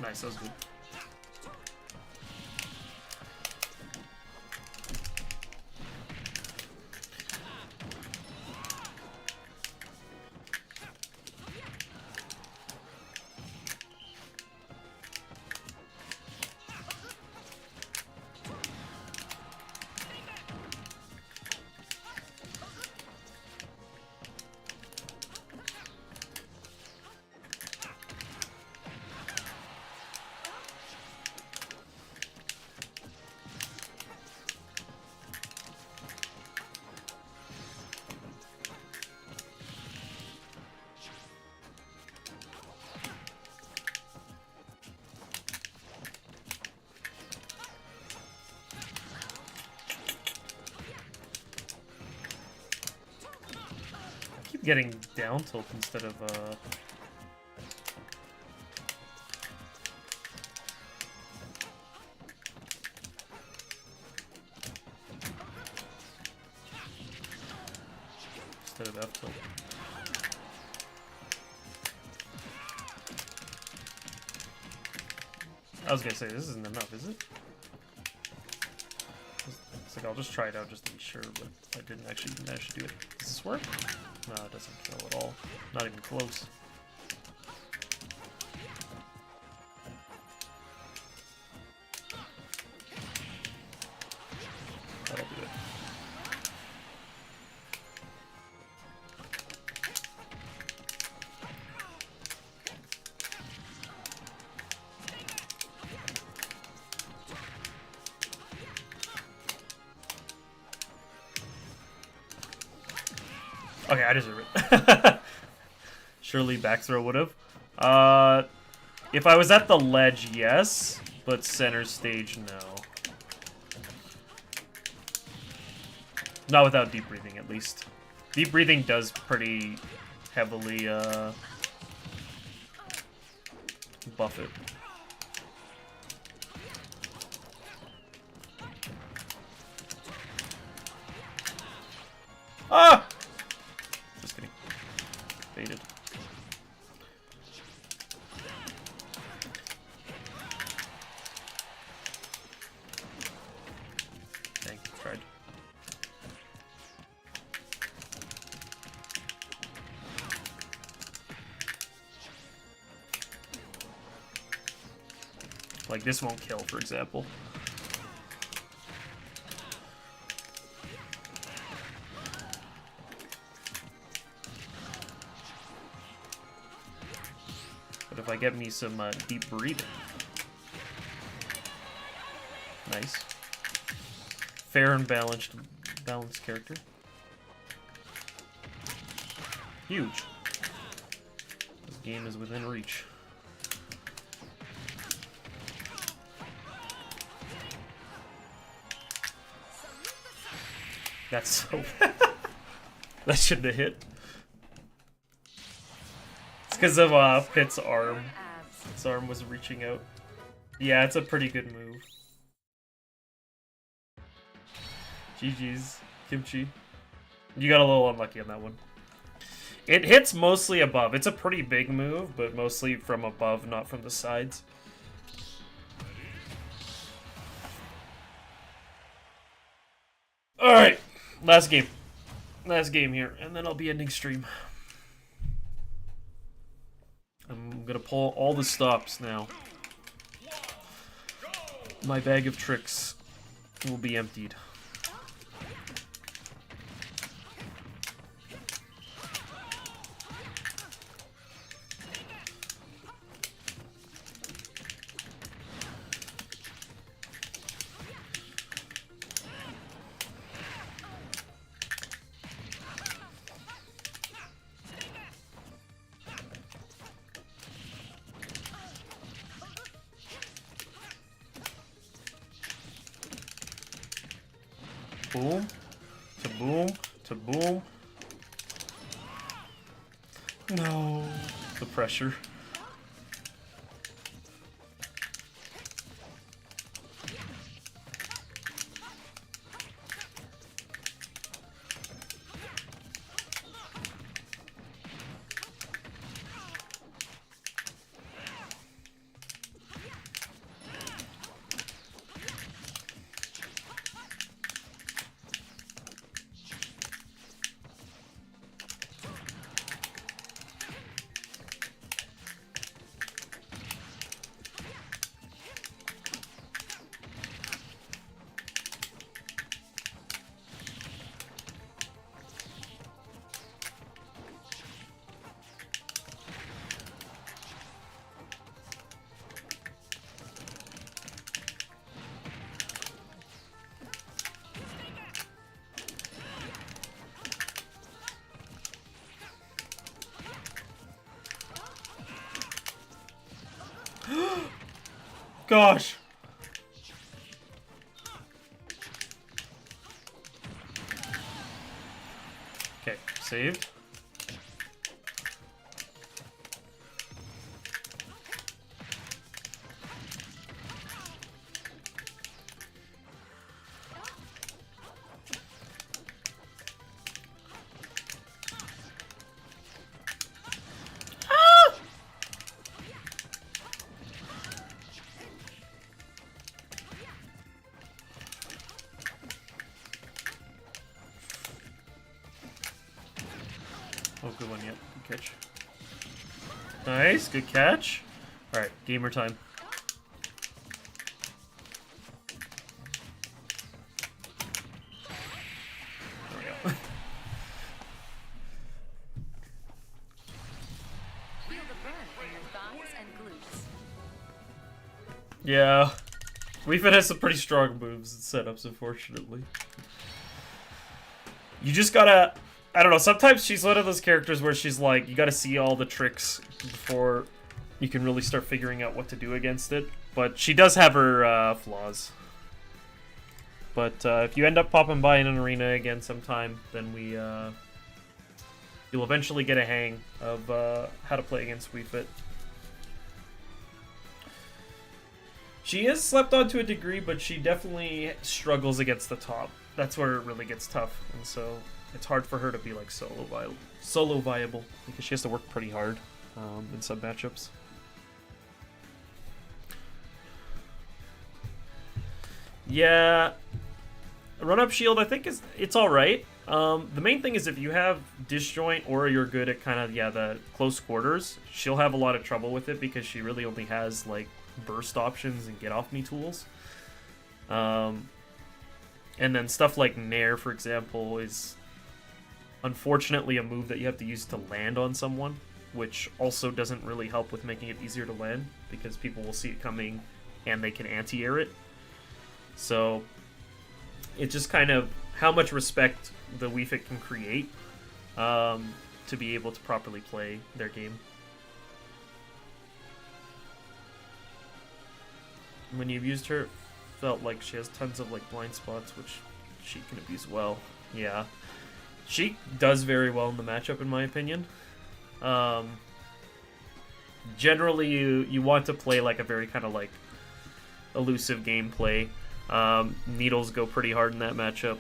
Nice, that was good. getting down tilt instead of F tilt. I was gonna say this isn't enough, is it? It's like I'll just try it out just to be sure, but I didn't actually manage to do it. Does this work? No, it doesn't kill at all. Not even close. That'll do it. Okay, I deserve it. Surely back throw would have. If I was at the ledge, yes, but center stage, no. Not without deep breathing, at least. Deep breathing does pretty heavily buff it. Ah! Just kidding. Baited. Dang, tried. Like this won't kill, for example. But if I get me some deep breathing. Nice. Fair and balanced character. Huge. This game is within reach. That's so that shouldn't have hit. It's because of Pitt's arm. His arm was reaching out. Yeah, it's a pretty good move. GG's, Kimchi. You got a little unlucky on that one. It hits mostly above. It's a pretty big move, but mostly from above, not from the sides. Alright, last game. Last game here, and then I'll be ending stream. I'm gonna pull all the stops now. My bag of tricks will be emptied. Boom, to boom, to boom. No, the pressure. Gosh. Okay, saved. good one yet. Good catch. Nice, good catch. Alright, gamer time. There we go. Feel the burn in your thighs and glutes. Yeah. Wii Fit has some pretty strong moves and setups, unfortunately. You just gotta... I don't know, sometimes she's one of those characters where she's like, you gotta see all the tricks before you can really start figuring out what to do against it. But she does have her flaws. But if you end up popping by in an arena again sometime, then you'll eventually get a hang of how to play against Wii Fit. She is slept on to a degree, but she definitely struggles against the top. That's where it really gets tough, and so it's hard for her to be like solo viable because she has to work pretty hard in some matchups. Yeah, run-up shield I think it's all right. The main thing is if you have disjoint or you're good at kind of the close quarters, she'll have a lot of trouble with it because she really only has like burst options and get off me tools. And then stuff like Nair, for example, is unfortunately a move that you have to use to land on someone, which also doesn't really help with making it easier to land because people will see it coming and they can anti-air it. So it's just kind of how much respect the Wii Fit can create to be able to properly play their game. When you've used her, felt like she has tons of like blind spots, which she can abuse well. Yeah, she does very well in the matchup, in my opinion. Generally, you want to play like a very kind of like elusive gameplay. Needles go pretty hard in that matchup,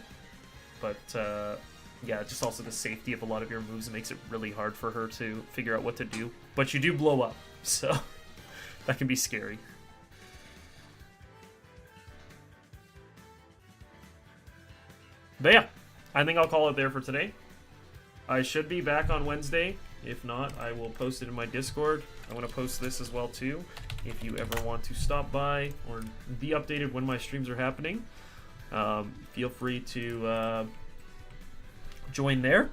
but yeah, just also the safety of a lot of your moves makes it really hard for her to figure out what to do. But you do blow up, so that can be scary. But yeah, I think I'll call it there for today. I should be back on Wednesday. If not, I will post it in my Discord. I want to post this as well too. If you ever want to stop by or be updated when my streams are happening, feel free to join there.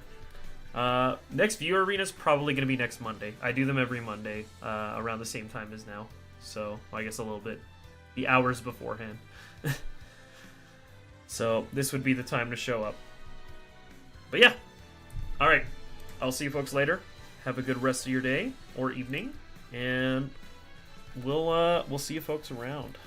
Next viewer arena is probably going to be next Monday. I do them every Monday around the same time as now. So I guess a little bit the hours beforehand. So this would be the time to show up. But yeah, all right. I'll see you folks later. Have a good rest of your day or evening, and we'll see you folks around.